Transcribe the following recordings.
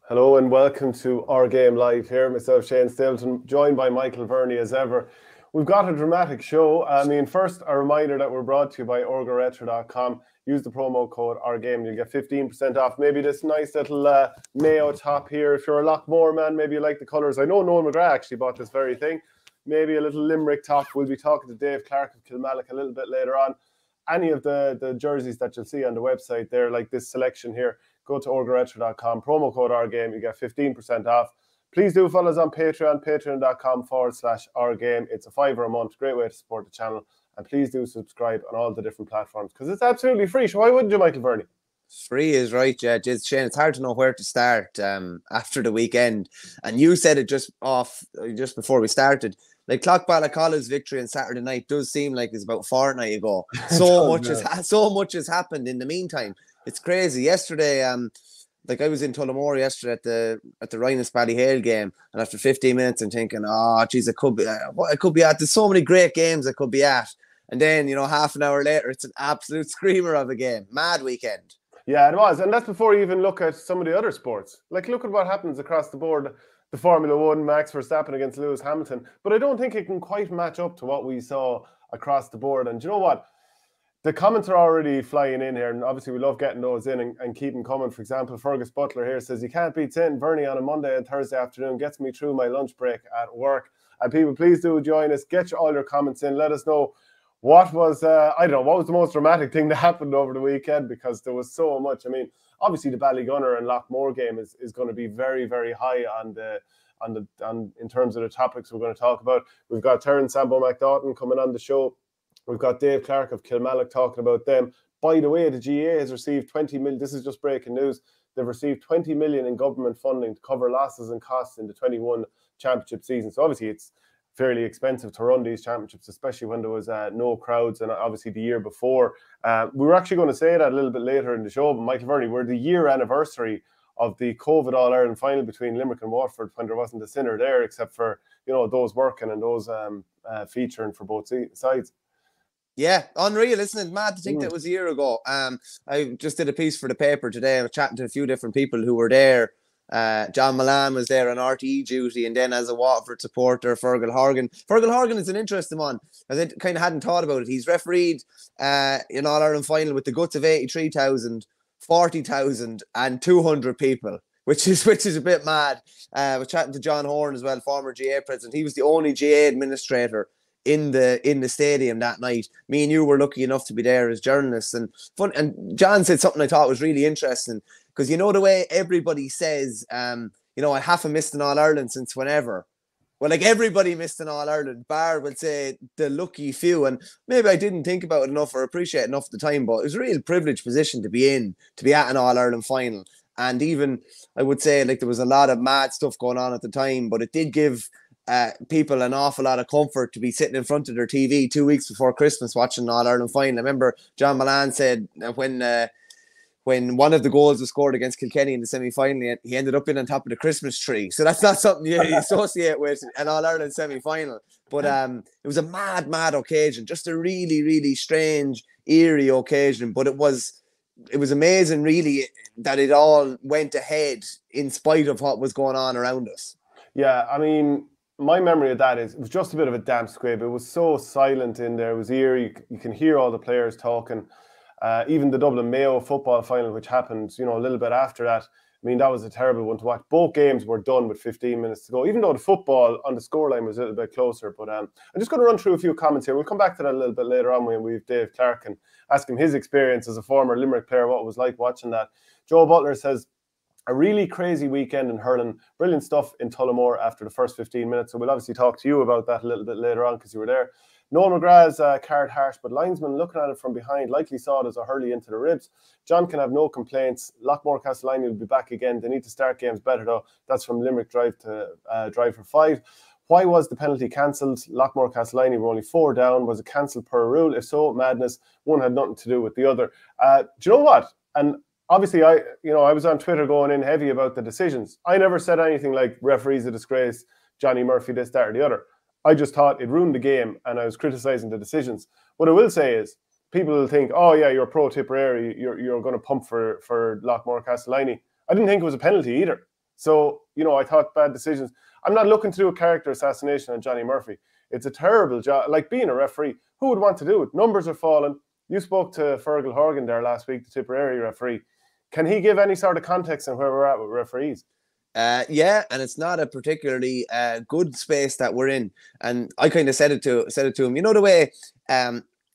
Hello and welcome to Our Game Live here. Myself, Shane Stapleton, joined by Michael Verney as ever. We've got a dramatic show. First, a reminder that we're brought to you by orgaretro.com. Use the promo code OurGame. You'll get 15% off. Maybe this nice little Mayo top here. If you're a Loughmore man, maybe you like the colours. I know Noel McGrath actually bought this very thing. Maybe a little Limerick top. We'll be talking to Dave Clarke of Kilmallock a little bit later on. Any of the jerseys that you'll see on the website there, like this selection here, go to orgaretro.com, promo code OurGame, you get 15% off. Please do follow us on Patreon, patreon.com/OurGame. It's a $5 a month, great way to support the channel. And please do subscribe on all the different platforms because it's absolutely free. So why wouldn't you, Michael Verney? Free is right, yeah. Shane, it's hard to know where to start after the weekend. And you said it just before we started. Like Clough-Ballacolla's victory on Saturday night does seem like it's about a fortnight ago. So much has happened in the meantime. It's crazy. Yesterday, I was in Tullamore yesterday at the Rynagh Ballyhale game, and after 15 minutes, I'm thinking, it could be at. There's so many great games I could be at, and then half an hour later, it's an absolute screamer of a game. Mad weekend. Yeah, it was, and that's before you even look at some of the other sports. Like, look at what happens across the board. The Formula One, Max Verstappen against Lewis Hamilton, but I don't think it can quite match up to what we saw across the board. And do you know what? The comments are already flying in here, and obviously we love getting those in and keep them coming. For example, Fergus Butler here says, you can't beat St. Verney on a Monday and Thursday afternoon. Gets me through my lunch break at work. And people, please do join us. Get all your comments in. Let us know what was, what was the most dramatic thing that happened over the weekend, because there was so much. I mean, obviously the Ballygunner and Loughmore game is going to be very, very high in terms of the topics we're going to talk about. We've got Terence, Sambo, McNaughton coming on the show. We've got Dave Clarke of Kilmallock talking about them. By the way, the GA has received 20 million. This is just breaking news. They've received 20 million in government funding to cover losses and costs in the 21 championship season. So obviously it's fairly expensive to run these championships, especially when there was no crowds, and obviously the year before. We were actually going to say that a little bit later in the show, but Michael Verney, we're the year anniversary of the COVID All-Ireland final between Limerick and Waterford, when there wasn't a sinner there except for those working and those featuring for both sides. Yeah, unreal, isn't it? Mad to think that was a year ago. I just did a piece for the paper today. I was chatting to a few different people who were there. John Milan was there on RTE duty, and then as a Waterford supporter, Fergal Horgan. Fergal Horgan is an interesting one, as I kind of hadn't thought about it. He's refereed in All-Ireland final with the guts of 83,000, 40,000 and 200 people, which is a bit mad. I was chatting to John Horn as well, former GA president. He was the only GA administrator in the stadium that night. Me and you were lucky enough to be there as journalists, and John said something I thought was really interesting, because the way everybody says I haven't missed an All-Ireland since whenever. Well, like, everybody missed an All-Ireland, bar will say the lucky few, and maybe I didn't think about it enough or appreciate it enough at the time, but it was a real privileged position to be in, to be at an All-Ireland final. And even, I would say, like, there was a lot of mad stuff going on at the time, but it did give people an awful lot of comfort to be sitting in front of their TV 2 weeks before Christmas watching an All-Ireland final. I remember John Milan said when one of the goals was scored against Kilkenny in the semi-final, he ended up in on top of the Christmas tree. So that's not something you associate with an All-Ireland semi-final. But it was a mad occasion, just a really, really strange, eerie occasion. But it was amazing, really, that it all went ahead in spite of what was going on around us. Yeah, I mean, my memory of that is it was just a bit of a damp squib. It was so silent in there. It was eerie. You can hear all the players talking. Even the Dublin Mayo football final, which happened, a little bit after that. I mean, that was a terrible one to watch. Both games were done with 15 minutes to go, even though the football on the scoreline was a little bit closer. But I'm just going to run through a few comments here. We'll come back to that a little bit later on when we have Dave Clarke and ask him his experience as a former Limerick player, what it was like watching that. Joe Butler says, a really crazy weekend in hurling. Brilliant stuff in Tullamore after the first 15 minutes. So we'll obviously talk to you about that a little bit later on because you were there. Noel McGrath's card harsh, but linesman looking at it from behind likely saw it as a hurley into the ribs. John can have no complaints. Loughmore-Castleiney will be back again. They need to start games better though. That's from Limerick Drive for 5. Why was the penalty cancelled? Loughmore-Castleiney were only 4 down. Was it cancelled per rule? If so, madness. One had nothing to do with the other. Do you know what? And obviously, I was on Twitter going in heavy about the decisions. I never said anything like referees a disgrace, Johnny Murphy, this, that, or the other. I just thought it ruined the game, and I was criticising the decisions. What I will say is, people will think, oh yeah, you're pro Tipperary, you're going to pump for Loughmore-Castleiney. I didn't think it was a penalty either. So, you know, I thought bad decisions. I'm not looking to do a character assassination on Johnny Murphy. It's a terrible job. Like being a referee, who would want to do it? Numbers are falling. You spoke to Fergal Horgan there last week, the Tipperary referee. Can he give any sort of context on where we're at with referees? Yeah, and it's not a particularly good space that we're in. And I kind of said it to him. You know the way,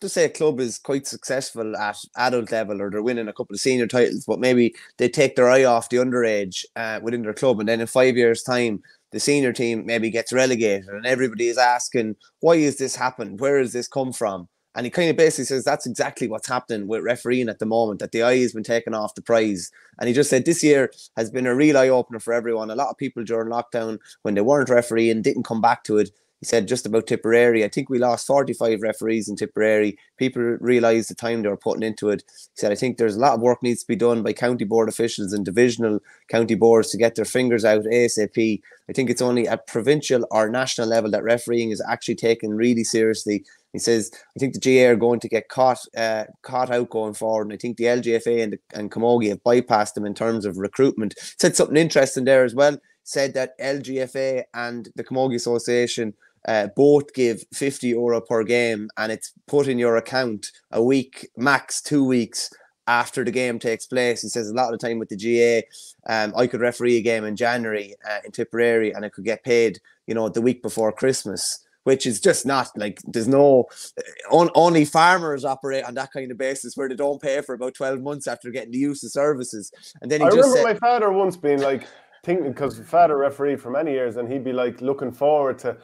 just say a club is quite successful at adult level, or they're winning a couple of senior titles, but maybe they take their eye off the underage within their club, and then in 5 years' time, the senior team maybe gets relegated, and everybody is asking, why has this happened? Where has this come from? And he kind of basically says that's exactly what's happening with refereeing at the moment, that the eye has been taken off the prize. And he just said this year has been a real eye-opener for everyone. A lot of people during lockdown, when they weren't refereeing, didn't come back to it. He said just about Tipperary, I think we lost 45 referees in Tipperary. People realised the time they were putting into it. He said, I think there's a lot of work needs to be done by county board officials and divisional county boards to get their fingers out ASAP. I think it's only at provincial or national level that refereeing is actually taken really seriously. He says, I think the GA are going to get caught out going forward. And I think the LGFA and Camogie have bypassed them in terms of recruitment. Said something interesting there as well. Said that LGFA and the Camogie Association both give €50 per game, and it's put in your account a week, max 2 weeks after the game takes place. He says a lot of the time with the GA, I could referee a game in January in Tipperary, and I could get paid, you know, the week before Christmas, which is just not like, there's no, only farmers operate on that kind of basis where they don't pay for about 12 months after getting the use of services. And then he just remember said, my father once being like, thinking, because father refereed for many years, and he'd be like looking forward to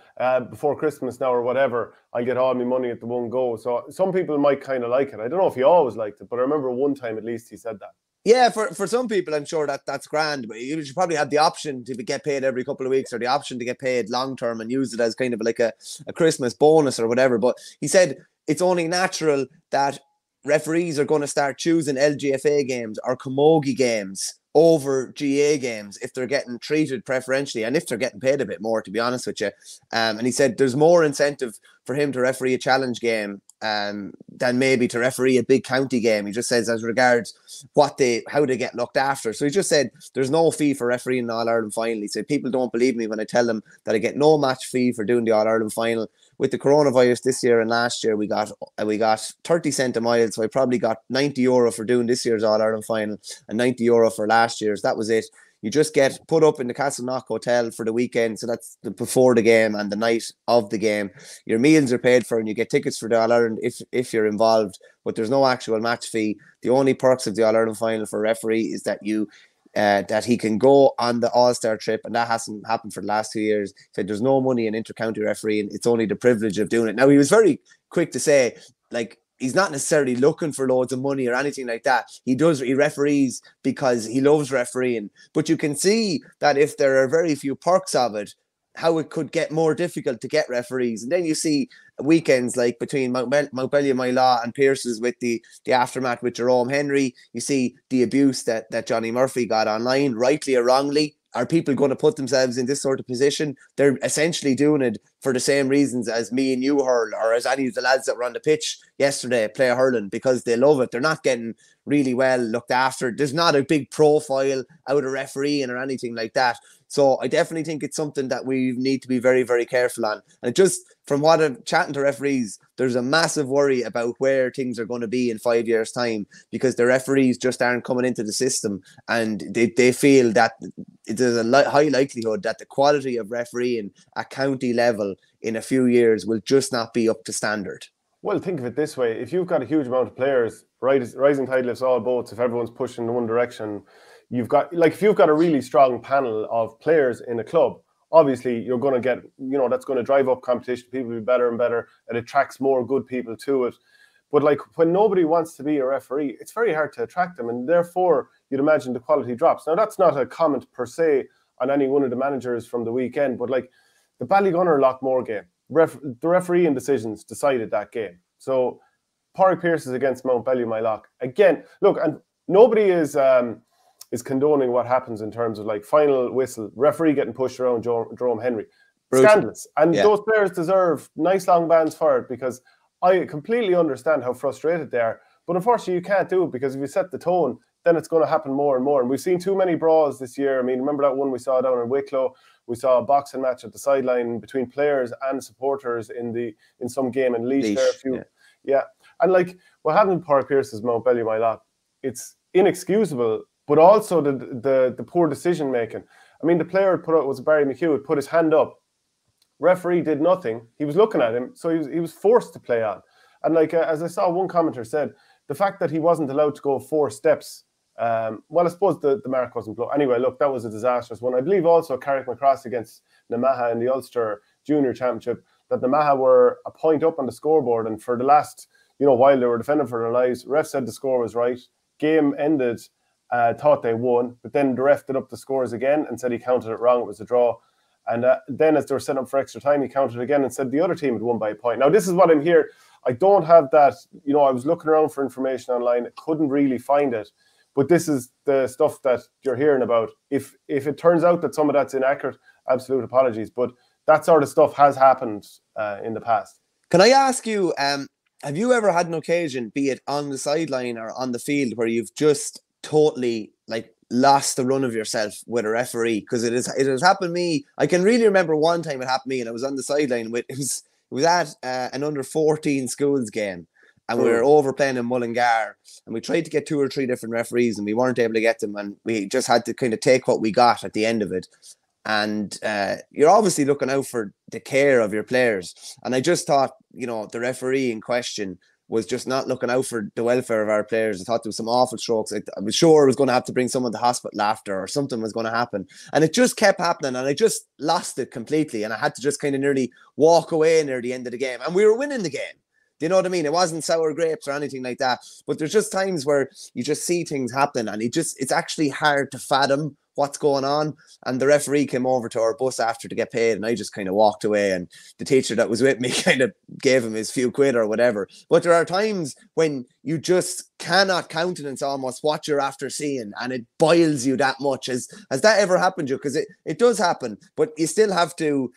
before Christmas now or whatever, I'll get all my money at the one go. So some people might kind of like it. I don't know if he always liked it, but I remember one time at least he said that. Yeah, for some people, I'm sure that's grand, but you should probably have the option to get paid every couple of weeks, or the option to get paid long term and use it as kind of like a Christmas bonus or whatever. But he said it's only natural that referees are going to start choosing LGFA games or Camogie games over GA games if they're getting treated preferentially and if they're getting paid a bit more, to be honest with you. And he said there's more incentive for him to referee a challenge game than maybe to referee a big county game. He just says as regards how they get looked after. So he just said there's no fee for refereeing the All-Ireland final. He said people don't believe me when I tell them that I get no match fee for doing the All-Ireland final. With the coronavirus this year and last year, we got 30 cent a mile, so I probably got €90 for doing this year's All-Ireland final and €90 for last year's. That was it. You just get put up in the Castleknock Hotel for the weekend, so that's before the game and the night of the game. Your meals are paid for, and you get tickets for the All-Ireland if you're involved, but there's no actual match fee. The only perks of the All-Ireland final for a referee is that that he can go on the All-Star trip, and that hasn't happened for the last 2 years. He said there's no money in inter-county refereeing. It's only the privilege of doing it. Now, he was very quick to say, like, he's not necessarily looking for loads of money or anything like that. He referees because he loves refereeing. But you can see that if there are very few perks of it, how it could get more difficult to get referees. And then you see weekends like between Mountbellew-Moylough and Pearses with the aftermath with Jerome Henry. You see the abuse that Johnny Murphy got online, rightly or wrongly. Are people going to put themselves in this sort of position? They're essentially doing it for the same reasons as me and you hurl, or as any of the lads that were on the pitch yesterday play hurling, because they love it. They're not getting really well looked after. There's not a big profile out of refereeing or anything like that. So I definitely think it's something that we need to be very, very careful on. And just from what I'm chatting to referees, there's a massive worry about where things are going to be in 5 years' time, because the referees just aren't coming into the system, and they feel that there's a high likelihood that the quality of refereeing at county level in a few years will just not be up to standard. Well, think of it this way. If you've got a huge amount of players, rising tide lifts all boats. If everyone's pushing in one direction, if you've got a really strong panel of players in a club, obviously you're going to get, that's going to drive up competition. People will be better and better. It attracts more good people to it. But like when nobody wants to be a referee, it's very hard to attract them, and therefore you'd imagine the quality drops. Now, that's not a comment per se on any one of the managers from the weekend, but like the Ballygunner-Loughmore game, the refereeing decisions decided that game. So Padraig Pearses against Mountbellew-Moylough. Again, look, and nobody is condoning what happens in terms of like final whistle, referee getting pushed around Jerome Henry. Brutal. Scandalous. And those players deserve nice long bans for it, because I completely understand how frustrated they are. But unfortunately, you can't do it, because if you set the tone, then it's going to happen more and more. And we've seen too many brawls this year. I mean, remember that one we saw down in Wicklow? We saw a boxing match at the sideline between players and supporters in some game in Laois there. Yeah. And like what happened with Padraig Pearses' Mountbellew-Moylough, it's inexcusable, but also the poor decision making. I mean, the player was Barry McHugh, had put his hand up. Referee did nothing. He was looking at him, so he was forced to play on. And like as I saw one commenter said, the fact that he wasn't allowed to go 4 steps, well, I suppose the mark wasn't blown. Anyway, look, that was a disastrous one. I believe also Carrickmacross against Naas in the Ulster Junior Championship, that Naas were a point up on the scoreboard, and for the last, while they were defending for their lives, ref said the score was right. Game ended, thought they won, but then the ref did up the scores again and said he counted it wrong. It was a draw. And then as they were setting up for extra time, he counted again and said the other team had won by a point. Now, this is what I'm here. I don't have that. I was looking around for information online. Couldn't really find it. But this is the stuff that you're hearing about. If it turns out that some of that's inaccurate, absolute apologies. But that sort of stuff has happened in the past. Can I ask you, have you ever had an occasion, be it on the sideline or on the field, where you've just totally lost the run of yourself with a referee? Because it has happened to me. I can really remember one time it happened to me, and I was on the sideline with it was at an under 14 schools game, and we were over playing in Mullingar, and we tried to get 2 or 3 different referees, and we weren't able to get them, and we just had to kind of take what we got at the end of it. And you're obviously looking out for the care of your players, and I just thought, the referee in question was just not looking out for the welfare of our players. I thought there was some awful strokes. I was sure I was going to have to bring someone to hospital after, or something was going to happen. And it just kept happening, and I just lost it completely. And I had to just kind of nearly walk away near the end of the game. And we were winning the game. Do you know what I mean? It wasn't sour grapes or anything like that. But there's just times where you just see things happen, and it's actually hard to fathom what's going on. And the referee came over to our bus after to get paid, and I just kind of walked away, and the teacher that was with me kind of gave him his few quid or whatever. But there are times when you just cannot countenance almost what you're after seeing, and it boils you that much. Has that ever happened to you? Because it does happen, but you still have to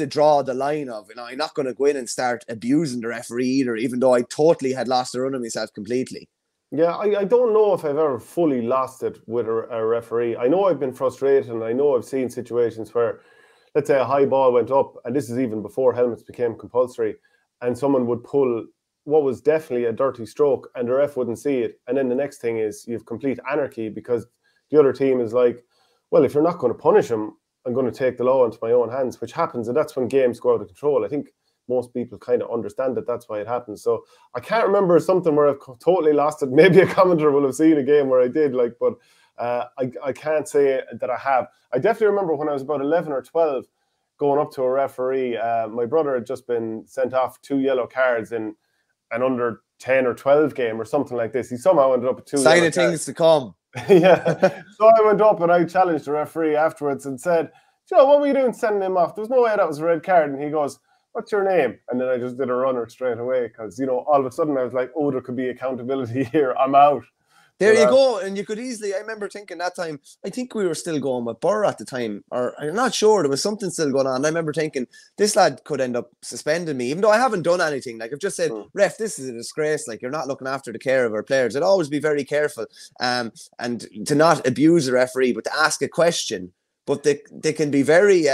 draw the line of, I'm not going to go in and start abusing the referee either, even though I totally had lost the run of myself completely. Yeah, I don't know if I've ever fully lost it with a referee. I know I've been frustrated, and I know I've seen situations where, let's say, a high ball went up, and this is even before helmets became compulsory, and someone would pull what was definitely a dirty stroke, and the ref wouldn't see it. And then the next thing is you have complete anarchy, because the other team is like, well, if you're not going to punish him, I'm going to take the law into my own hands, which happens, and that's when games go out of control. I think most people kind of understand that that's why it happens. So I can't remember something where I've totally lost it. Maybe a commenter will have seen a game where I did, but I can't say that I have. I definitely remember when I was about 11 or 12 going up to a referee. My brother had just been sent off 2 yellow cards in an under 10 or 12 game or something like this. He somehow ended up with 2 sign yellow of things to come. Yeah. So I went up and I challenged the referee afterwards and said, what were you doing sending him off? There's no way that was a red card. And he goes, what's your name? And then I just did a runner straight away, because, all of a sudden I was like, oh, there could be accountability here. I'm out. There you go. And you could easily, I remember thinking that time, I think we were still going with Burr at the time, or I'm not sure, there was something still going on. I remember thinking, this lad could end up suspending me, even though I haven't done anything. I've just said, ref, this is a disgrace. You're not looking after the care of our players. I'd always be very careful, and to not abuse the referee, but to ask a question. But they can be very...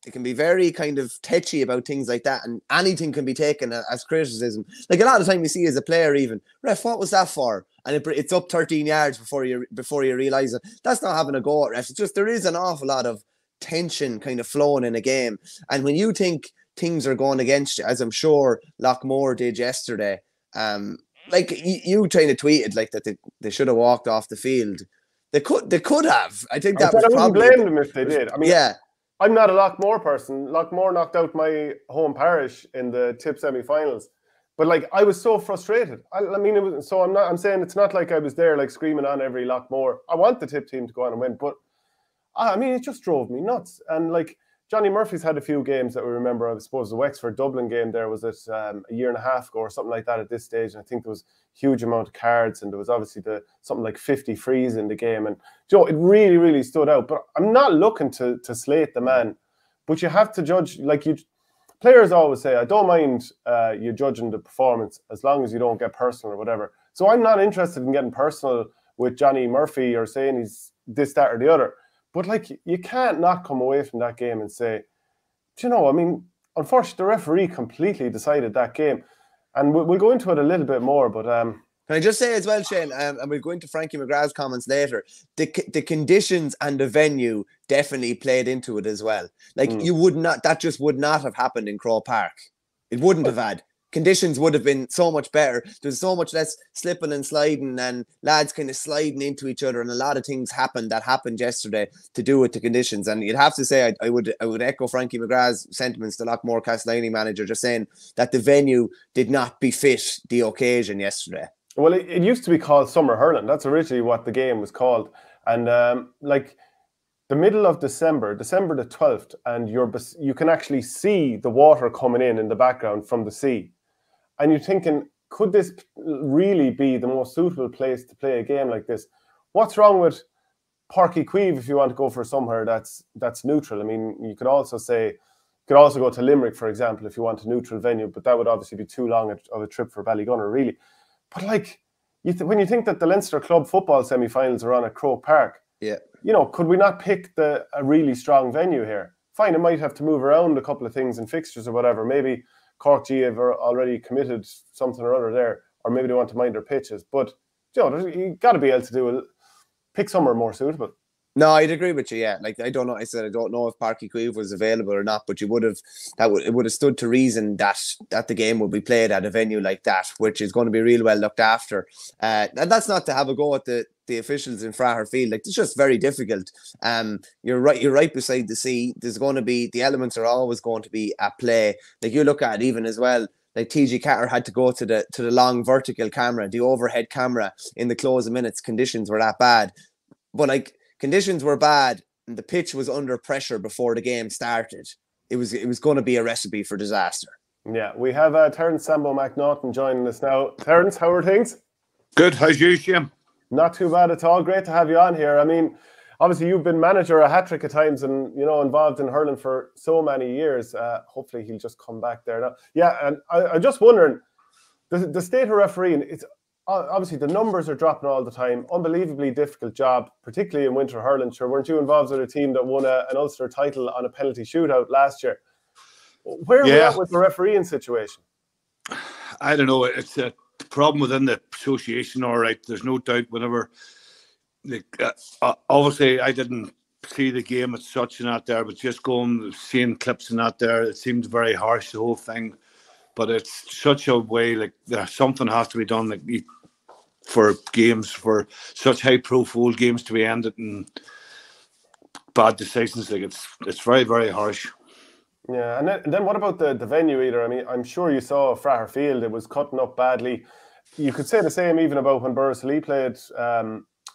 It can be very kind of touchy about things like that, and anything can be taken as criticism. A lot of time you see as a player, even, ref, what was that for? And it's up 13 yards before you realise it. That's not having a go at refs. It's just there is an awful lot of tension kind of flowing in a game. And when you think things are going against you, as I'm sure Loughmore did yesterday, you kind of tweeted that they should have walked off the field. They could have. I think that was probably... I wouldn't blame them if they did. I mean, yeah. I'm not a Loughmore person. Loughmore knocked out my home parish in the tip semi-finals, but I was so frustrated. I mean, it was so. I'm saying it's not like I was there screaming on every Loughmore. I want the tip team to go on and win, but I mean, it just drove me nuts. And Johnny Murphy's had a few games that we remember. I suppose the Wexford Dublin game there was a year and a half ago or something like that at this stage. And I think there was a huge amount of cards, and there was obviously something like 50 frees in the game. And it really, really stood out. But I'm not looking to slate the man, but you have to judge. Players always say, I don't mind you judging the performance as long as you don't get personal or whatever. So I'm not interested in getting personal with Johnny Murphy or saying he's this, that, or the other. But like, you can't not come away from that game and say, do you know, I mean, unfortunately, the referee completely decided that game. And we'll go into it a little bit more, but... Can I just say as well, Shane, and we'll go into Frankie McGrath's comments later, the conditions and the venue definitely played into it as well. Like, you would not, that just would not have happened in Croke Park. It wouldn't have had. Conditions would have been so much better. There's so much less slipping and sliding and lads kind of sliding into each other, and a lot of things happened yesterday to do with the conditions. And you'd have to say, I would echo Frankie McGrath's sentiments, the Loughmore-Castleiney manager, just saying that the venue did not befit the occasion yesterday. Well, it used to be called Summer Hurling. That's originally what the game was called. And like the middle of December the 12th, and you can actually see the water coming in the background from the sea. And you're thinking, could this really be the most suitable place to play a game like this? What's wrong with Páirc Uí Chaoimh if you want to go for somewhere that's neutral? I mean, you could also go to Limerick, for example, if you want a neutral venue, but that would obviously be too long of a trip for Ballygunner, really. But like, when you think that the Leinster Club football semi-finals are on at Croke Park, yeah, you know, could we not pick a really strong venue here? Fine, it might have to move around a couple of things in fixtures or whatever. Maybe Cork G have already committed something or other there, or maybe they want to mind their pitches. But you know, you got to be able to pick somewhere more suitable. No, I'd agree with you. Yeah, like I don't know. I said I don't know if Páirc Uí Chaoimh was available or not, but it would have stood to reason that the game would be played at a venue like that, which is going to be real well looked after. And that's not to have a go at the officials in Fraher Field. Like, it's just very difficult. You're right beside the sea. There's going to be, the elements are always going to be at play. Like, you look at it even as well. Like, TG Carter had to go to the long vertical camera, the overhead camera in the closing minutes. Conditions were that bad, but like, conditions were bad and the pitch was under pressure before the game started. It was going to be a recipe for disaster. Yeah, we have Terence Sambo McNaughton joining us now. Terence, how are things? Good. How's you, Shim? Not too bad at all. Great to have you on here. I mean, obviously you've been manager a hat-trick at times and, you know, involved in hurling for so many years. Hopefully he'll just come back there now. Yeah, and I'm just wondering, the state of refereeing, it's obviously the numbers are dropping all the time. Unbelievably difficult job, particularly in winter hurling. Sure, weren't you involved with a team that won an Ulster title on a penalty shootout last year? Where are we at with the refereeing situation? I don't know. It's a problem within the association, all right. There's no doubt whenever... obviously, I didn't see the game as such and that there, but just going, seeing clips and that there, it seems very harsh, the whole thing. But it's such a way, like, something has to be done, like, for games, for such high-profile games to be ended and bad decisions. Like, it's very, very harsh. Yeah, and then what about the venue either? I mean, I'm sure you saw Fraher Field. It was cutting up badly. You could say the same even about when Ballyhale played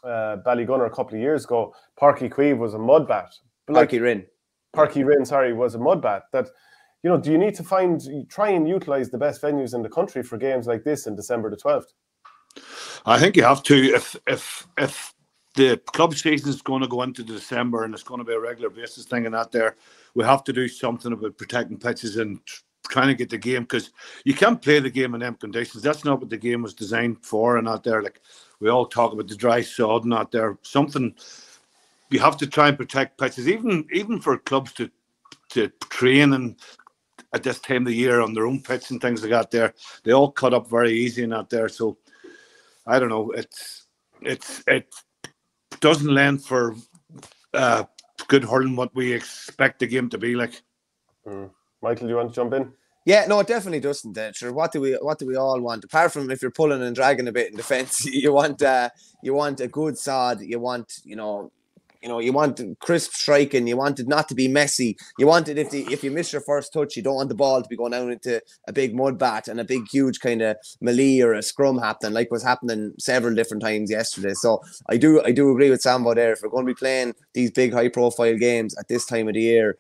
Ballygunner a couple of years ago. Páirc Uí Chaoimh was a mudbat. Páirc Uí Rinn, sorry, was a mudbat. That, you know, do you need to try and utilise the best venues in the country for games like this in December the 12th? I think you have to. If the club season is going to go into December and it's going to be a regular basis thing and that there, we have to do something about protecting pitches and trying to get the game, because you can't play the game in them conditions. That's not what the game was designed for and out there. Like, we all talk about the dry sod and out there. Something, you have to try and protect pitches, even for clubs to train and at this time of the year on their own pitch and things like that there. They all cut up very easy and out there. So I don't know. It doesn't lend for good hurling what we expect the game to be like. Michael, do you want to jump in? Yeah, no, it definitely doesn't. Sure, what do we all want? Apart from if you're pulling and dragging a bit in defence, you want a good sod. You want you want crisp striking. You want it not to be messy. You want it if you miss your first touch, you don't want the ball to be going down into a big mud bat and a big huge kind of melee or a scrum happening, like was happening several different times yesterday. So I do agree with Sambo there. If we're going to be playing these big high profile games at this time of the year,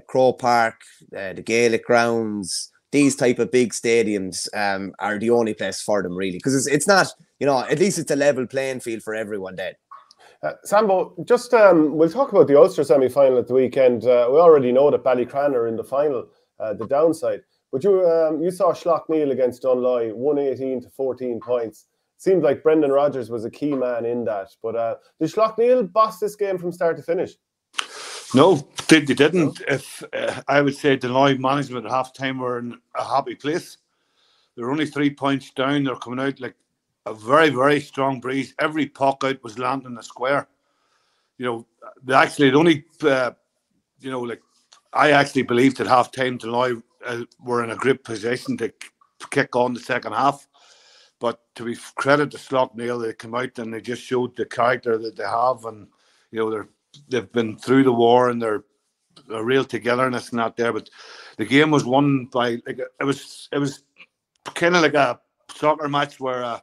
Croke Park, the Gaelic grounds, these type of big stadiums are the only place for them, really, because it's not, at least it's a level playing field for everyone then. Sambo, just we'll talk about the Ulster semi-final at the weekend. We already know that Ballycran are in the final, the downside. But you saw Slaughtneil against Dunloy, 118 to 14 points. seemed like Brendan Rodgers was a key man in that. But did Slaughtneil boss this game from start to finish? No, they didn't. If I would say Dunloy management at half-time were in a happy place. They're only 3 points down. They're coming out like a very, very strong breeze. Every puck out was landing in the square. You know, they actually only, you know, like I actually believed at half-time Dunloy were in a great position to kick on the second half. But to be credit to Slaughtneil, they come out and they just showed the character that they have, and you know they've been through the war and they're a real togetherness not there. But the game was won by like it was kind of like a soccer match where a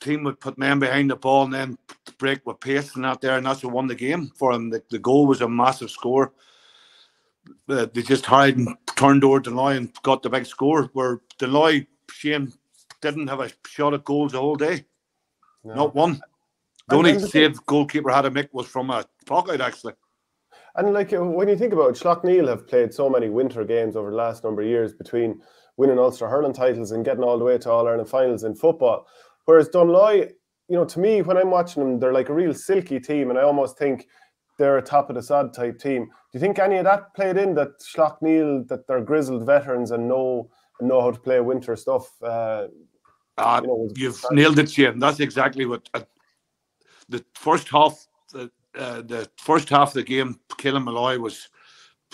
team would put men behind the ball and then break with pace and out there, and that's what won the game for them. The goal was a massive score. They just hurried and turned over Dunloy and got the big score. Where Dunloy, Shane, didn't have a shot at goals the whole day. No. Not one. The only save goalkeeper had to make was from a pocket, actually. And like when you think about it, Slaughtneil have played so many winter games over the last number of years between winning Ulster hurling titles and getting all the way to All-Ireland finals in football. Whereas Dunloy, you know, to me, when I'm watching them, they're like a real silky team, and I almost think they're a top of the sod type team. Do you think any of that played in, that Slaughtneil, that they're grizzled veterans and know how to play winter stuff? You've nailed it, Shane. That's exactly what the first half. The first half of the game, Kilmallock was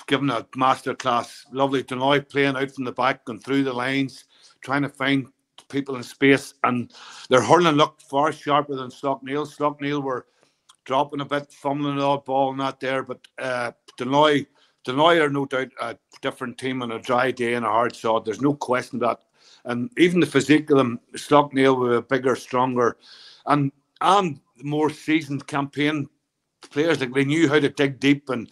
given a masterclass. Lovely Dunloy playing out from the back and through the lines, trying to find people in space, and their hurling looked far sharper than Slaughtneil. Slaughtneil were dropping a bit, fumbling the odd ball, not there. But Dunloy are no doubt a different team on a dry day and a hard sod. There's no question of that. And even the physique of them, Slaughtneil were bigger, stronger, and more seasoned campaign players. Like they knew how to dig deep and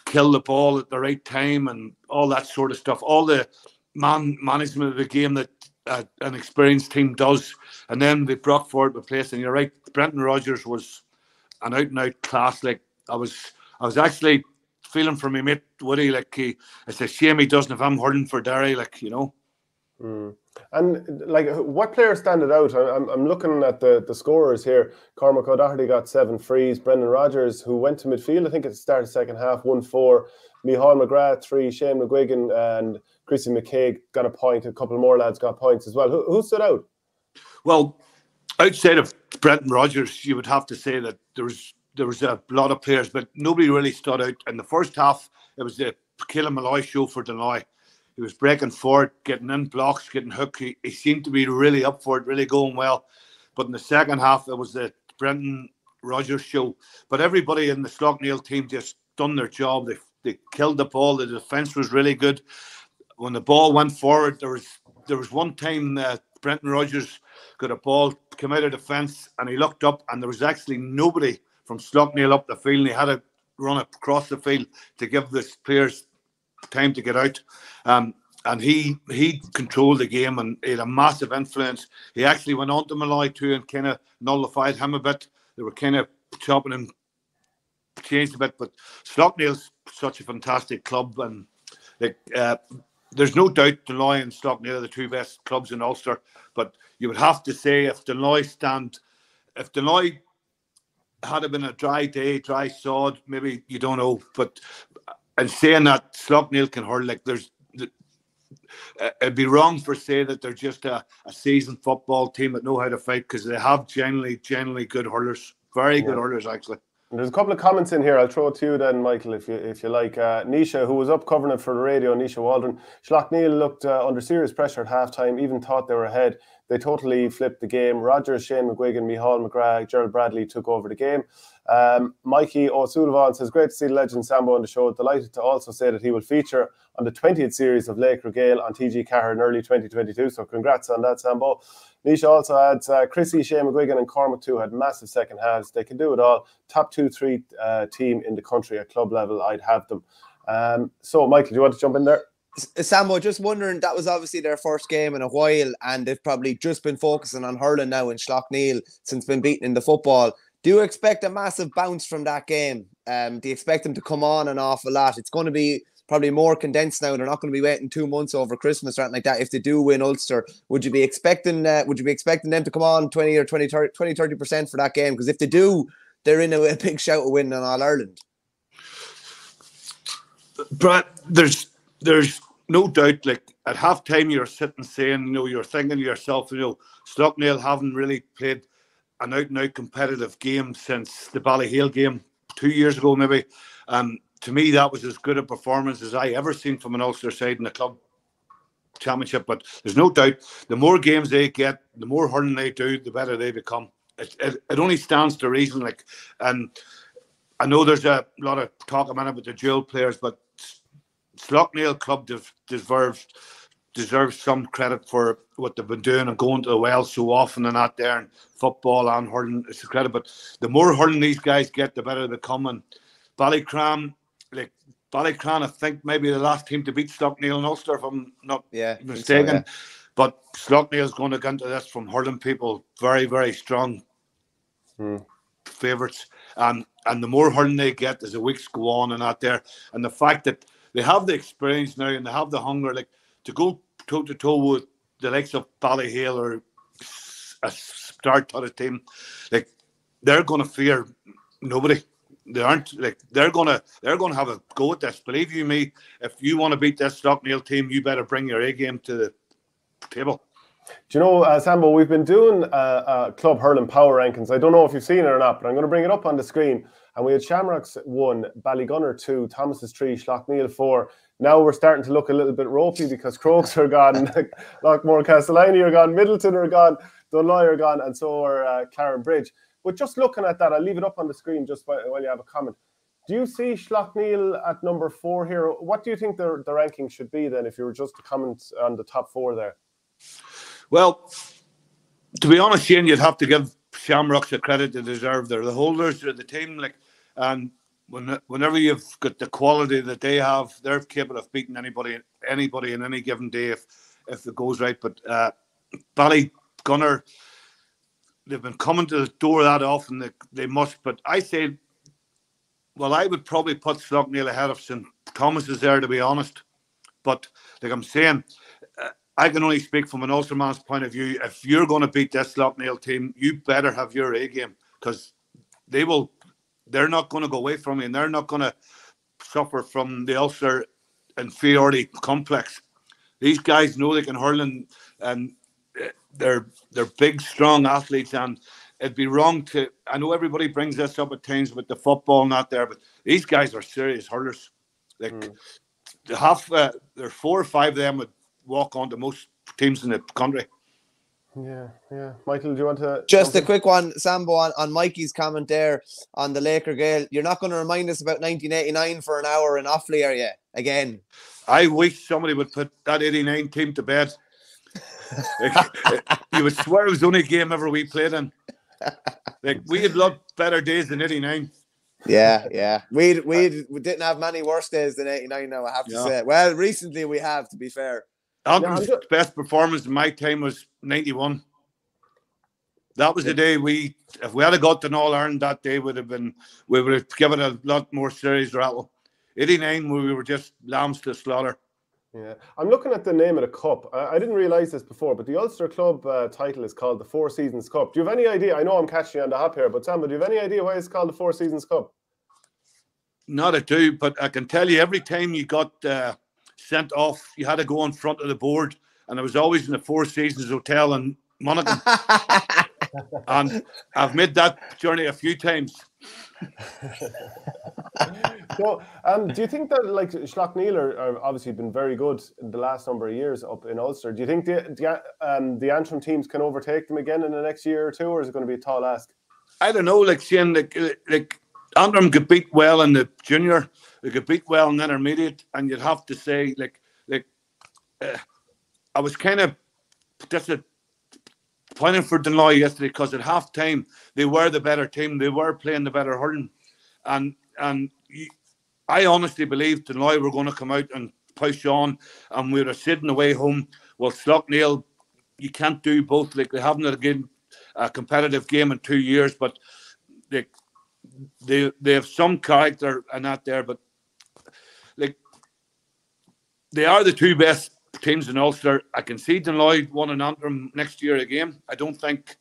kill the ball at the right time and all that sort of stuff. All the management of the game that an experienced team does. And then they brought forward the place. And you're right, Brendan Rodgers was an out-and-out class. Like I was actually feeling for my mate Woody. Like it's a shame he doesn't have him hurling for Derry. Like, you know. And like, what players standed out? I'm looking at the scorers here. Cormac O'Doherty got 7 frees. Brendan Rodgers, who went to midfield, I think at the start of the second half, won 4. Micheál McGrath 3. Shane McGuigan and Chrissy McCaig got a point. A couple more lads got points as well. Who stood out? Well, outside of Brendan Rodgers, you would have to say that there was a lot of players, but nobody really stood out. In the first half, it was the Kilmallock show for Dunloy. He was breaking forward, getting in blocks, getting hooked. He seemed to be really up for it, really going well. But in the second half, it was the Brendan Rodgers show. But everybody in the Slaughtneil team just done their job. They killed the ball. The defence was really good. When the ball went forward, there was one time that Brendan Rodgers got a ball, came out of defence, and he looked up, and there was actually nobody from Slaughtneil up the field, and he had to run across the field to give the players time to get out. And he controlled the game and he had a massive influence. He actually went on to Malloy too and kind of nullified him a bit. They were kind of chopping and changed a bit. But Slaughtneil's such a fantastic club, and like there's no doubt Dunloy and Slaughtneil are the 2 best clubs in Ulster. But you would have to say if Dunloy had been a dry day, dry sod, maybe you don't know, but. And saying that Slaughtneil can hurl, like it'd be wrong for say that they're just a seasoned football team that know how to fight, because they have generally good hurlers, very good hurlers actually. And there's a couple of comments in here. I'll throw it to you then, Michael, if you like. Nisha, who was up covering it for the radio, Nisha Waldron. Slaughtneil looked under serious pressure at halftime, even thought they were ahead. They totally flipped the game. Rodgers, Shane McGuigan, Micheál McGrath, Gerald Bradley took over the game. Mikey O'Sullivan says, great to see the legend Sambo on the show. Delighted to also say that he will feature on the 20th series of Lake Regale on TG Cahir in early 2022. So congrats on that, Sambo. Nisha also adds, Chrissy, Shane McGuigan and Cormac too had massive second halves. They can do it all. Top 2-3 team in the country at club level. I'd have them. So, Michael, do you want to jump in there? Sambo, just wondering, that was obviously their first game in a while, and they've probably just been focusing on hurling now in Slaughtneil since been beaten in the football. Do you expect a massive bounce from that game? Do you expect them to come on an awful lot? It's going to be probably more condensed now. They're not going to be waiting 2 months over Christmas or anything like that. If they do win Ulster, would you be expecting them to come on 30% for that game? Because if they do, they're in a big shout of winning on All Ireland. Brad, there's no doubt, like at half time you're sitting saying, you're thinking to yourself, Slaughtneil haven't really played an out-and-out competitive game since the Ballyhale game 2 years ago, maybe. To me, that was as good a performance as I ever seen from an Ulster side in the club championship. But there's no doubt, the more games they get, the more hurling they do, the better they become. It only stands to reason. And I know there's a lot of talk about the dual players, but Slaughtneil club deserves some credit for what they've been doing and going to the well so often and out there, and football and hurling. It's a credit, but the more hurling these guys get, the better they come. And Ballycran, I think maybe the last team to beat Slaughtneil in Ulster, if I'm not mistaken. So, yeah. But Slaughtneil is going to get into this from hurling people very, very strong favourites. And the more hurling they get as the weeks go on and out there, and the fact that they have the experience now and they have the hunger, to go toe to toe with the likes of Ballyhale or a start-touted team, they're going to fear nobody. They aren't. They're going to have a go at this. Believe you me, if you want to beat this Slaughtneil team, you better bring your A game to the table. Do you know, Sambo, we've been doing club hurling power rankings. I don't know if you've seen it or not, but I'm going to bring it up on the screen. And we had Shamrocks 1, Ballygunner 2, Thomas's 3, Slaughtneil 4. Now we're starting to look a little bit ropey because Crokes are gone, Loughmore-Castleiney are gone, Midleton are gone, Dunloy are gone, and so are Clare Bridge. But just looking at that, I'll leave it up on the screen just while you have a comment. Do you see Slaughtneil at number 4 here? What do you think the ranking should be then, if you were just to comment on the top 4 there? Well, to be honest, Shane, you'd have to give Shamrocks the credit they deserve. They're the holders, they're the team. And whenever you've got the quality that they have, they're capable of beating anybody in any given day if it goes right. But Ballygunner, they've been coming to the door that often. They must. But I say, well, I would probably put Slaughtneil ahead of St. Thomas's there, to be honest. But like I'm saying, I can only speak from an Ulsterman's point of view. If you're going to beat this Slaughtneil team, you better have your A game, because they're not going to go away from you, and they're not going to suffer from the Ulster inferiority complex. These guys know they can hurl, and they're big, strong athletes, and it'd be wrong to. I know everybody brings this up at times with the football not there, but these guys are serious hurlers. There are 4 or 5 of them would walk on to most teams in the country. Yeah. Michael, do you want to... Just a quick one, Sambo, on Mikey's comment there on the Laker Gale. You're not going to remind us about 1989 for an hour in Offaly, are you? Again. I wish somebody would put that 89 team to bed. You would swear it was the only game ever we played in. We had a lot better days than 89. Yeah. We didn't have many worse days than 89 now, I have to say. Well, recently we have, to be fair. Antrim's best performance in my time was 91. That was the day if we had got to All Ireland that day, we would have given a lot more serious rattle. 89, we were just lambs to slaughter. Yeah, I'm looking at the name of the cup. I didn't realise this before, but the Ulster Club title is called the Four Seasons Cup. Do you have any idea? I know I'm catching you on the hop here, but Sam, do you have any idea why it's called the Four Seasons Cup? Not a do, but I can tell you, every time you got sent off, you had to go in front of the board, and it was always in the Four Seasons Hotel in Monaghan. And I've made that journey a few times. So, do you think that Slaughtneil are obviously been very good in the last number of years up in Ulster? Do you think the Antrim teams can overtake them again in the next year or two, or is it going to be a tall ask? I don't know. Shane, Antrim could beat well in the junior, they could beat well in the intermediate, and you'd have to say, I was kind of disappointed for Dunloy yesterday, because at half time they were the better team, they were playing the better hurling, and I honestly believed Dunloy were going to come out and push on, and we were sitting away home. Well, Slaughtneil, you can't do both. They haven't had a competitive game in 2 years, but they have some character and that there. But they are the two best teams in Ulster. I can see Dunloy won in Antrim next year again. I don't think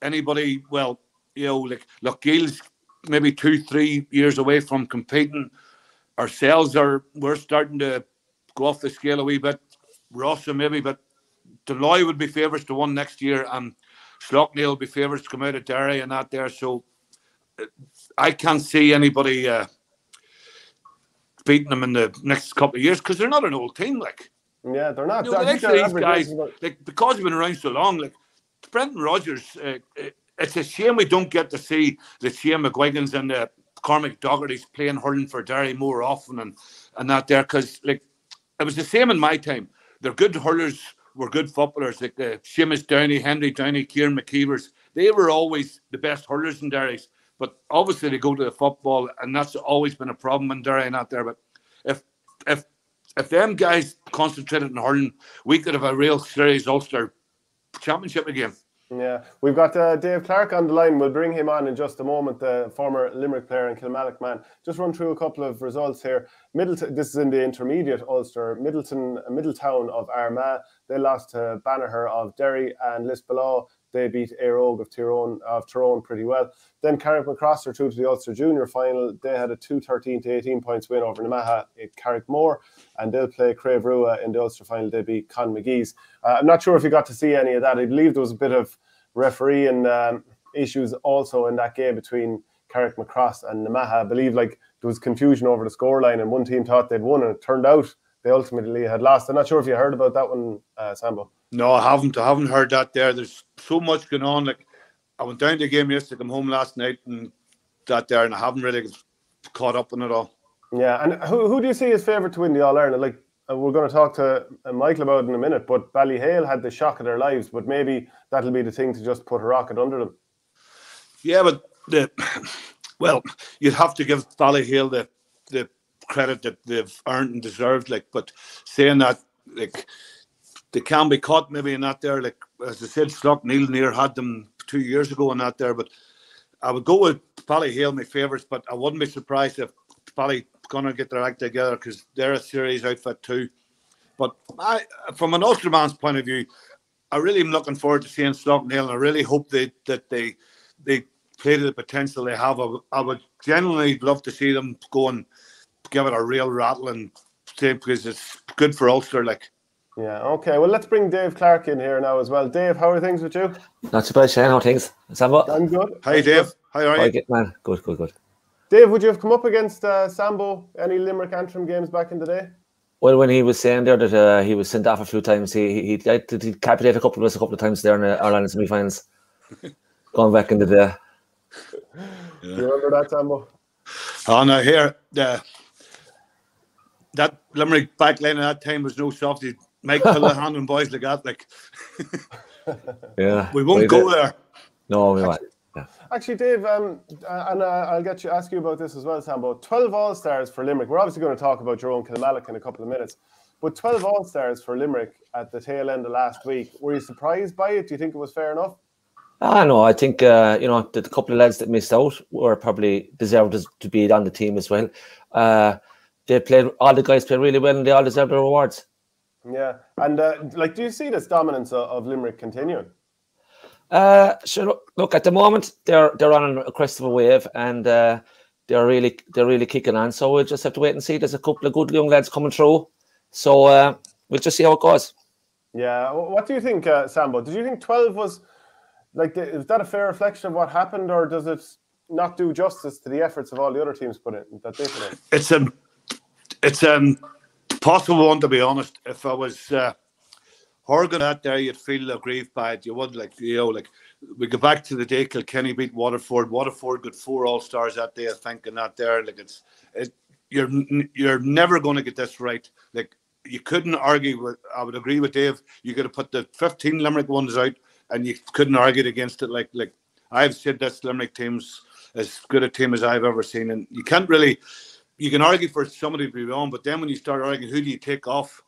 anybody, well, you know, like Loughgiel's maybe 2-3 years away from competing. Ourselves we're starting to go off the scale a wee bit. Rossa maybe, but Dunloy would be favourites to win next year, and Slaughtneil will be favourites to come out of Derry and that there. So I can't see anybody beating them in the next couple of years because they're not an old team. Like, yeah, they're not. You know, these guys, like, because they've been around so long, like Brendan Rodgers. It's a shame we don't get to see the Shane McGuigans and the Cormac Dougherty's playing hurling for Derry more often and that there, because like it was the same in my time. They're good hurlers, were good footballers, like Seamus Downey, Henry Downey, Kieran McKeevers. They were always the best hurlers in Derry's, but obviously they go to the football, and that's always been a problem in Derry and that there. But if them guys concentrated on hurling, we could have a real serious Ulster championship again. Yeah, we've got Dave Clarke on the line. We'll bring him on in just a moment, the former Limerick player and Kilmallock man. Just run through a couple of results here. Midleton, this is in the intermediate Ulster. Midleton of Armagh, they lost to Banagher of Derry, and Lisbon. They beat Éire of Tyrone pretty well. Then Carrickmacross are through to the Ulster Junior final. They had a 2-13 to 18 points win over Namaha at Carrickmore, and they'll play Crave Rua in the Ulster final. They beat Con McGee's. I'm not sure if you got to see any of that. I believe there was a bit of refereeing issues also in that game between Carrickmacross and Namaha. I believe like there was confusion over the scoreline, and one team thought they'd won, and it turned out they ultimately had lost. I'm not sure if you heard about that one, Sambo. No, I haven't heard that there. There's so much going on. Like, I went down to the game yesterday, come home last night and that there, and I haven't really caught up on it all. Yeah, and who do you see as favourite to win the All-Ireland? Like, we're going to talk to Michael about it in a minute, but Ballyhale had the shock of their lives, but maybe that'll be the thing to just put a rocket under them. Yeah, but you'd have to give Ballyhale the credit that they've earned and deserved. Like, but saying that, like, they can be caught maybe in that there. Like, as I said, Slaughtneil near had them 2 years ago in that there. But I would go with Ballyhale, my favourites, but I wouldn't be surprised if Ballygunner get their act together because they're a series outfit too. But from an Ulsterman's point of view, I really am looking forward to seeing Slaughtneil, and I really hope that they play to the potential they have. I would genuinely love to see them go and give it a real rattle and say, because it's good for Ulster. Like. Yeah, okay. Well, let's bring Dave Clarke in here now as well. Dave, how are things with you? Not too bad, Shane. How are things? Sambo? I'm good. Hi, Dave. How are you? Good, man. Good. Dave, would you have come up against Sambo, any Limerick Antrim games back in the day? Well, when he was saying there that he was sent off a few times, he capitulated a couple of times there in the Ireland semi-finals. Going back in the day. Do you remember that, Sambo? Oh, no, here, that Limerick backline at that time was no softy. Mike Hillehan and boys like that, like. Yeah. We won't go there. No, we won't. Yeah. Actually, Dave, and I'll ask you about this as well, Sambo. 12 All-Stars for Limerick. We're obviously going to talk about your own Kilmallock in a couple of minutes, but 12 All-Stars for Limerick at the tail end of last week. Were you surprised by it? Do you think it was fair enough? No, I think the couple of lads that missed out were probably deserved to be on the team as well. All the guys played really well, and they all deserved their rewards. Yeah, and do you see this dominance of Limerick continuing? Sure. Look, at the moment they're on a crest of a wave, and they're really kicking on. So we'll just have to wait and see. There's a couple of good young lads coming through, so we'll just see how it goes. Yeah. What do you think, Sambo? Did you think 12 was is that a fair reflection of what happened, or does it not do justice to the efforts of all the other teams that they put in? It's possible one, to be honest. If I was Horgan out there, you'd feel aggrieved by it. You would, we go back to the day Kilkenny beat Waterford. Waterford got 4 All-Stars that day, I think, and that there. You're never going to get this right. Like, you couldn't argue with. I would agree with Dave. You could have put the 15 Limerick ones out, and you couldn't argue against it. Like I've said, this Limerick team's as good a team as I've ever seen, and you can't really. You can argue for somebody to be wrong, but then when you start arguing, who do you take off?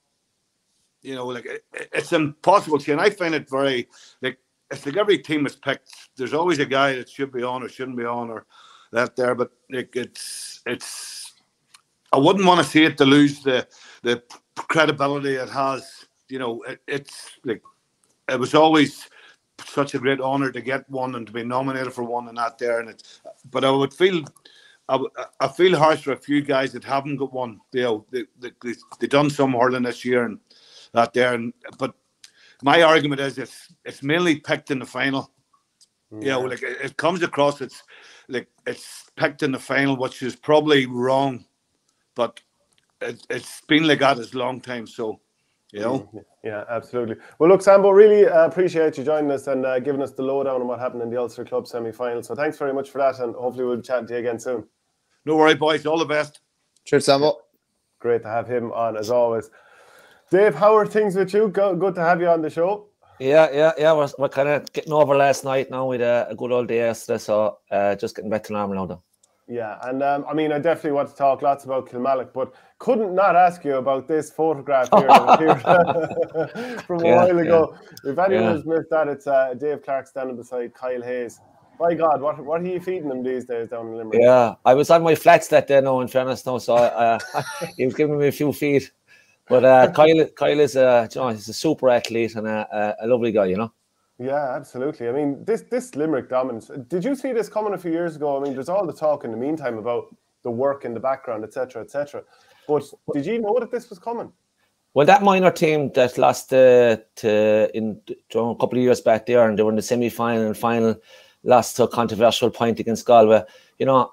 It's impossible. See, and I find it very it's like every team is picked. There's always a guy that should be on or shouldn't be on or that there, but it's I wouldn't want to see it to lose the credibility it has. You know, it's like it was always such a great honour to get one and to be nominated for one and that there. But I would feel. I feel harsh for a few guys that haven't got one. You know, they done some hurling this year and that there. But my argument is it's mainly picked in the final. Yeah. You know, like it comes across it's picked in the final, which is probably wrong, but it's been like that a long time. So, you know. Yeah, absolutely. Well, look, Sambo, really appreciate you joining us and giving us the lowdown on what happened in the Ulster Club semi-final. So thanks very much for that, and hopefully we'll chat to you again soon. No worry, boys. All the best. Cheers, Sambo. Great to have him on, as always. Dave, how are things with you? Good to have you on the show. Yeah. We're kind of getting over last night now with a good old day yesterday, so just getting back to normal now, though. Yeah, and I mean, I definitely want to talk lots about Kilmallock, but couldn't not ask you about this photograph here from a while ago. If anyone has missed that, it's Dave Clarke standing beside Kyle Hayes. My God, what are you feeding them these days down in Limerick? Yeah, I was on my flats that day now, in fairness, now, so he was giving me a few feed. But Kyle is he's a super athlete and a lovely guy, you know. Yeah, absolutely. I mean, this Limerick dominance. Did you see this coming a few years ago? I mean, there's all the talk in the meantime about the work in the background, etc., etc. But did you know that this was coming? Well, that minor team that lost a couple of years back there, and they were in the semi-final and final, lost to a controversial point against Galway. You know,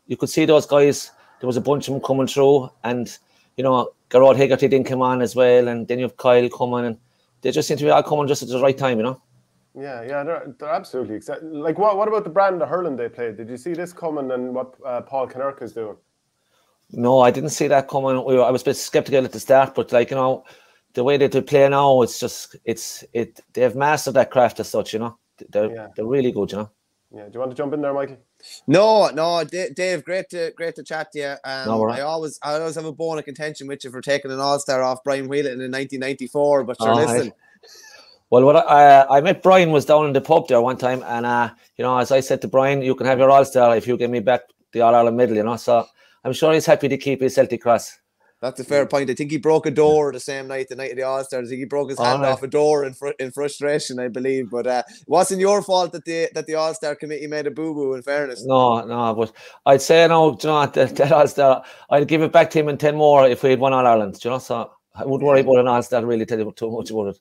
you could see those guys. There was a bunch of them coming through, and you know, Gerard Hegarty didn't come on as well, and then you have Kyle coming, and they just seem to be all coming just at the right time, you know. Yeah, they're absolutely like what about the brand of hurling they played? Did you see this coming and what Paul Kinnerk is doing? No, I didn't see that coming. I was a bit skeptical at the start, but like, you know, the way that they play now, they have mastered that craft as such, you know. They're really good, you know. Yeah, do you want to jump in there, Michael? No, Dave, great to chat to you. Right. I always have a bone of contention with you for taking an All-Star off Brian Whelan in 1994, but listen. Well, I met Brian was down in the pub there one time, and you know, as I said to Brian, you can have your All-Star if you give me back the All-Ireland medal, you know. So I'm sure he's happy to keep his Celtic cross. That's a fair point. I think he broke a door the same night, the night of the All-Stars. I think he broke his hand off a door in frustration, I believe. But it wasn't your fault that the All-Star committee made a boo-boo, in fairness. No, but I'd say, no, do you know, that All-Star, I'd give it back to him in 10 more if we had won All-Ireland, you know. So I wouldn't worry about an All-Star, really tell you too much about it.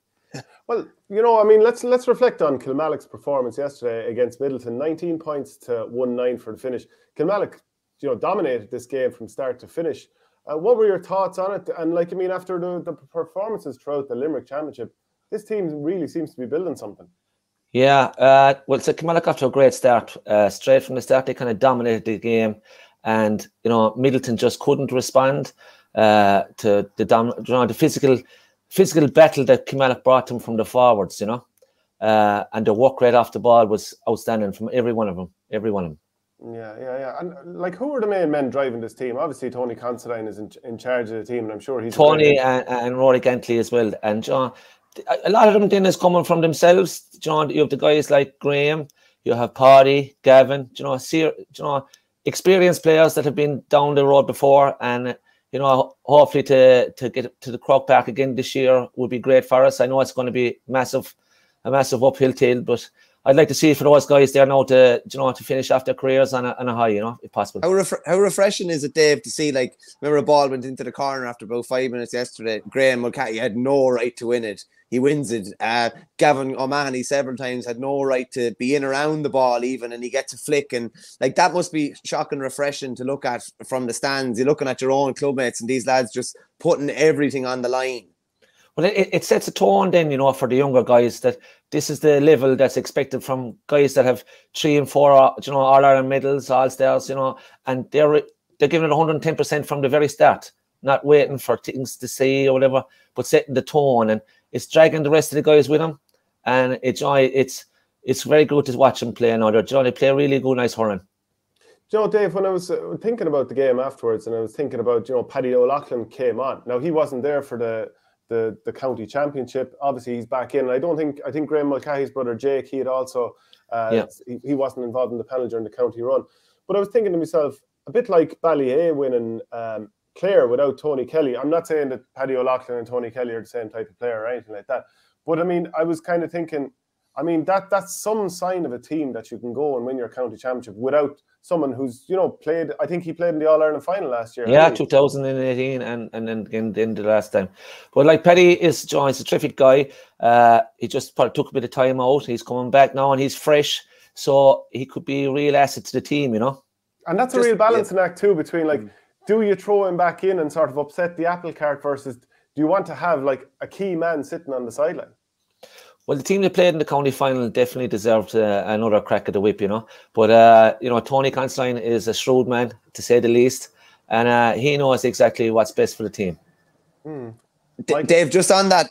Well, you know, I mean, let's reflect on Kilmallock's performance yesterday against Midleton. 19 points to 1-9 for the finish. Kilmallock, you know, dominated this game from start to finish. What were your thoughts on it? And like, I mean, after the performances throughout the Limerick Championship, this team really seems to be building something. Yeah, well, so Kilmallock got to a great start. Straight from the start, they kind of dominated the game, and you know, Midleton just couldn't respond to the physical battle that Kilmallock brought them from the forwards, you know, and the work rate off the ball was outstanding from every one of them. Yeah. And like, who are the main men driving this team? Obviously, Tony Considine is in charge of the team, and I'm sure he's Tony and Rory Gantley as well. And John, a lot of them then is coming from themselves. John, you have the guys like Graham, you have Paddy, Gavin. Experienced players that have been down the road before, and you know, hopefully to get to the Croke Park again this year would be great for us. I know it's going to be a massive uphill tail, but I'd like to see for those guys there now to finish off their careers on a high, you know, if possible. How refreshing is it, Dave, to see, like, remember a ball went into the corner after about 5 minutes yesterday. Graham Mulcahy had no right to win it. He wins it. Gavin O'Mahony several times had no right to be in around the ball even, and he gets a flick. And like, that must be shocking, refreshing to look at from the stands. You're looking at your own clubmates and these lads just putting everything on the line. Well, it sets a tone then, you know, for the younger guys that this is the level that's expected from guys that have 3 and 4, All-Ireland medals, All-Stars, you know, and they're giving it 110% from the very start, not waiting for things to say or whatever, but setting the tone, and it's dragging the rest of the guys with them, and it's very good to watch them play now. They play really good, nice hurling. You know, Dave, when I was thinking about the game afterwards, and I was thinking about, you know, Paddy O'Loughlin came on. Now, he wasn't there for the county championship. Obviously, he's back in. I think Graham Mulcahy's brother Jake, he had also he wasn't involved in the panel during the county run. But I was thinking to myself, a bit like Ballyhale winning Clare without Tony Kelly. I'm not saying that Paddy O'Loughlin and Tony Kelly are the same type of player or anything like that. But I mean, I was kind of thinking, I mean, that's some sign of a team that you can go and win your county championship without someone who's, you know, played. I think he played in the All-Ireland final last year. Yeah, 2018 and then again the last time. But like Paddy is a terrific guy. He just probably took a bit of time out. He's coming back now and he's fresh. So he could be a real asset to the team, you know. And that's a real balancing act too between like, do you throw him back in and sort of upset the apple cart versus do you want to have like a key man sitting on the sideline? Well, the team that played in the county final definitely deserved another crack at the whip, you know. But, you know, Tony Considine is a shrewd man, to say the least. And he knows exactly what's best for the team. Dave, just on that,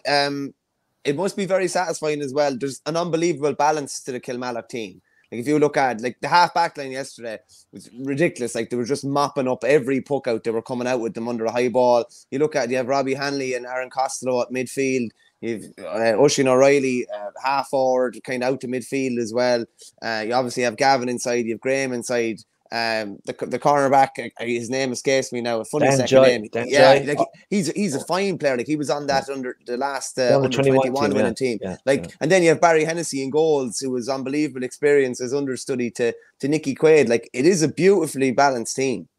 it must be very satisfying as well. There's an unbelievable balance to the Kilmallock team. Like if you look at like the half back line yesterday was ridiculous. Like they were just mopping up every puck out. They were coming out with them under a high ball. You have Robbie Hanley and Aaron Costello at midfield. You've Oisin O'Reilly half forward, kind of out to midfield as well. You obviously have Gavin inside. You have Graham inside. The cornerback, his name escapes me now. A funny second name. Like he's a fine player. Like he was on that under the last under 21 winning team. And then you have Barry Hennessy in goals, who was unbelievable experience as understudy to Nicky Quaid. Like it is a beautifully balanced team.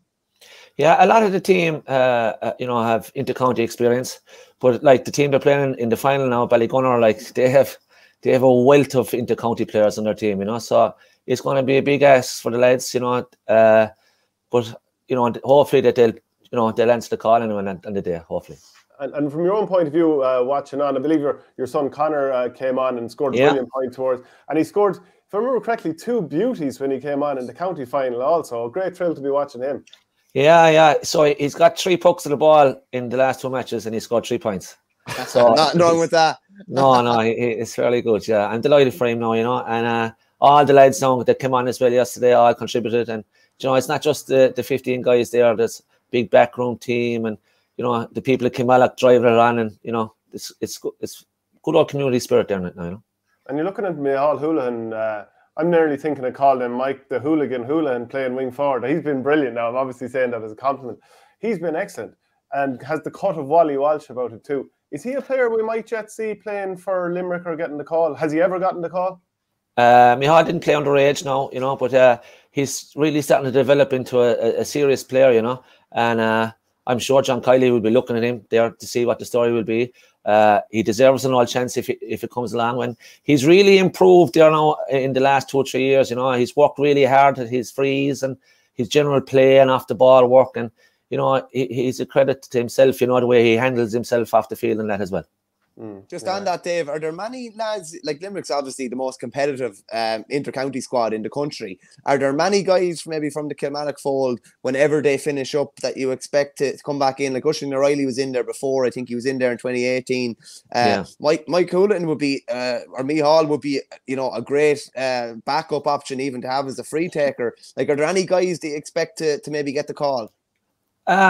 Yeah, a lot of the team, you know, have inter-county experience, but like the team they're playing in the final now, Ballygunner, like they have a wealth of inter-county players on their team, you know. So it's going to be a big ask for the lads, you know. But you know, hopefully that they'll answer the call anyway on the day, hopefully. And from your own point of view, watching on, I believe your son Connor came on and scored a brilliant point towards, and he scored, if I remember correctly, 2 beauties when he came on in the county final. Also, a great thrill to be watching him. Yeah. So he's got 3 pucks of the ball in the last 2 matches, and he scored 3 points. So nothing wrong with that. No, it's fairly good. Yeah, I'm delighted for him now, you know, and all the lads now that came on as well yesterday all contributed, and you know, it's not just the 15 guys there. There's big backroom team, and you know, the people at Kilmallock driving it on, and you know, it's good old community spirit there now, you know. And you're looking at Micheál Houlihan. I'm nearly thinking of calling him Mike the Hooligan Houlihan playing wing forward. He's been brilliant now. I'm obviously saying that as a compliment. He's been excellent and has the cut of Wally Walsh about it too. Is he a player we might yet see playing for Limerick or getting the call? Has he ever gotten the call? Micheál didn't play underage now, you know, but he's really starting to develop into a serious player, you know. And I'm sure John Kiley will be looking at him there to see what the story will be. He deserves an all chance if it comes along. When he's really improved there now in the last 2 or 3 years, you know, he's worked really hard at his frees and his general play and off the ball work, and you know, he's a credit to himself, you know, the way he handles himself off the field and that as well. Just on that, Dave, are there many lads, like Limerick's obviously the most competitive inter-county squad in the country. Are there many guys maybe from the Kilmallock fold, whenever they finish up, that you expect to come back in? Like Oisin O'Reilly was in there before. I think he was in there in 2018. Mike Houlihan would be, or Micheál would be, you know, a great backup option even to have as a free taker. Like, are there any guys that you expect to maybe get the call?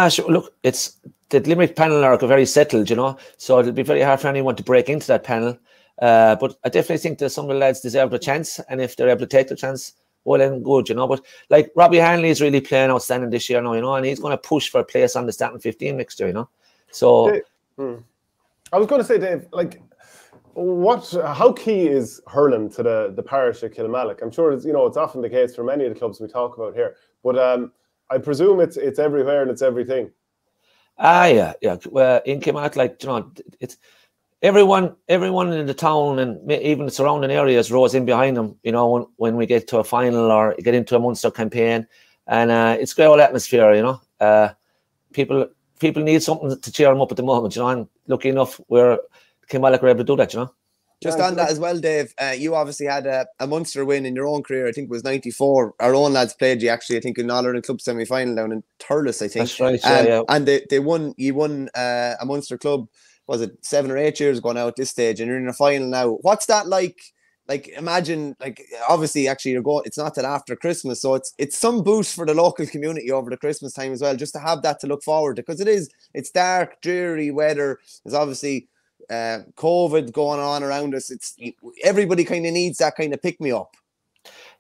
Sure. Look, it's the Limerick panel are very settled, you know, so it'll be very hard for anyone to break into that panel. But I definitely think that some of the lads deserve a chance, and if they're able to take the chance, well and good, you know. But like Robbie Hanley is really playing outstanding this year now, you know, and he's going to push for a place on the starting 15 next year, you know. So I was going to say, Dave, like, how key is hurling to the parish of Kilmallock? I'm sure it's, you know, it's often the case for many of the clubs we talk about here, but I presume it's everywhere and it's everything. Yeah. Well, in Kilmallock, like, you know, it's everyone in the town and even the surrounding areas rows in behind them, you know, when we get to a final or get into a Munster campaign, and it's great old atmosphere, you know. People need something to cheer them up at the moment, you know, and lucky enough Kilmallock are able to do that, you know. Just on that as well, Dave, you obviously had a Munster win in your own career. I think it was 94. Our own lads played you, actually, I think, in All-Ireland Club semi-final down in Thurles, I think. That's right, yeah. And you won a Munster club, was it 7 or 8 years ago now at this stage, and you're in a final now. What's that like? Like, imagine, like, obviously, actually, it's not till after Christmas, so it's some boost for the local community over the Christmas time as well, just to have that to look forward to, because it's dark, dreary weather. There's obviously COVID going on around us. Everybody kind of needs that kind of pick me up.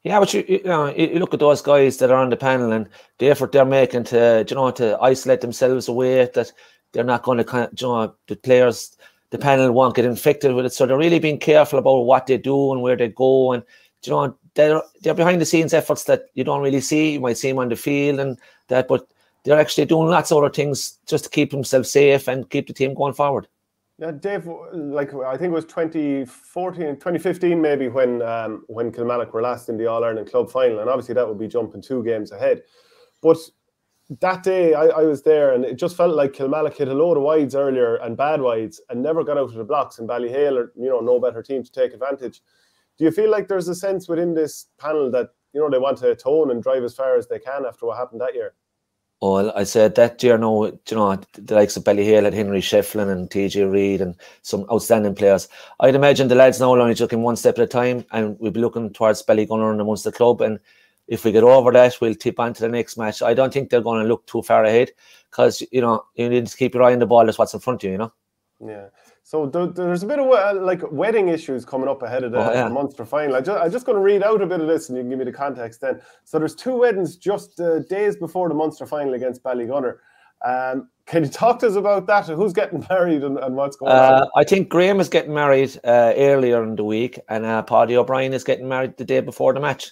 Yeah, but you look at those guys that are on the panel and the effort they're making to isolate themselves away, that they're not going to the players, the panel won't get infected with it. So they're really being careful about what they do and where they go, and they're behind the scenes efforts that you don't really see. You might see them on the field and that, but they're actually doing lots of other things just to keep themselves safe and keep the team going forward. Yeah, Dave, like I think it was 2015 maybe when Kilmallock were last in the All-Ireland club final, and obviously that would be jumping 2 games ahead. But that day I was there, and it just felt like Kilmallock hit a load of wides earlier and bad wides and never got out of the blocks, and Ballyhale are no better team to take advantage. Do you feel like there's a sense within this panel that they want to atone and drive as far as they can after what happened that year? Well, I said that year, the likes of Ballyhale had Henry Shefflin and TJ Reid and some outstanding players. I'd imagine the lads now only took him one step at a time, and we'll be looking towards Ballygunner and the Munster club. And if we get over that, we'll tip on to the next match. I don't think they're going to look too far ahead, because you need to keep your eye on the ball. That's what's in front of you, Yeah. So there's a bit of like wedding issues coming up ahead of the Munster final. I'm just going to read out a bit of this, and you can give me the context then. So there's 2 weddings just days before the Munster final against Ballygunner. Can you talk to us about that? Who's getting married and what's going on? I think Graham is getting married earlier in the week, and Paddy O'Brien is getting married the day before the match.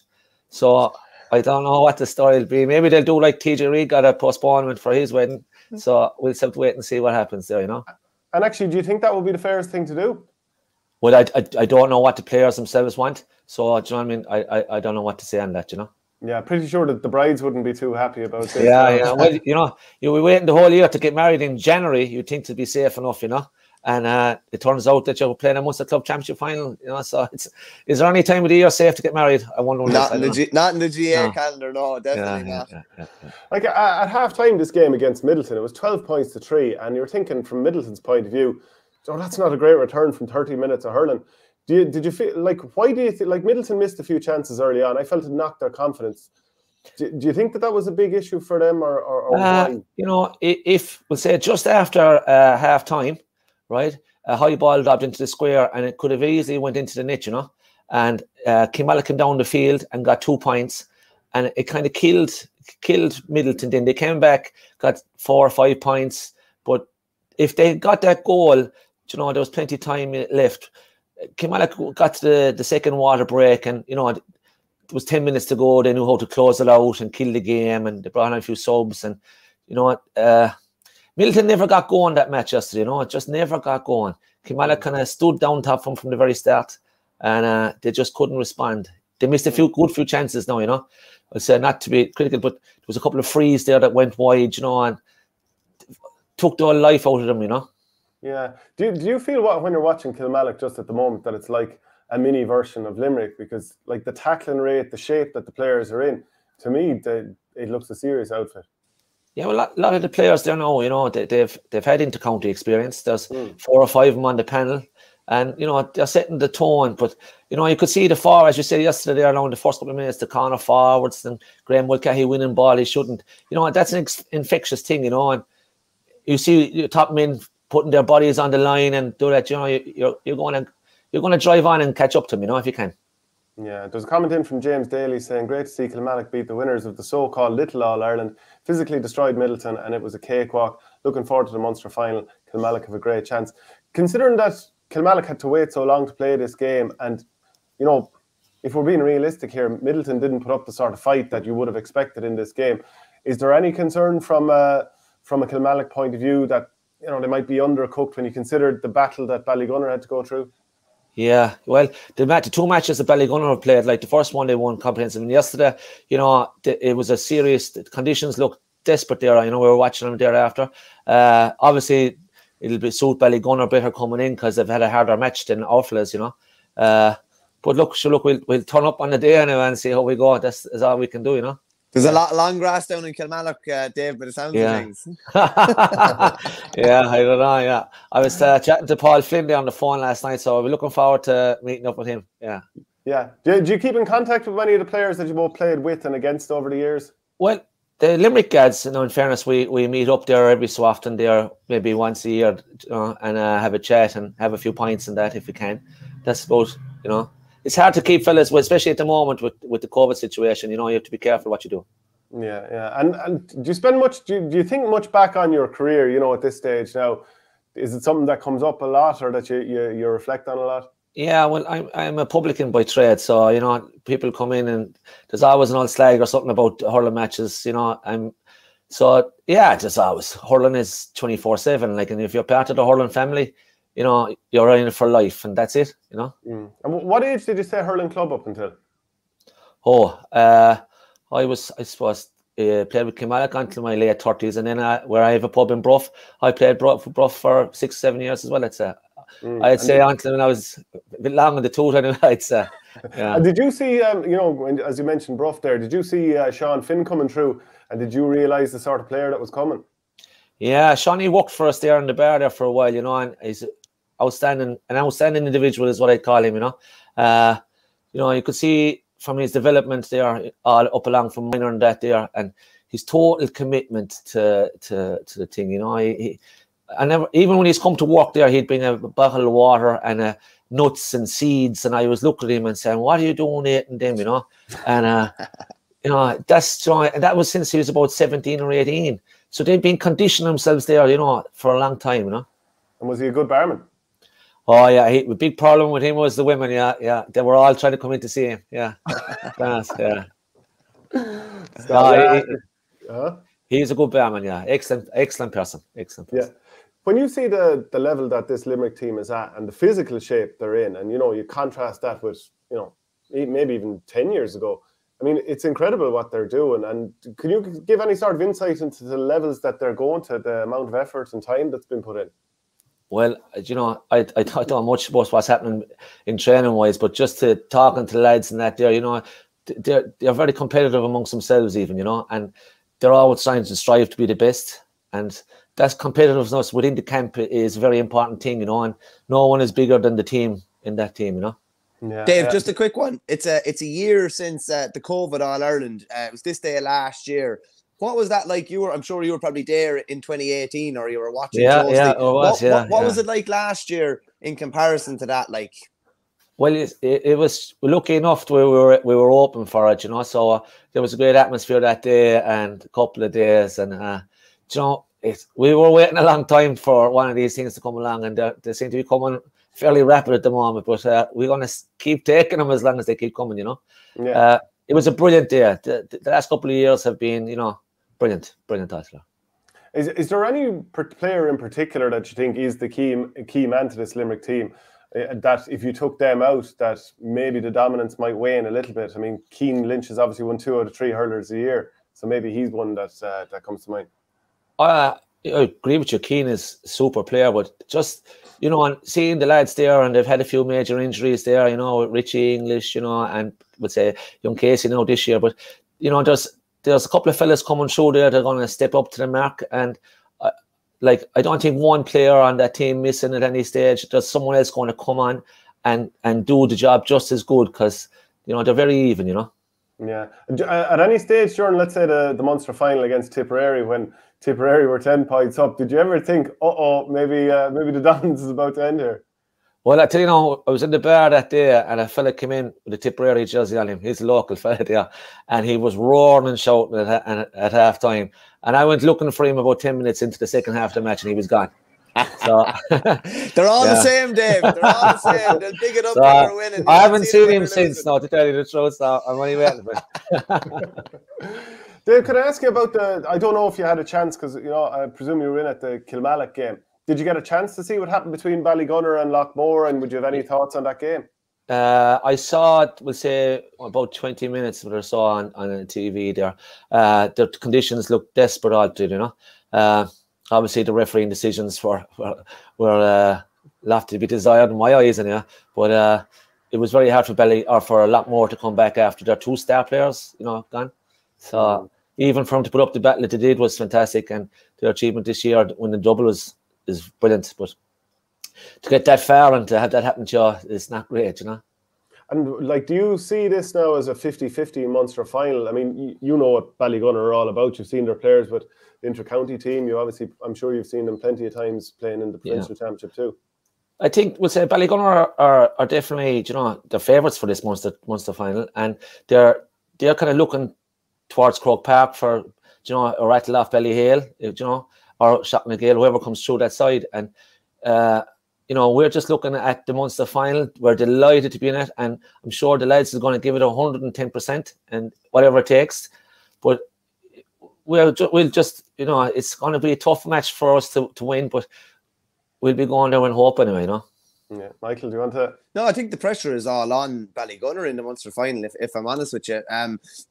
So I don't know what the story will be. Maybe they'll do like TJ Reid got a postponement for his wedding. So we'll just have to wait and see what happens there, And actually, do you think that would be the fairest thing to do? Well, I don't know what the players themselves want. So, do you know what I mean? I don't know what to say on that, Yeah, pretty sure that the brides wouldn't be too happy about this. Yeah. Well, you'll be waiting the whole year to get married in January. You'd think to be safe enough, And it turns out that you're playing a Munster Club Championship final, So is there any time of the year safe to get married? I wonder. Not in the GA calendar, no, definitely not. Yeah. Like at half time, this game against Midleton, it was 12 points to 3, and you're thinking from Midleton's point of view, that's not a great return from 30 minutes of hurling. Did you feel like, why do you think, like, Midleton missed a few chances early on? I felt it knocked their confidence. Do you think that was a big issue for them, or why? If we'll say just after half time, right, a high ball dropped into the square, and it could have easily went into the net, and Kilmallock came down the field and got 2 points, and it kind of killed Midleton. Then they came back, got 4 or 5 points, but if they got that goal, there was plenty of time left. Kilmallock got to the second water break, and it was 10 minutes to go. They knew how to close it out and kill the game, and they brought on a few subs, and Midleton never got going that match yesterday, it just never got going. Kilmallock kind of stood down top from the very start, and they just couldn't respond. They missed a few chances now, I'd say not to be critical, but there was a couple of frees there that went wide, and took the whole life out of them, Yeah. Do you feel when you're watching Kilmallock just at the moment that it's like a mini version of Limerick? Because like the tackling rate, the shape that the players are in, to me, it looks a serious outfit. Yeah, well, a lot of the players there now, they've had inter-county experience. There's 4 or 5 of them on the panel, and they're setting the tone. But you could see the forward, as you said yesterday, there now in the first couple of minutes, the corner forwards and Graham Mulcahy winning ball. He shouldn't. That's an infectious thing. And you see your top men putting their bodies on the line and do that. You're going to drive on and catch up to them. If you can. Yeah, there's a comment in from James Daly saying, great to see Kilmallock beat the winners of the so-called Little All-Ireland, physically destroyed Midleton, and it was a cakewalk. Looking forward to the Munster final. Kilmallock have a great chance. Considering that Kilmallock had to wait so long to play this game, and, if we're being realistic here, Midleton didn't put up the sort of fight that you would have expected in this game. Is there any concern from a Kilmallock point of view that, they might be undercooked when you consider the battle that Ballygunner had to go through? Yeah, well, the 2 matches that Ballygunner have played, like the first one they won comprehensive, and yesterday, it was a serious. The conditions looked desperate there. We were watching them thereafter. Obviously, it'll suit Ballygunner better coming in because they've had a harder match than our fellas, But look, we'll turn up on the day anyway and see how we go. That's all we can do, There's a lot of long grass down in Kilmallock, Dave, but it sounds of things. Yeah, I don't know, yeah. I was chatting to Paul Flynn on the phone last night, so I'll be looking forward to meeting up with him, yeah. Yeah. Do you keep in contact with any of the players that you both played with and against over the years? Well, the Limerick lads, in fairness, we meet up there every so often there, maybe once a year, and have a chat and have a few pints and that if we can. That's about, it's hard to keep fellas, well, especially at the moment with the COVID situation. You know, you have to be careful what you do. Yeah, yeah. And do you spend much? Do you think much back on your career? You know, at this stage now, is it something that comes up a lot, or that you reflect on a lot? Yeah, well, I'm a publican by trade, so you know, people come in and there's always an old slag or something about hurling matches. You know, so yeah, just always hurling is 24/7. Like, and if you're part of the hurling family, you know, you're in it for life, and that's it. You know. And what age did you say hurling club up until? Oh, I suppose, played with Kilmallock until my late 30s, and then where I have a pub in Bruff, I played Bruff for 6-7 years as well. I'd say until when I was a bit long in the tooth, anyway, I'd say. Yeah. And did you see, you know, as you mentioned Bruff there, did you see Sean Finn coming through, and did you realise the sort of player that was coming? Yeah, Shawnee worked for us there in the bar there for a while, you know, and he's an outstanding individual is what I'd call him, you know. You know, you could see from his development there, all up along from minor and that there, and his total commitment to the thing, you know. Even when he's come to work there, he'd bring a bottle of water and nuts and seeds, and I was looking at him and saying, "What are you doing eating them?" You know, and you know, and that was since he was about 17 or 18. So they'd been conditioning themselves there, you know, for a long time, you know. And was he a good barman? Oh yeah, the big problem with him was the women. Yeah, they were all trying to come in to see him. Yeah, yeah. He's a good barman. Yeah, excellent person. Yeah. When you see the level that this Limerick team is at and the physical shape they're in, and you know, you contrast that with, you know, maybe even 10 years ago, I mean, it's incredible what they're doing. And can you give any sort of insight into the levels that they're going to, the amount of effort and time that's been put in? Well, you know, I don't know much about what's happening in training wise, but just to talking to the lads and that there, you know, they're very competitive amongst themselves even, you know, and they're always trying to strive to be the best. And that's competitiveness within the camp is a very important thing, you know, and no one is bigger than the team in that team, you know. Yeah, Dave, just a quick one. It's a year since the COVID All-Ireland. It was this day last year. What was that like? I'm sure you were probably there in 2018, or you were watching closely. Yeah, it was. What was it like last year in comparison to that? Like, well, it was lucky enough we were open for it, you know. So there was a great atmosphere that day and a couple of days, and you know, we were waiting a long time for one of these things to come along, and they seem to be coming fairly rapid at the moment. But we're going to keep taking them as long as they keep coming, you know. Yeah. It was a brilliant day. The last couple of years have been, you know, brilliant, actually. Is there any player in particular that you think is the key man to this Limerick team? That if you took them out, that maybe the dominance might wane a little bit. I mean, Keane Lynch has obviously won 2 out of 3 hurlers a year, so maybe he's one that comes to mind. I agree with you. Keane is a super player, but just, you know, and seeing the lads there, and they've had a few major injuries there, you know, Richie English, you know, and would say young Casey now this year, but you know, there's a couple of fellas coming through there. They're going to step up to the mark, and like, I don't think one player on that team missing at any stage. There's someone else going to come on and do the job just as good, because, you know, they're very even, you know. Yeah. At any stage during, let's say, the Munster final against Tipperary, when Tipperary were 10 points up, did you ever think, maybe the dominance is about to end here? Well, I tell you now, I was in the bar that day, and a fella came in with a Tipperary jersey on him. He's a local fella there, and he was roaring and shouting at half time. And I went looking for him about 10 minutes into the second half of the match, and he was gone. So they're all the same, Dave. They're all the same. They'll pick it up when they're winning. I haven't seen him since, now, to tell you the truth. So I'm only waiting. Dave, can I ask you about I don't know if you had a chance, because, you know, I presume you were in at the Kilmallock game. Did you get a chance to see what happened between Ballygunner and Loughmore, and would you have any thoughts on that game? I saw it, we'll say, about 20 minutes or so on the TV there. The conditions looked desperate out there, you know. Obviously, the refereeing decisions were left to be desired in my eyes, and but it was very hard for Loughmore to come back after their 2 star players, you know, gone. So even for them to put up the battle that they did was fantastic, and their achievement this year, when the double is brilliant. But to get that far and to have that happen to you is not great, you know. And like, do you see this now as a 50-50 Munster final? I mean, you know what Ballygunner are all about. You've seen their players with the inter-county team. You obviously, I'm sure you've seen them plenty of times playing in the provincial championship too. I think we'll say Ballygunner are definitely, you know, the favourites for this Munster final, and they're kind of looking towards Croke Park for, you know, a rattle off Ballyhale, you know, or Slaughtneil, whoever comes through that side. And you know, we're just looking at the Munster final. We're delighted to be in it, and I'm sure the lads are going to give it 110% and whatever it takes. But we'll just, you know, it's going to be a tough match for us to win, but we'll be going there and hope anyway, you know. Yeah, Michael, do you want to? No, I think the pressure is all on Ballygunner in the Munster final, if I'm honest with you.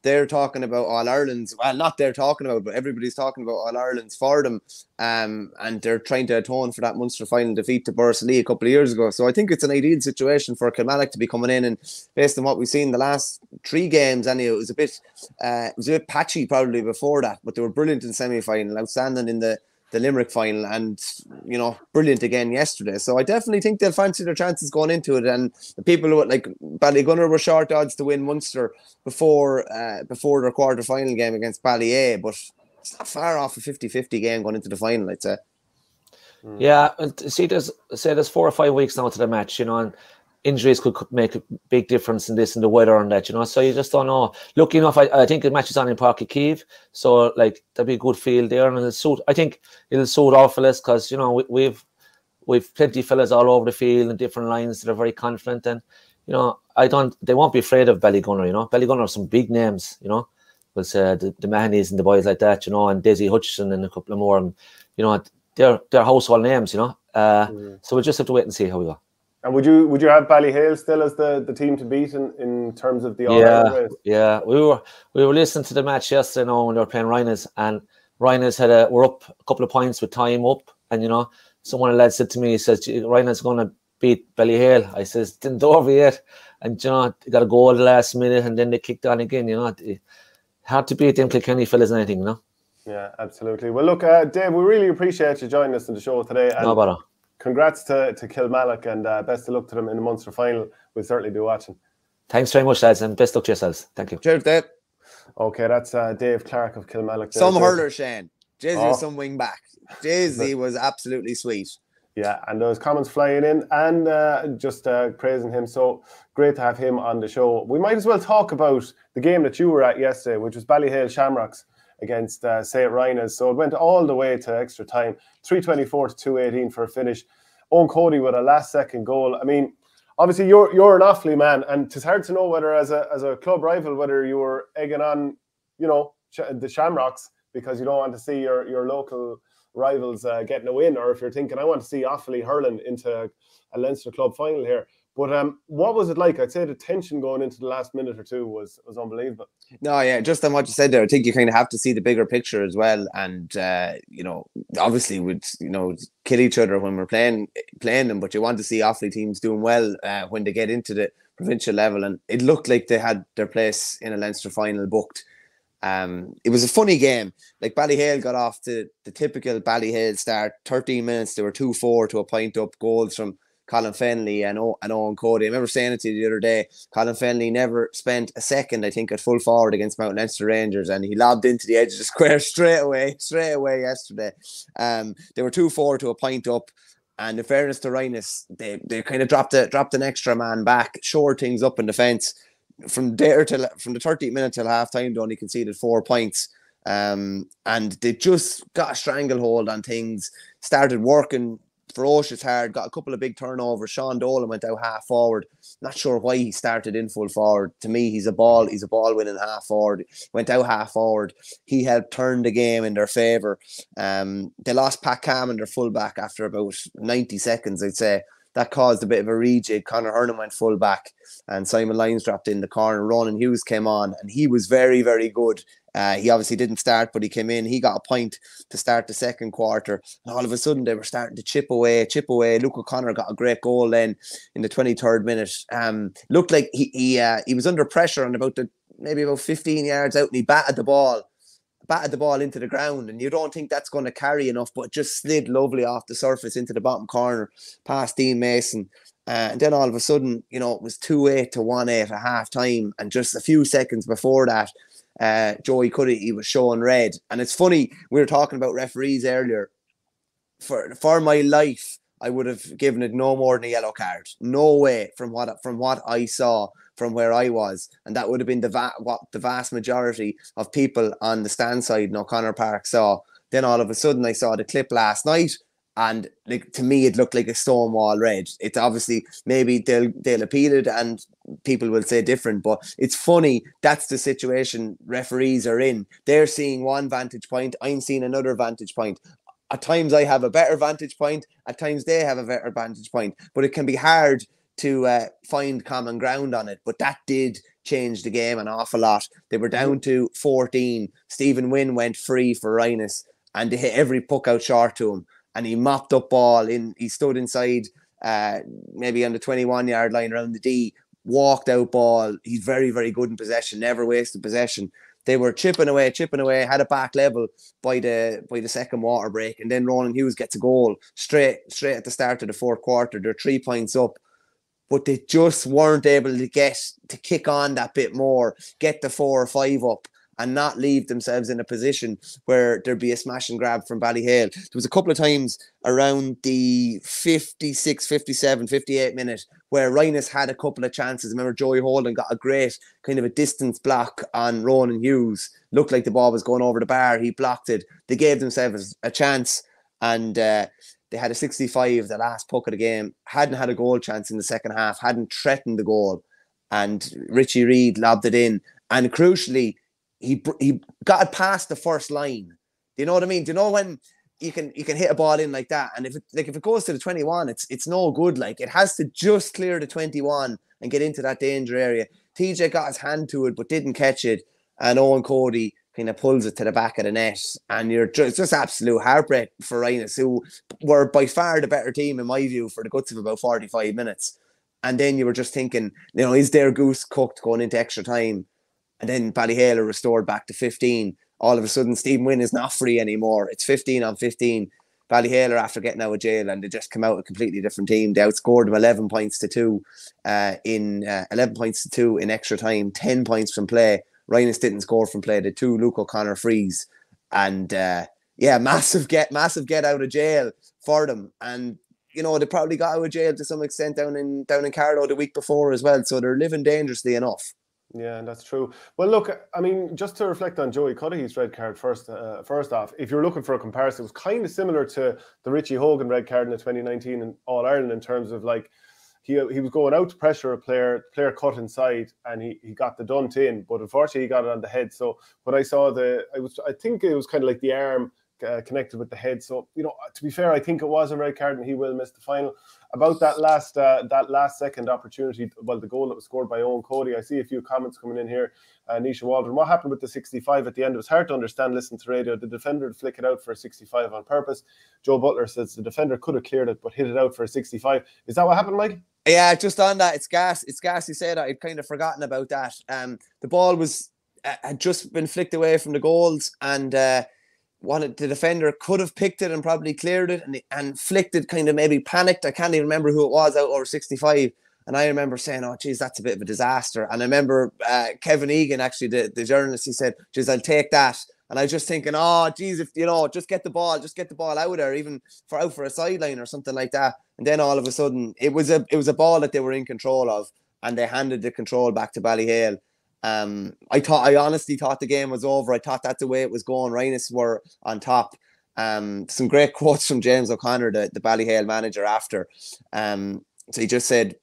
They're talking about All-Ireland's, well, not they're talking about, but everybody's talking about All-Ireland's for them. And they're trying to atone for that Munster final defeat to Borsallee a couple of years ago. So I think it's an ideal situation for Kilmallock to be coming in, and based on what we've seen the last 3 games, anyway, it was a bit patchy probably before that, but they were brilliant in semi-final, outstanding in the Limerick final, and, you know, brilliant again yesterday. So I definitely think they'll fancy their chances going into it. And the people who, like Ballygunner, were short odds to win Munster before their quarter-final game against Ballyhale, but it's not far off a 50-50 game going into the final, I'd say. Yeah, see, there's 4 or 5 weeks now to the match, you know, and injuries could make a big difference in this and the weather and that, you know. So you just don't know. Lucky enough, I think the match is on in Páirc Uí Chaoimh, so like there'll be a good field there, and I think it'll suit our fellas, because, you know, we've plenty of fellas all over the field and different lines that are very confident, and, you know, they won't be afraid of Ballygunner, you know. Ballygunner have some big names, you know, with the Mahonys and the boys like that, you know, and Desi Hutchison and a couple of more, and, you know, they're household names, you know. So we'll just have to wait and see how we go. And would you have Ballyhale still as the team to beat in terms of the All-Ireland race? Yeah. We were listening to the match yesterday now when they were playing Rynagh, and Rynagh were up a couple of points with time up, and, you know, one of the lads said to me, he says, Rynagh's going to beat Ballyhale. I says, didn't over yet, and, you know, they got a goal the last minute, and then they kicked on again, you know. Hard to beat them Kilkenny fellas and anything, you know. Yeah, absolutely. Well, look, Dave, we really appreciate you joining us on the show today. And no bother. Congrats to Kilmallock, and best of luck to them in the Munster final. We'll certainly be watching. Thanks very much, lads, and best luck to yourselves. Thank you. Cheers, Dave. Okay, that's Dave Clarke of Kilmallock. Some hurler, Shane. Jay-Z was some wing back. Jay-Z was absolutely sweet. Yeah, and those comments flying in, and just praising him. So great to have him on the show. We might as well talk about the game that you were at yesterday, which was Ballyhale Shamrocks against St. Rynagh. So it went all the way to extra time, 324 to 218 for a finish. Owen Cody with a last-second goal. I mean, obviously you're an Offaly man, and it's hard to know whether as a club rival whether you were egging on, you know, the Shamrocks because you don't want to see your local rivals getting a win, or if you're thinking I want to see Offaly hurling into a Leinster club final here. But what was it like? I'd say the tension going into the last minute or two was unbelievable. No, yeah, just on what you said there, I think you kind of have to see the bigger picture as well. And, you know, obviously we'd, you know, kill each other when we're playing them, but you want to see Offaly teams doing well when they get into the provincial level. And it looked like they had their place in a Leinster final booked. It was a funny game. Like Ballyhale got off to the typical Ballyhale start. 13 minutes, they were 2-4 to a point up, goals from Colin Fennelly and Owen Cody. I remember saying it to you the other day, Colin Fennelly never spent a second, I think, at full forward against Mount Leinster Rangers, and he lobbed into the edge of the square straight away yesterday. They were 2-4 to a point up, and in fairness to Rynagh, they kind of dropped an extra man back, shored things up in defence. From the 30th minute till half time, they only conceded 4 points. And they just got a stranglehold on things, started working ferocious hard, got a couple of big turnovers. Sean Dolan went out half forward. Not sure why he started in full forward. To me, he's a ball winning half forward. Went out half forward. He helped turn the game in their favour. They lost Pat Cameron, their fullback, after about 90 seconds, I'd say. That caused a bit of a rejig. Conor Hernan went full back and Simon Lyons dropped in the corner. Ronan Hughes came on and he was very, very good. He obviously didn't start, but he came in. He got a point to start the second quarter. And all of a sudden, they were starting to chip away. Luke O'Connor got a great goal then in the 23rd minute. Looked like he was under pressure on maybe about 15 yards out, and he batted the ball into the ground, and you don't think that's going to carry enough, but it just slid lovely off the surface into the bottom corner past Dean Mason. And then all of a sudden, you know, it was 2-8 to 1-8 at half time, and just a few seconds before that, Joey Cuddy, he was showing red. And it's funny, we were talking about referees earlier. For my life, I would have given it no more than a yellow card. No way, from what I saw from where I was, and that would have been what the vast majority of people on the stand side in O'Connor Park saw. Then all of a sudden I saw the clip last night, and like, to me it looked like a stonewall red. It's obviously, maybe they'll appeal it and people will say different, but it's funny, that's the situation referees are in. They're seeing one vantage point, I'm seeing another vantage point. At times I have a better vantage point, at times they have a better vantage point, but it can be hard to find common ground on it. But that did change the game an awful lot. They were down to 14. Stephen Wynn went free for Rynagh, and they hit every puck out short to him, and he mopped up ball in. He stood inside, maybe on the 21-yard line around the D, walked out ball. He's very, very good in possession, never wasted possession. They were chipping away, had it back level by the second water break, and then Ronan Hughes gets a goal straight at the start of the fourth quarter. They're 3 points up, but they just weren't able to kick on that bit more, get the 4 or 5 up, and not leave themselves in a position where there'd be a smash and grab from Ballyhale. There was a couple of times around the 56, 57, 58 minute where Rynagh had a couple of chances. I remember Joey Holden got a great kind of a distance block on Ronan Hughes. Looked like the ball was going over the bar. He blocked it. They gave themselves a chance, and they had a 65, the last puck of the game. Hadn't had a goal chance in the second half, hadn't threatened the goal. And Richie Reid lobbed it in. And crucially, he got it past the first line. Do you know what I mean? Do you know when you can hit a ball in like that, and if it goes to the 21, it's no good. Like, it has to just clear the 21 and get into that danger area. TJ got his hand to it but didn't catch it, and Owen Cody kind of pulls it to the back of the net, and it's just absolute heartbreak for Rynagh, who were by far the better team in my view for the guts of about 45 minutes. And then you were just thinking, is their goose cooked going into extra time? And then Ballyhale are restored back to 15. All of a sudden, Stephen Wynn is not free anymore. It's 15-on-15. Ballyhale are after getting out of jail, and they just come out a completely different team. They outscored them 11 points to 2 in extra time, 10 points from play. Rynagh didn't score from play. The 2 Luke O'Connor frees, and massive get out of jail for them. And they probably got out of jail to some extent down in Carlow the week before as well. So they're living dangerously enough. Yeah, that's true. Well, look, I mean, just to reflect on Joey Cudahy's red card first off, if you're looking for a comparison, it was kind of similar to the Richie Hogan red card in the 2019 in All-Ireland, in terms of, like, he was going out to pressure a player cut inside, and he got the dunt in, but unfortunately he got it on the head. So when I saw I think it was kind of like the arm connected with the head. So, to be fair, I think it was a red card, and he will miss the final. About that last second opportunity, well, the goal that was scored by Owen Cody, I see a few comments coming in here. Nisha Waldron, what happened with the 65 at the end? It was hard to understand, listen to radio. The defender would flick it out for a 65 on purpose. Joe Butler says the defender could have cleared it, but hit it out for a 65. Is that what happened, Mike? Yeah, just on that, it's gas. You said I'd kind of forgotten about that. The ball had just been flicked away from the goals, and the defender could have picked it and probably cleared it, and flicked it, kind of maybe panicked. I can't even remember who it was out over 65. And I remember saying, oh, geez, that's a bit of a disaster. And I remember Kevin Egan, actually, the journalist, he said, geez, I'll take that. And I was just thinking, oh, geez, if, just get the ball out there, even out for a sideline or something like that. And then all of a sudden, it was a ball that they were in control of, and they handed the control back to Ballyhale. I honestly thought the game was over. I thought that's the way it was going. Rynagh were on top. Some great quotes from James O'Connor, the Ballyhale manager, after. So he just said,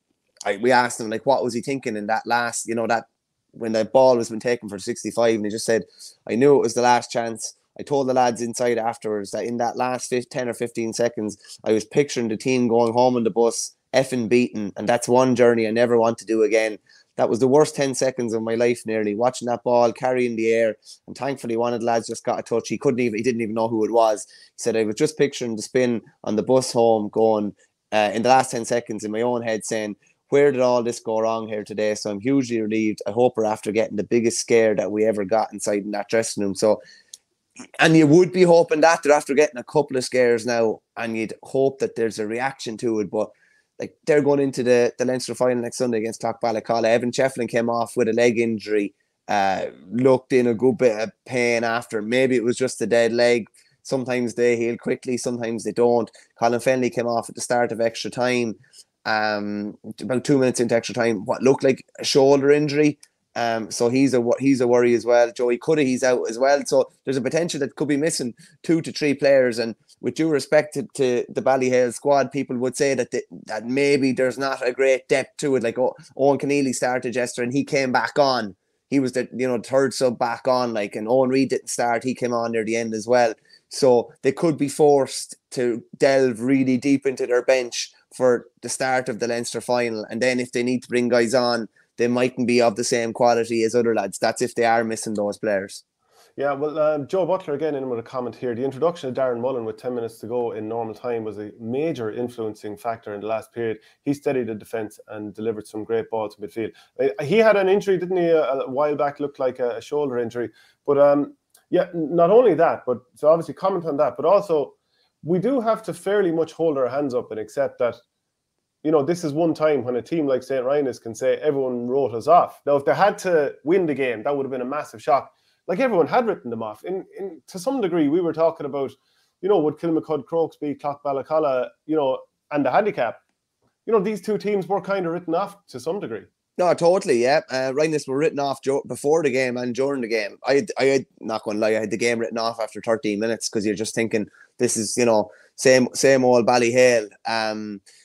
we asked him, like, what was he thinking in that last, that when the ball was been taken for 65, and he just said, I knew it was the last chance. I told the lads inside afterwards that in that last 10 or 15 seconds, I was picturing the team going home on the bus, effing beaten, and that's one journey I never want to do again. That was the worst 10 seconds of my life, nearly, watching that ball carry in the air. And thankfully, one of the lads just got a touch. He didn't even know who it was. He said, I was just picturing the spin on the bus home, going in the last 10 seconds in my own head, saying, where did all this go wrong here today? So I'm hugely relieved. I hope we're after getting the biggest scare that we ever got inside in that dressing room. So, and you would be hoping that they're after getting a couple of scares now, and you'd hope that there's a reaction to it. But like, they're going into the Leinster final next Sunday against Clough-Ballacolla. Evan Shefflin came off with a leg injury, looked in a good bit of pain after. Maybe it was just a dead leg. Sometimes they heal quickly, sometimes they don't. Colin Fennelly came off at the start of extra time, about 2 minutes into extra time, what looked like a shoulder injury. So he's a worry as well. Joey Cudahy's out as well. So there's a potential that could be missing 2 to 3 players. And with due respect to the Ballyhale squad, people would say that that maybe there's not a great depth to it. Like Owen Keneally started yesterday and he came back on. He was the third sub back on, like, and Owen Reid didn't start. He came on near the end as well. So they could be forced to delve really deep into their bench for the start of the Leinster final. And then if they need to bring guys on, they mightn't be of the same quality as other lads. That's if they are missing those players. Yeah, well, Joe Butler again in with a comment here. The introduction of Darren Mullen with 10 minutes to go in normal time was a major influencing factor in the last period. He steadied the defence and delivered some great balls to midfield. He had an injury, didn't he, a while back, looked like a shoulder injury. But yeah, not only that, but so obviously comment on that, but also we do have to fairly much hold our hands up and accept that, this is one time when a team like St. Rynagh can say everyone wrote us off. Now, if they had to win the game, that would have been a massive shock. Like, everyone had written them off. To some degree, we were talking about, would Kilmacud Crokes beat Clough-Ballacolla, and the handicap. These two teams were kind of written off to some degree. No, totally, yeah. Rynagh were written off before the game and during the game. I had, not going to lie, I had the game written off after 13 minutes because you're just thinking, this is, same old Ballyhale.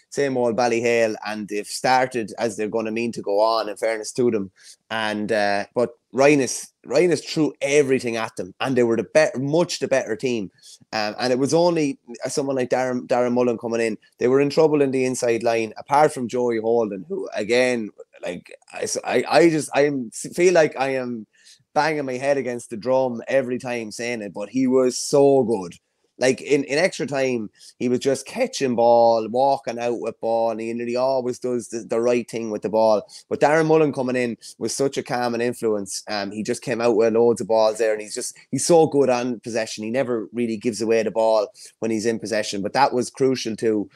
Same old Ballyhale, and they've started as they're going to mean to go on, in fairness to them. And but Rynagh threw everything at them, and they were much the better team. And it was only someone like Darren Mullen coming in. They were in trouble in the inside line, apart from Joey Holden, who again, like I feel like I am banging my head against the drum every time saying it, but he was so good. Like in extra time, he was just catching ball, walking out with ball, and he always does the right thing with the ball. But Darren Mullen coming in was such a calming influence. He just came out with loads of balls there, and he's so good on possession. He never really gives away the ball when he's in possession, but that was crucial too.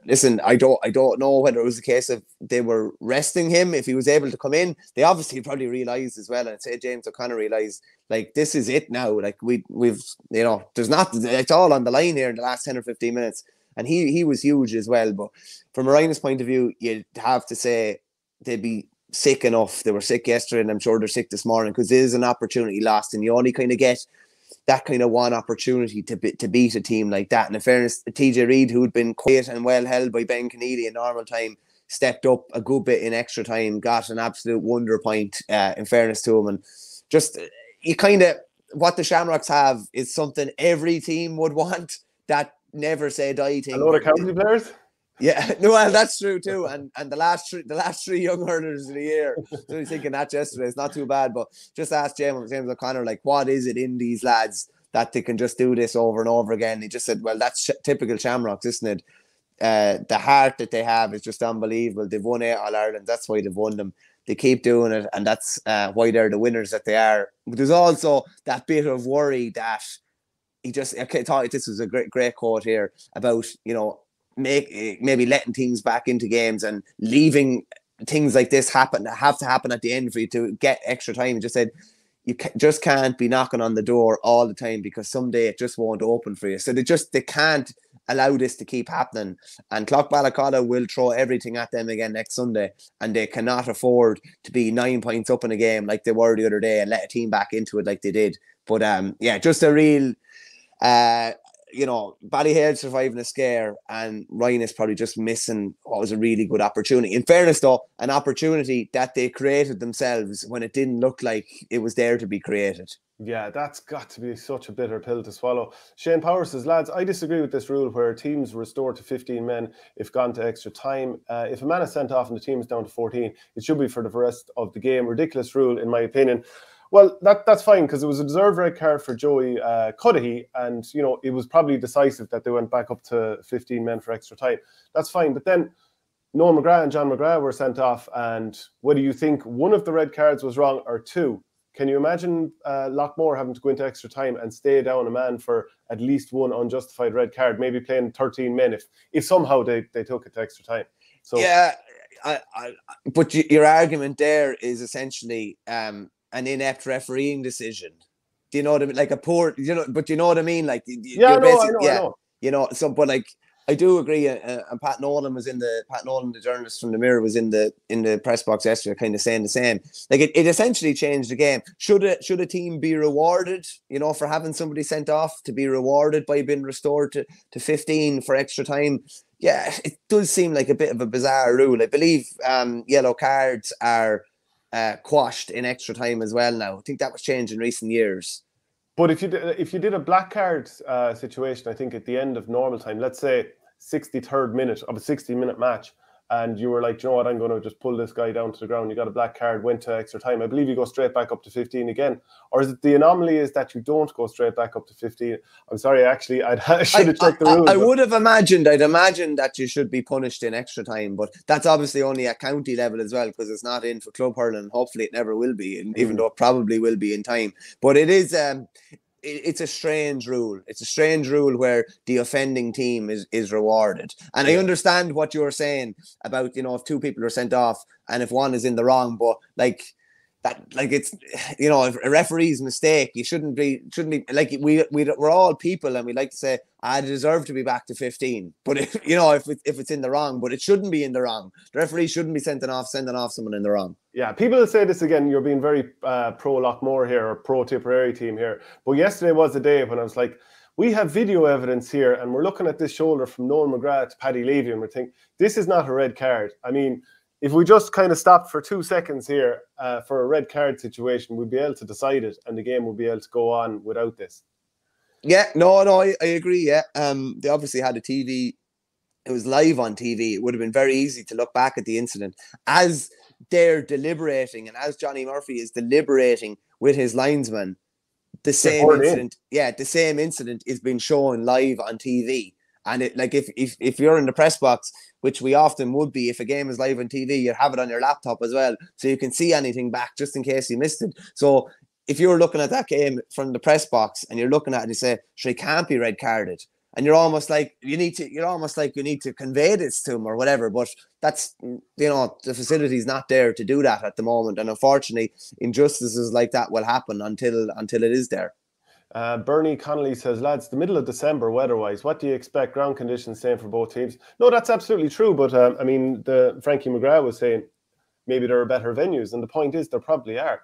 Listen, I don't know whether it was a case of they were resting him if he was able to come in. They obviously probably realised as well, and say James O'Connor realised, like, this is it now. Like we've there's not, it's all on the line here in the last 10 or 15 minutes. And he was huge as well. But from a Ryan's point of view, you'd have to say they'd be sick enough. They were sick yesterday, and I'm sure they're sick this morning, because there is an opportunity lost, and you only kind of get that kind of one opportunity to beat a team like that. And in fairness, TJ Reid, who'd been quiet and well held by Ben Keneally in normal time, stepped up a good bit in extra time, got an absolute wonder point, in fairness to him. And just, you kind of, what the Shamrocks have is something every team would want, that never say die thing. A lot of county players? Yeah, no, well, that's true too. And the last three young hurlers of the year. So I was thinking that yesterday, it's not too bad. But just ask James O'Connor, like, what is it in these lads that they can just do this over and over again? He just said, well, that's typical Shamrocks, isn't it? The heart that they have is just unbelievable. They've won 8 All-Ireland. That's why they've won them. They keep doing it, and that's why they're the winners that they are. But there's also that bit of worry that I thought this was a great quote here about, maybe letting teams back into games and leaving things like this have to happen at the end for you to get extra time. He just said, you just can't be knocking on the door all the time, because someday it just won't open for you. So they can't allow this to keep happening. And Clough-Ballacolla will throw everything at them again next Sunday, and they cannot afford to be 9 points up in a game like they were the other day and let a team back into it like they did. But just a real Ballyhale surviving a scare, and Ryan is probably just missing what was a really good opportunity. In fairness, though, an opportunity that they created themselves when it didn't look like it was there to be created. Yeah, that's got to be such a bitter pill to swallow. Shane Power says, lads, I disagree with this rule where teams restore to 15 men if gone to extra time. If a man is sent off and the team is down to 14, it should be for the rest of the game. Ridiculous rule, in my opinion. Well, that's fine, because it was a deserved red card for Joey Cudahy, and it was probably decisive that they went back up to 15 men for extra time. That's fine, but then Noel McGrath and John McGrath were sent off, and whether you think one of the red cards was wrong or two, can you imagine Loughmore having to go into extra time and stay down a man for at least one unjustified red card, maybe playing 13 men if somehow they took it to extra time? So yeah, but your argument there is essentially an inept refereeing decision. Do you know what I mean? Like a poor, but you know what I mean? Like, yeah, I know. So, but like, I do agree. And Pat Nolan, the journalist from the Mirror, was in the press box yesterday, kind of saying the same. Like, it essentially changed the game. Should a team be rewarded, for having somebody sent off, to be rewarded by being restored to 15 for extra time? Yeah, it does seem like a bit of a bizarre rule. I believe yellow cards are quashed in extra time as well now. I think that was changed in recent years. But if you did a black card situation, I think at the end of normal time, let's say 63rd minute of a 60-minute match, and you were like, you know what, I'm going to just pull this guy down to the ground. You got a black card, went to extra time. I believe you go straight back up to 15 again. Or is it the anomaly is that you don't go straight back up to 15? I'm sorry, actually, I should have checked the rules. I'd imagine that you should be punished in extra time, but that's obviously only at county level as well, because it's not in for club hurling. Hopefully it never will be, even though it probably will be in time. But it is... it's a strange rule. It's a strange rule where the offending team is rewarded. And I understand what you're saying about, if two people are sent off and if one is in the wrong, but it's, if a referee's mistake, you shouldn't be like, we're all people and we like to say, I deserve to be back to 15. But if it's in the wrong, but it shouldn't be in the wrong. The referee shouldn't be sending off someone in the wrong. Yeah, people will say this again, you're being very pro Loughmore here or pro Tipperary team here. But yesterday was the day when I was like, we have video evidence here and we're looking at this shoulder from Noel McGrath to Paddy Levy and we're thinking, this is not a red card. I mean, if we just kind of stopped for 2 seconds here for a red card situation, we'd be able to decide it and the game would be able to go on without this. Yeah, no, I agree, yeah. They obviously had a TV. It was live on TV. It would have been very easy to look back at the incident. As they're deliberating and as Johnny Murphy is deliberating with his linesman, the same incident is being shown live on TV. And it, like, if you're in the press box, which we often would be, if a game is live on TV, you have it on your laptop as well, so you can see anything back just in case you missed it. So if you're looking at that game from the press box and you're looking at it and you say, sure, he can't be red carded, and you're almost like you need to convey this to him or whatever, but that's, the facility's not there to do that at the moment, and unfortunately injustices like that will happen until it is there. Bernie Connolly says, lads, the middle of December weather-wise, what do you expect? Ground conditions same for both teams? No, that's absolutely true, but I mean, Frankie McGrath was saying maybe there are better venues, and the point is there probably are.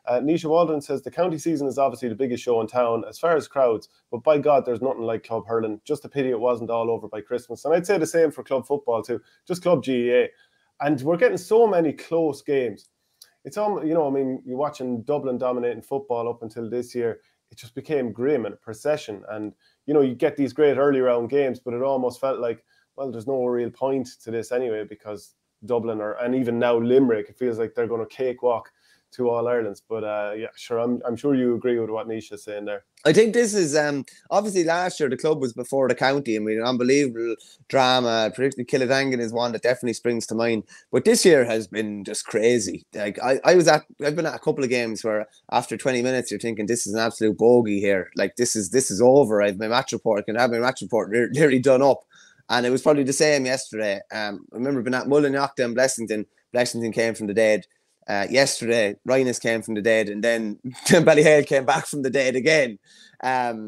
Nisha Waldron says, the county season is obviously the biggest show in town as far as crowds, but by God, there's nothing like club hurling. Just a pity it wasn't all over by Christmas. And I'd say the same for club football too, just club GEA. And we're getting so many close games. It's all, I mean, you're watching Dublin dominating football up until this year. It just became grim and a procession. And, you get these great early round games, but it almost felt like, well, there's no real point to this anyway, because Dublin and even now Limerick, it feels like they're going to cakewalk to All-Irelands. But yeah, sure, I'm sure you agree with what Nisha's saying there. I think this is obviously last year the club was before the county, and we had an unbelievable drama. Particularly Killidangan is one that definitely springs to mind. But this year has been just crazy. Like I've been at a couple of games where after 20 minutes you're thinking this is an absolute bogey here. Like this is over. I've my match report. I can have my match report nearly done up. And it was probably the same yesterday. I remember being at Mullinlock and Blessington. Blessington came from the dead. Yesterday, Rynagh came from the dead, and then Ballyhale came back from the dead again.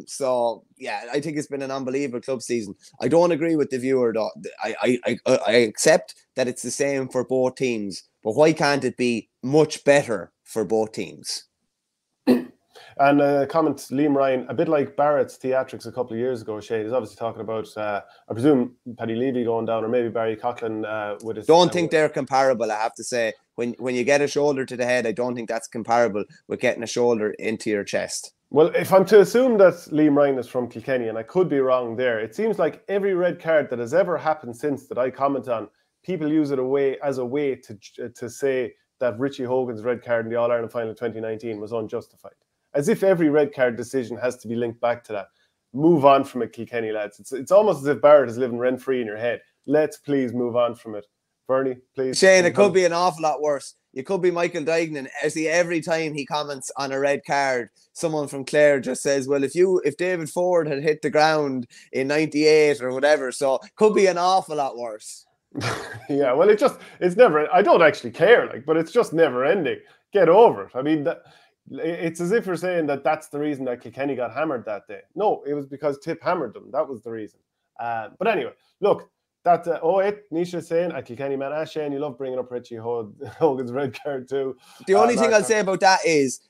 So yeah, I think it's been an unbelievable club season. I don't agree with the viewer though. I accept that it's the same for both teams, but why can't it be much better for both teams? And comment, Liam Ryan, a bit like Barrett's theatrics a couple of years ago, Shane is obviously talking about, I presume, Paddy Levy going down, or maybe Barry Coughlin with his... Don't think they're comparable, I have to say. When you get a shoulder to the head, I don't think that's comparable with getting a shoulder into your chest. Well, if I'm to assume that Liam Ryan is from Kilkenny, and I could be wrong there, it seems like every red card that has ever happened since that I comment on, people use it as a way to say that Richie Hogan's red card in the All-Ireland final of 2019 was unjustified. As if every red card decision has to be linked back to that. Move on from it, Kilkenny lads. It's almost as if Barrett is living rent-free in your head. Let's please move on from it. Bernie, please. Shane, it could be an awful lot worse. You could be Michael Dignan. Every time he comments on a red card, someone from Clare just says, well, if David Ford had hit the ground in 98 or whatever, so could be an awful lot worse. Yeah, well, it's never, I don't actually care, but it's just never ending. Get over it. I mean, It's as if you're saying that that's the reason that Kilkenny got hammered that day. No, it was because Tip hammered them. That was the reason. But anyway, look, that Nisha saying, Kilkenny man, Shane, you love bringing up Richie Hogan's red card too. The only thing I'll say about that is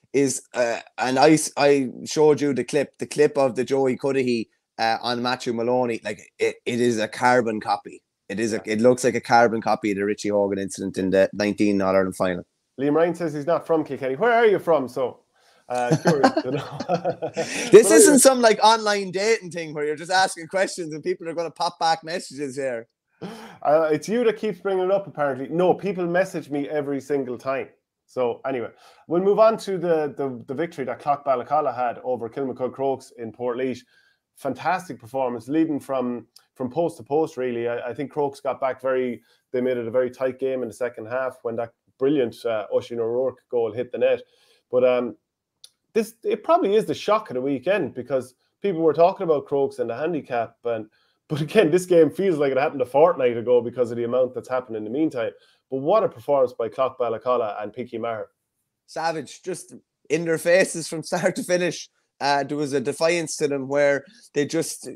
and I showed you the clip of the Joey Cudahy on Matthew Maloney. Like it is a carbon copy. It looks like a carbon copy of the Richie Hogan incident in the 19 All-Ireland final. Liam Ryan says he's not from Kilkenny. Where are you from? So curious to know. This isn't some like online dating thing where you're just asking questions and people are going to pop back messages here. It's you that keeps bringing it up, apparently. No, people message me every single time. So anyway, we'll move on to the victory that Clough-Ballacolla had over Kilmacud Crokes in Portlaoise. Fantastic performance, leading from post to post, really. I think Crokes got back they made it a very tight game in the second half when that brilliant Oisin O'Rourke goal hit the net. But it probably is the shock of the weekend, because people were talking about Crokes and the handicap, but again, this game feels like it happened a fortnight ago because of the amount that's happened in the meantime. But what a performance by Clough-Ballacolla and Picky Maher. Savage, just in their faces from start to finish. There was a defiance to them where they just,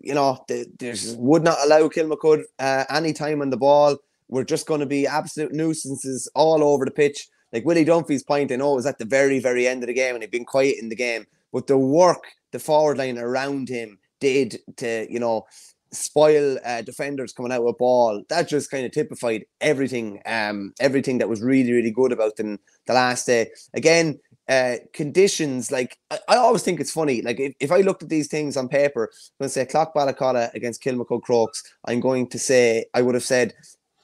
they just would not allow Kilmacud any time on the ball. We're just going to be absolute nuisances all over the pitch. Like Willie Dunphy's point, I know it was at the very, very end of the game and he'd been quiet in the game. But the work the forward line around him did to, spoil defenders coming out with ball, that just kind of typified everything that was really, really good about them the last day. Again, conditions, like I always think it's funny, like if I looked at these things on paper, I'm going to say Clough-Ballacolla against Kilmacud Crokes, I would have said,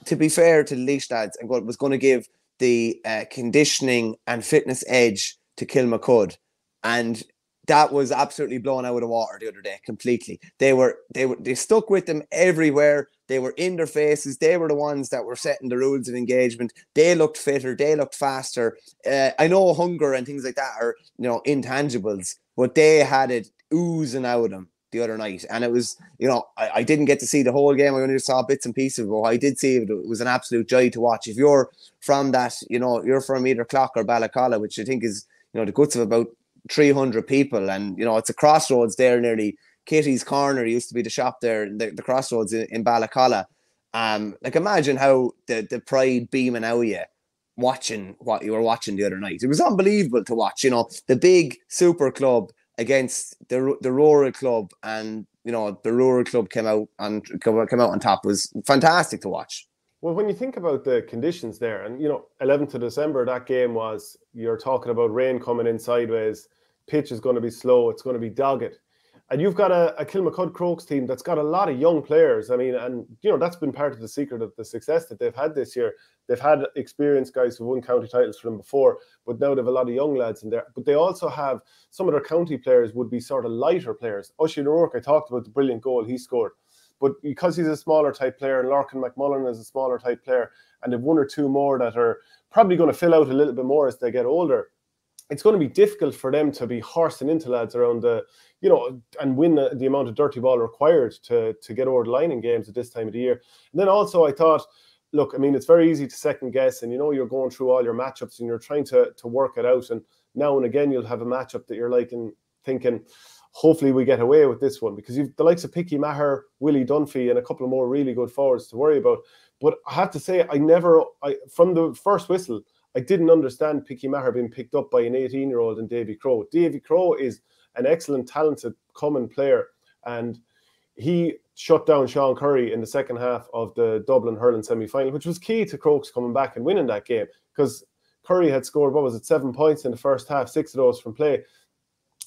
to be fair to the Laois lads, I was going to give the conditioning and fitness edge to Kilmacud, and that was absolutely blown out of the water the other day completely. They stuck with them everywhere. They were in their faces. They were the ones that were setting the rules of engagement. They looked fitter. They looked faster. I know hunger and things like that are, intangibles, but they had it oozing out of them the other night. And it was, I didn't get to see the whole game. I only saw bits and pieces, but I did see it. It was an absolute joy to watch. If you're from that, you're from either Clough or Ballacolla, which I think is, the guts of about 300 people, and it's a crossroads there nearly. Kitty's Corner used to be the shop there, the crossroads in Ballacolla. Like imagine how the pride beaming out of you watching what you were watching the other night. It was unbelievable to watch, the big super club against the rural club, and the rural club came out on top. It was fantastic to watch. Well, when you think about the conditions there, and 11th of December, that game was, you're talking about rain coming in sideways, pitch is going to be slow, it's going to be dogged. And you've got a Kilmacud Crokes team that's got a lot of young players. I mean, and that's been part of the secret of the success that they've had this year. They've had experienced guys who won county titles for them before, but now they have a lot of young lads in there. But they also have, some of their county players would be sort of lighter players. Oisin O'Rourke, I talked about the brilliant goal he scored. But because he's a smaller type player, and Larkin McMullen is a smaller type player, and they've one or two more that are probably going to fill out a little bit more as they get older, it's going to be difficult for them to be horsing into lads around and win the amount of dirty ball required to get over the line in games at this time of the year. And then also I thought, look, I mean, it's very easy to second guess, and you're going through all your matchups and you're trying to work it out. And now and again, you'll have a matchup that you're like thinking, hopefully we get away with this one, because you've the likes of Picky Maher, Willie Dunphy, and a couple of more really good forwards to worry about. But I have to say, from the first whistle, I didn't understand Picky Maher being picked up by an 18-year-old in Davy Crowe. Davy Crowe is an excellent, talented, common player, and he shut down Sean Curry in the second half of the Dublin hurling semi-final, which was key to Crokes coming back and winning that game, because Curry had scored, 7 points in the first half, 6 of those from play.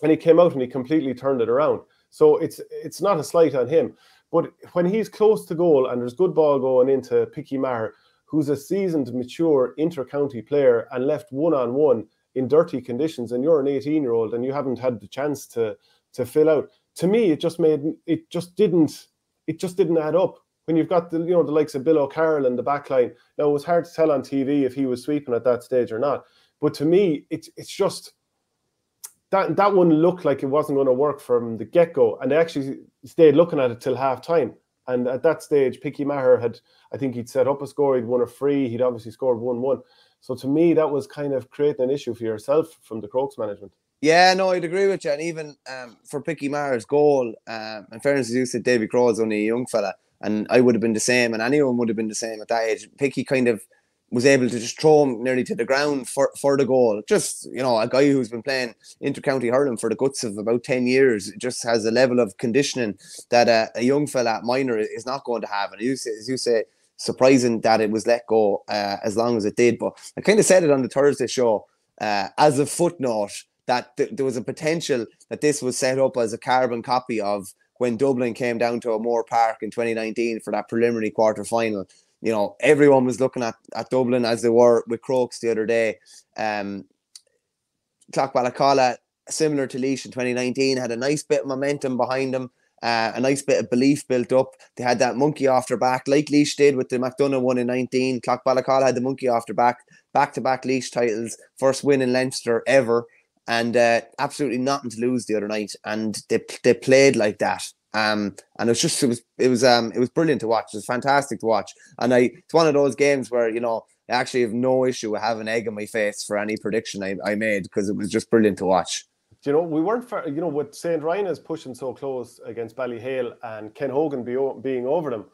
And he came out and he completely turned it around. So it's not a slight on him. But when he's close to goal and there's good ball going into Picky Maher, who's a seasoned, mature inter-county player and left one-on-one in dirty conditions, and you're an 18-year-old and you haven't had the chance to fill out, to me, it just didn't add up. When you've got the likes of Bill O'Carroll in the back line. Now, it was hard to tell on TV if he was sweeping at that stage or not. But to me, it's just... That one looked like it wasn't going to work from the get-go, and they actually stayed looking at it till half-time. And at that stage, Picky Maher he'd set up a score, he'd won a free, he'd obviously scored 1-1. So to me, that was kind of creating an issue for yourself from the Crokes management. Yeah, no, I'd agree with you. And even for Picky Maher's goal, in fairness, as you said, Davy Crow's only a young fella, and I would have been the same, and anyone would have been the same at that age. Picky kind of was able to just throw him nearly to the ground for the goal. Just, you know, a guy who's been playing inter-county hurling for the guts of about 10 years just has a level of conditioning that a young fella at minor is not going to have. And as you say, surprising that it was let go as long as it did. But I kind of said it on the Thursday show as a footnote that there was a potential that this was set up as a carbon copy of when Dublin came down to O'Moore Park in 2019 for that preliminary quarter-final. You know, everyone was looking at Dublin as they were with Crokes the other day. Clough-Ballacolla, similar to Laois in 2019, had a nice bit of momentum behind them, a nice bit of belief built up. They had that monkey off their back, like Laois did with the McDonagh one in 19. Clough-Ballacolla had the monkey off their back, back-to-back Laois titles, first win in Leinster ever, and absolutely nothing to lose the other night. And they played like that. And it was brilliant to watch. It was fantastic to watch. And it's one of those games where, you know, I actually have no issue with having egg on my face for any prediction I made, because it was just brilliant to watch. You know, we weren't far, you know, with St. Rynagh pushing so close against Ballyhale and Ken Hogan being over them,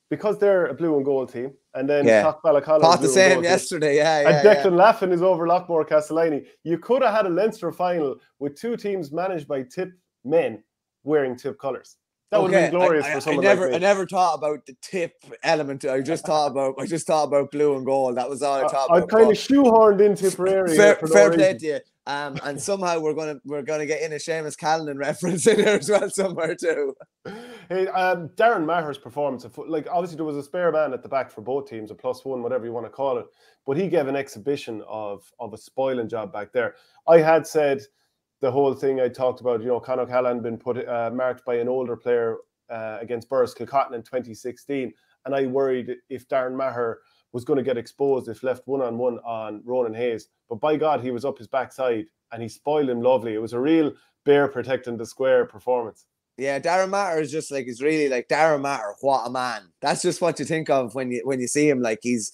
because they're a blue and gold team, and then Clough-Ballacolla thought the same yesterday, and Declan Laffin is over Loughmore-Castleiney. You could have had a Leinster final with two teams managed by Tip men wearing Tip colours. That would have been glorious for someone like me. I never thought about the Tip element. I just thought about blue and gold. That was all I thought about. I kind of shoehorned in Tipperary. Fair play to you. And somehow we're gonna get in a Seamus Callanan reference in there as well somewhere too. Hey, Darren Maher's performance, like obviously there was a spare man at the back for both teams, a +1, whatever you want to call it, but he gave an exhibition of a spoiling job back there. I had said the whole thing I talked about, you know, Connacht had been marked by an older player against Burris Kilcotton in 2016, and I worried if Darren Maher was going to get exposed if left one-on-one on Ronan Hayes. But by God, he was up his backside and he spoiled him lovely. It was a real bear protecting the square performance. Yeah, Darren Maher is just like, he's really like Darren Maher, what a man. That's just what you think of when you see him. Like he's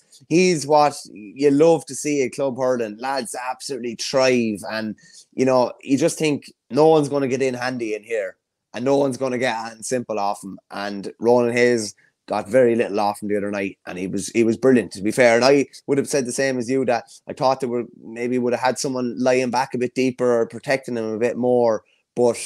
what you love to see at club hurling. Lads absolutely thrive, and you know, you just think no one's going to get in handy in here, and no one's going to get anything simple off him. And Ronan Hayes got very little off him the other night, and he was brilliant, to be fair. And I would have said the same as you, that I thought they would have had someone lying back a bit deeper or protecting him a bit more. But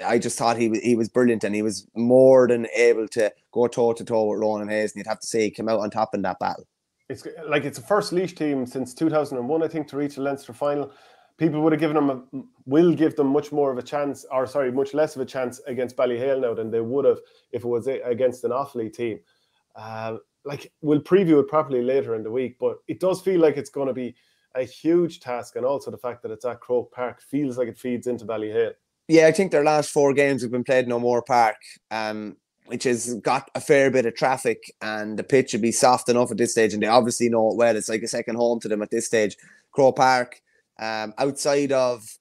I just thought he was brilliant, and he was more than able to go toe-to-toe with Ronan Hayes, and you'd have to say he came out on top in that battle. It's like it's the first Laois team since 2001, I think, to reach the Leinster final. People would have will give them much more of a chance, or sorry, much less of a chance against Ballyhale now than they would have if it was against an Offaly team. Like we'll preview it properly later in the week, but it does feel like it's going to be a huge task, and also the fact that it's at Croke Park feels like it feeds into Ballyhale. Yeah, I think their last 4 games have been played in O'Moore Park, which has got a fair bit of traffic, and the pitch would be soft enough at this stage, and they obviously know it well. It's like a second home to them at this stage. Croke Park, outside of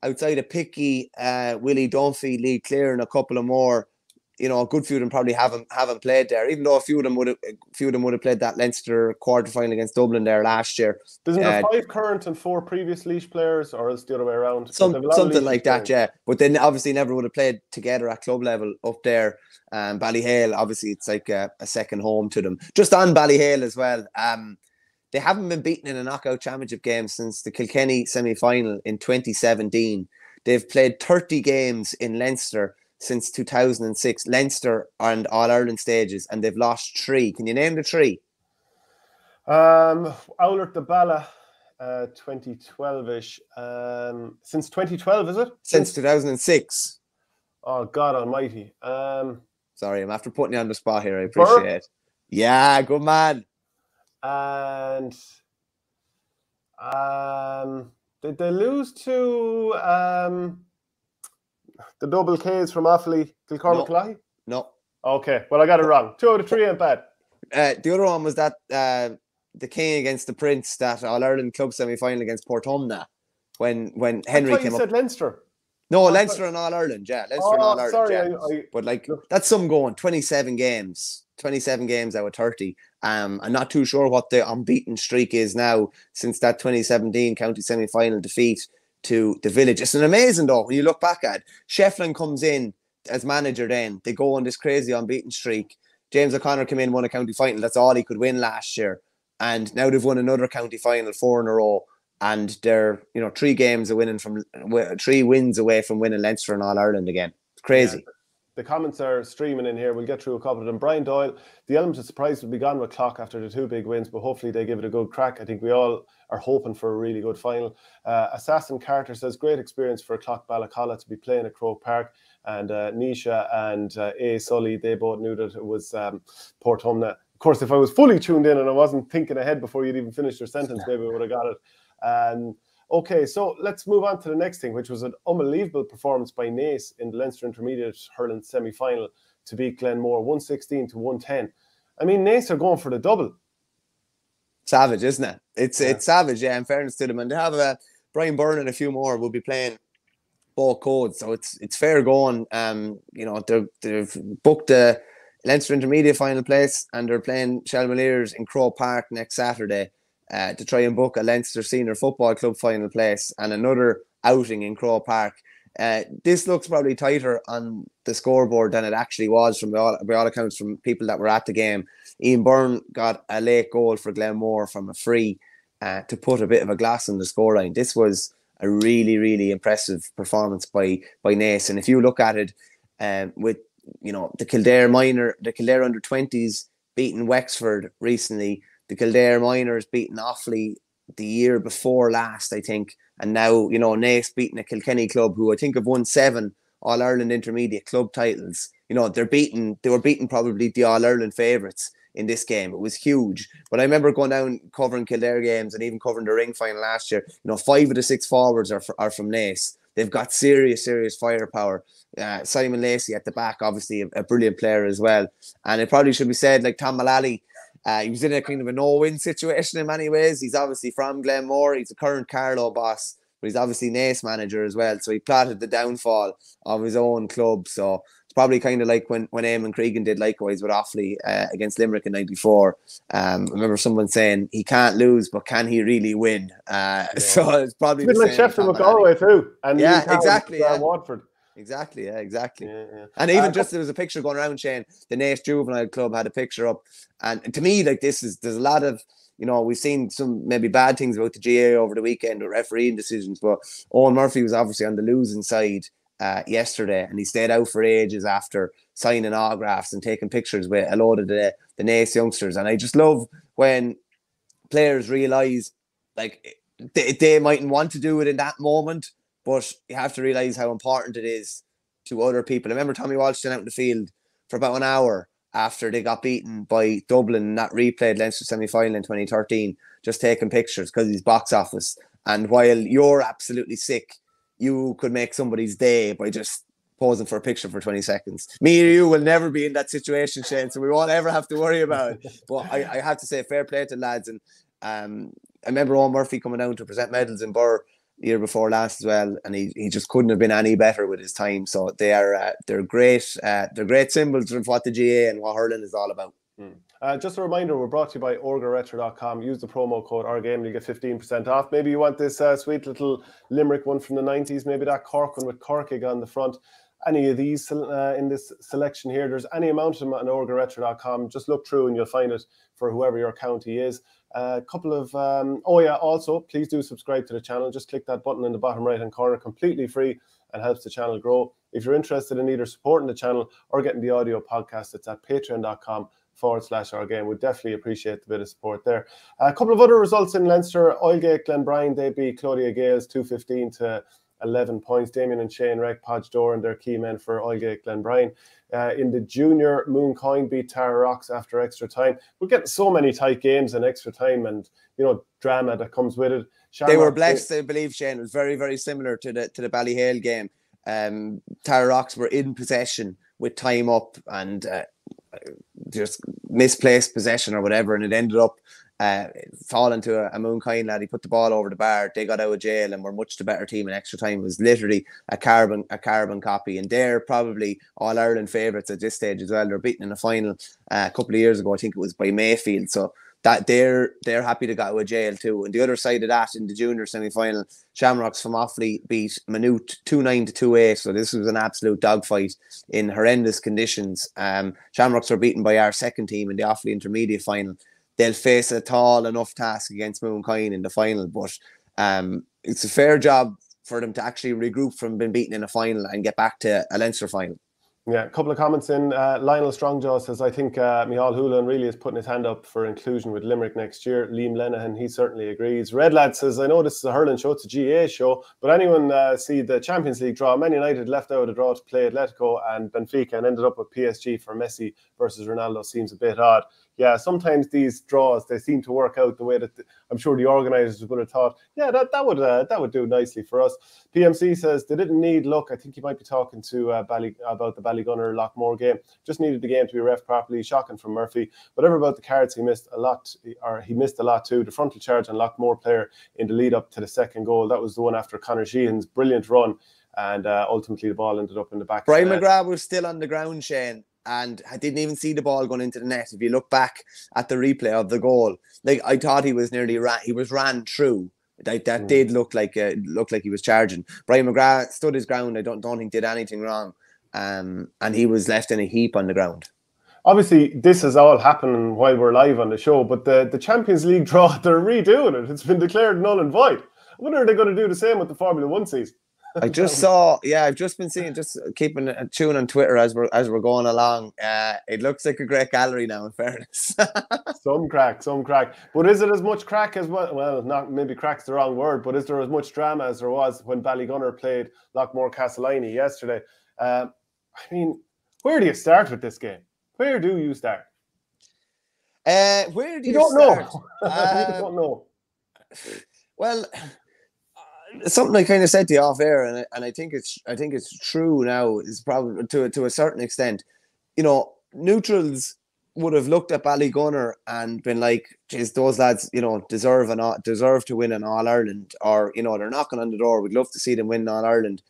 Picky, Willie Dunphy, Lee Clear, and a couple of more, you know, a good few of them probably haven't played there, even though a few of them would have played that Leinster quarter-final against Dublin there last year. Isn't there 5 current and 4 previous Laois players, or else the other way around? Something like that, yeah. But they obviously never would have played together at club level up there. Ballyhale, obviously, it's like a second home to them. Just on Ballyhale as well, they haven't been beaten in a knockout championship game since the Kilkenny semi-final in 2017. They've played 30 games in Leinster since 2006, Leinster and All-Ireland stages, and they've lost 3. Can you name the 3? Oulart the Bala, 2012-ish. Since 2012, is it? Since 2006. Oh, God almighty. Sorry, I'm after putting you on the spot here. I appreciate it. Yeah, good man. And did they lose to the double Ks from Offaly, Kilcormac-Clough? No. Okay, well, I got it wrong. 2 out of 3 ain't bad. The other one was that the King against the Prince, that All-Ireland club semi-final against Portumna, when Henry came up. You said Leinster. No, Leinster and All-Ireland, yeah. Leinster and All-Ireland, sorry, yeah. But like, that's some going, 27 games. 27 games out of 30. I'm not too sure what the unbeaten streak is now since that 2017 county semi-final defeat to the Village. It's an amazing, though, when you look back at it. Shefflin comes in as manager then. They go on this crazy unbeaten streak. James O'Connor came in, won a county final. That's all he could win last year. And now they've won another county final, 4 in a row. And they're, 3 wins away from winning Leinster and All-Ireland again. It's crazy. Yeah. The comments are streaming in here. We'll get through a couple of them. Brian Doyle, the element of surprise will be gone with Clough after the 2 big wins, but hopefully they give it a good crack. I think we all are hoping for a really good final. Assassin Carter says, great experience for Clough-Ballacolla to be playing at Croke Park. And Nisha and A. Sully, they both knew that it was Port Humna. Of course, if I was fully tuned in and I wasn't thinking ahead before you'd even finished your sentence, maybe I would have got it. Okay, so let's move on to the next thing, which was an unbelievable performance by Naas in the Leinster Intermediate hurling semi-final to beat Glenmore 116 to 110. I mean, Naas are going for the double. Savage, isn't it? It's savage, yeah, in fairness to them. And they have Brian Byrne and a few more will be playing both codes, so it's fair going. They've booked the Leinster Intermediate final place and they're playing Shelmaliers in Croke Park next Saturday. To try and book a Leinster Senior Football Club final place and another outing in Croke Park. This looks probably tighter on the scoreboard than it actually was by all accounts from people that were at the game. Ian Byrne got a late goal for Glenmore from a free to put a bit of a glass on the scoreline. This was a really, really impressive performance by Naas. And if you look at it with the Kildare under 20s beating Wexford recently, the Kildare Miners beating Offaly the year before last, I think. And now, Naas beating a Kilkenny club who I think have won 7 All-Ireland Intermediate club titles. They were beating probably the All-Ireland favourites in this game. It was huge. But I remember going down covering Kildare games and even covering the ring final last year. 5 of the 6 forwards are from Naas. They've got serious firepower. Simon Lacey at the back, obviously a brilliant player as well. And it probably should be said, like Tom Mullally, he was in a kind of a no-win situation in many ways. He's obviously from Glenmore. He's a current Carlow boss, but he's obviously Naas manager as well. So he plotted the downfall of his own club. So it's probably kind of like when Eamon Cregan did likewise with Offaly against Limerick in '94. I remember someone saying he can't lose, but can he really win? So it's probably a bit like Sheffield with Galway too. And exactly. Watford. Exactly, yeah, exactly. Yeah. And even just there was a picture going around, Shane, the Naas Juvenile Club had a picture up. And to me, like there's a lot of, we've seen some maybe bad things about the GA over the weekend with refereeing decisions, but Owen Murphy was obviously on the losing side yesterday and he stayed out for ages after signing autographs and taking pictures with a load of the Naas youngsters. And I just love when players realise like they mightn't want to do it in that moment, but you have to realise how important it is to other people. I remember Tommy Walsh standing out in the field for about an hour after they got beaten by Dublin and that replayed Leinster semi-final in 2013, just taking pictures because he's box office. And while you're absolutely sick, you could make somebody's day by just posing for a picture for 20 seconds. Me or you will never be in that situation, Shane, so we won't ever have to worry about it. But I have to say, fair play to lads. And I remember Owen Murphy coming down to present medals in Burr the year before last as well, and he just couldn't have been any better with his time. So they're great. They're great symbols of what the GA and what hurling is all about. Just a reminder, we're brought to you by orgaretro.com. Use the promo code OurGame and you get 15% off. Maybe you want this sweet little Limerick one from the 90s, maybe that Cork one with Corkig on the front. Any of these in this selection here, there's any amount of them on orgaretro.com. Just look through and you'll find it for whoever your county is. A couple of, also, please do subscribe to the channel. Just click that button in the bottom right-hand corner, completely free and helps the channel grow. If you're interested in either supporting the channel or getting the audio podcast, it's at patreon.com/OurGame. We'd definitely appreciate the bit of support there. A couple of other results in Leinster. Oilgate Glenbrine, they beat Claudia Gales 215 to 11 points. Damien and Shane Reck, Podge Door, and their key men for Oilgate Glenbrine. In the junior, Mooncoin beat Tara Rocks after extra time. We're getting so many tight games in extra time and, drama that comes with it. They were blessed, I believe, Shane. It was very, very similar to the Ballyhale game. Tara Rocks were in possession with time up and just misplaced possession or whatever, and it ended up falling to a Mooncoin lad. He put the ball over the bar. They got out of jail and were much the better team in extra time. It was literally a carbon copy, and they're probably All Ireland favourites at this stage as well. They're beaten in the final a couple of years ago. I think it was by Mayfield. So that they're happy to get out of jail too. And the other side of that, in the junior semi-final, Shamrocks from Offaly beat Maynooth 2-9 to 2-8. So this was an absolute dogfight in horrendous conditions. Shamrocks were beaten by our second team in the Offaly intermediate final. They'll face a tall enough task against Mooncoin in the final, but it's a fair job for them to actually regroup from being beaten in a final and get back to a Leinster final. Yeah, a couple of comments in. Lionel Strongjaw says, I think Micheál Hoolan really is putting his hand up for inclusion with Limerick next year. Liam Lenihan, he certainly agrees. Red Lad says, I know this is a hurling show, it's a GA show, but anyone see the Champions League draw? Man United left out a draw to play Atletico and Benfica and ended up with PSG for Messi versus Ronaldo. Seems a bit odd. Yeah, sometimes these draws, they seem to work out the way that I'm sure the organisers would have thought, yeah, that would do nicely for us. PMC says they didn't need luck. I think you might be talking to about the Ballygunner Loughmore game. Just needed the game to be ref properly. Shocking from Murphy. Whatever about the cards, he missed a lot too. The frontal charge on Loughmore player in the lead up to the second goal. That was the one after Conor Sheehan's brilliant run, and ultimately the ball ended up in the back. Brian McGrath was still on the ground, Shane, and I didn't even see the ball going into the net. If you look back at the replay of the goal, like I thought he was nearly ran through. That did look like he was charging. Brian McGrath stood his ground. I don't think did anything wrong, and he was left in a heap on the ground. Obviously, this is all happening while we're live on the show, but the Champions League draw, they're redoing it. It's been declared null and void. I wonder if they're going to do the same with the Formula 1 season. I just saw, I've just been seeing, just keeping a tune on Twitter as we're going along. It looks like a great gallery now, in fairness. Some crack. But is it as much crack as well, not maybe crack's the wrong word, but is there as much drama as there was when Ballygunner played Loughmore-Castleiney yesterday? I mean, where do you start with this game? Where do you start? Where do you don't start? Know. I don't know. Well, something I kind of said to you off air, and I think it's true now, is probably to a certain extent. You know, neutrals would have looked at Ballygunner and been like, "Geez, those lads, deserve to win an All Ireland," or they're knocking on the door. We'd love to see them win All Ireland.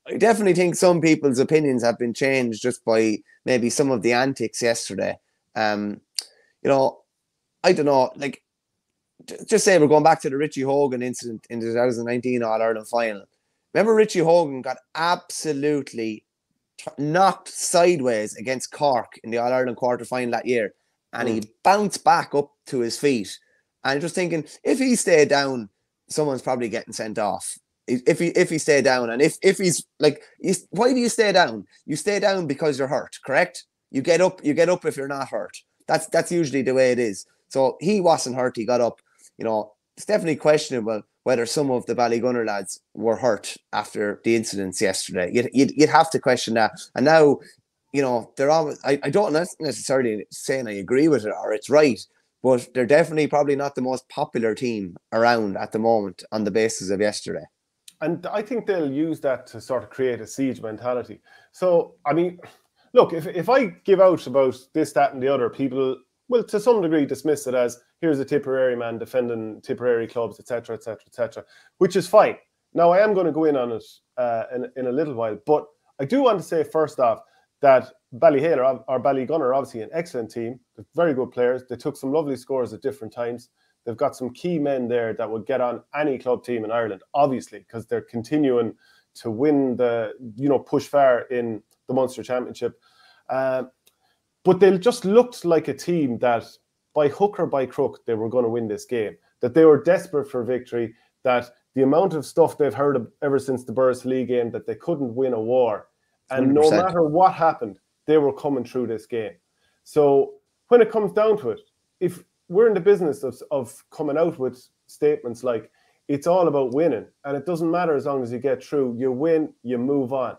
I definitely think some people's opinions have been changed just by maybe some of the antics yesterday. I don't know, like. Just say we're going back to the Richie Hogan incident in the 2019 All-Ireland final. Remember Richie Hogan got absolutely knocked sideways against Cork in the All-Ireland quarter-final that year, and he bounced back up to his feet. And I'm just thinking, if he stayed down, someone's probably getting sent off. If he stayed down, and if he's like, why do you stay down? You stay down because you're hurt, correct? You get up if you're not hurt. That's usually the way it is. So he wasn't hurt, he got up. It's definitely questionable whether some of the Ballygunner lads were hurt after the incidents yesterday. You'd have to question that. And now, they're always, I don't necessarily saying I agree with it or it's right, but they're definitely probably not the most popular team around at the moment on the basis of yesterday. And I think they'll use that to sort of create a siege mentality. So, I mean, look, if I give out about this, that and the other, people will to some degree dismiss it as here's a Tipperary man defending Tipperary clubs, etc., etc., etc., which is fine. Now, I am going to go in on it in a little while, but I do want to say first off that Ballyhale or Ballygunner are obviously an excellent team. They're very good players. They took some lovely scores at different times. They've got some key men there that would get on any club team in Ireland, obviously, because they're continuing to win push far in the Munster Championship. But they just looked like a team that by hook or by crook, they were going to win this game, that they were desperate for victory, that the amount of stuff they've heard of ever since the Burris League game, that they couldn't win a war. And 100%. No matter what happened, they were coming through this game. So when it comes down to it, if we're in the business of coming out with statements like, it's all about winning, and it doesn't matter as long as you get through, you win, you move on.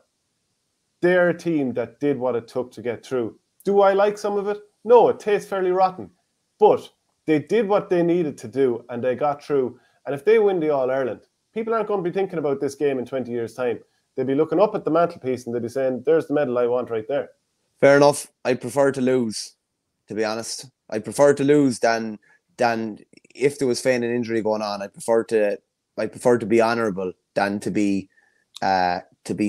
They're a team that did what it took to get through. Do I like some of it? No, it tastes fairly rotten. But they did what they needed to do, and they got through. And if they win the All-Ireland, people aren't going to be thinking about this game in 20 years' time. They'll be looking up at the mantelpiece and they'll be saying, there's the medal I want right there. Fair enough. I prefer to lose. to be honest. I prefer to lose than if there was feigning injury going on. I prefer to be honourable than to be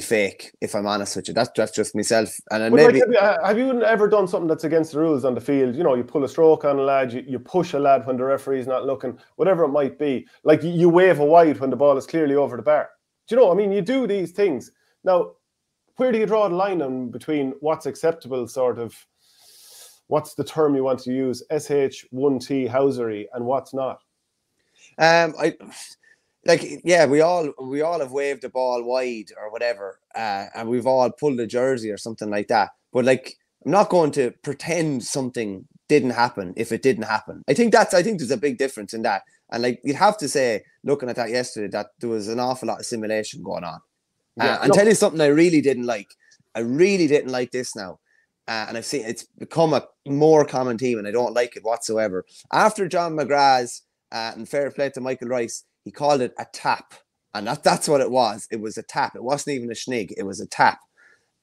fake, if I'm honest with you. That's just myself. And then maybe have you ever done something that's against the rules on the field? You know, you pull a stroke on a lad, you push a lad when the referee's not looking, whatever it might be. Like you wave a wide when the ball is clearly over the bar. Do you know? I mean, you do these things. Now, where do you draw the line in between what's acceptable, sort of, what's the term you want to use, SH1T housery, and what's not? We all have waved the ball wide or whatever, and we've all pulled a jersey or something like that. But like, I'm not going to pretend something didn't happen if it didn't happen. I think there's a big difference in that. And like, you'd have to say, looking at that yesterday, that there was an awful lot of simulation going on. And tell you something I really didn't like. I really didn't like this now. And I've seen it's become a more common theme, and I don't like it whatsoever. After John McGrath's, and fair play to Michael Rice, he called it a tap. And that's what it was. It was a tap. It wasn't even a schnig. It was a tap.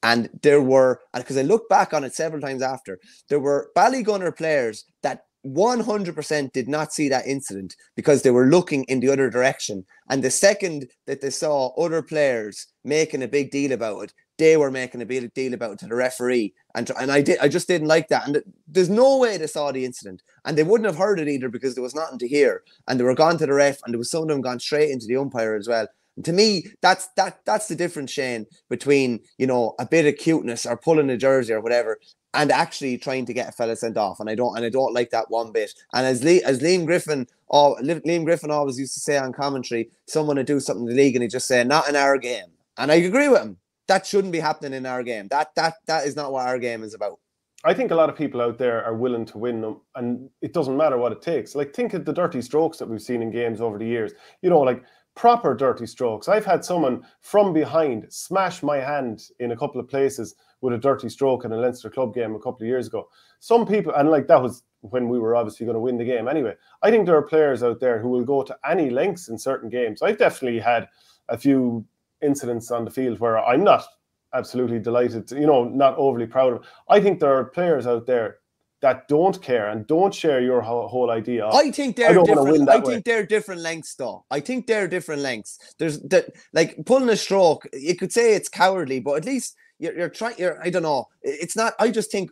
And there were, because I looked back on it several times after, there were Ballygunner players that 100% did not see that incident because they were looking in the other direction. And the second that they saw other players making a big deal about it, they were making a big deal about it to the referee. And I just didn't like that. And there's no way they saw the incident. And they wouldn't have heard it either because there was nothing to hear. And they were gone to the ref, and there was some of them gone straight into the umpire as well. And to me, that's the difference, Shane, between, you know, a bit of cuteness or pulling a jersey or whatever, and actually trying to get a fella sent off. And I don't like that one bit. And as Liam Griffin always used to say on commentary, someone would do something in the league and he'd just say, not in our game. And I agree with him. That shouldn't be happening in our game. That is not what our game is about. I think a lot of people out there are willing to win them, and it doesn't matter what it takes. Like, think of the dirty strokes that we've seen in games over the years. You know, like proper dirty strokes. I've had someone from behind smash my hand in a couple of places with a dirty stroke in a Leinster club game a couple of years ago. Some people, and like that was when we were obviously going to win the game anyway. I think there are players out there who will go to any lengths in certain games. I've definitely had a few incidents on the field where I'm not absolutely delighted, not overly proud of. I think there are players out there that don't care and don't share your whole idea of, I think they're different. I think they're different lengths, though. I think they're different lengths. There's that, like pulling a stroke. You could say it's cowardly, but at least you're trying. I don't know. It's not. I just think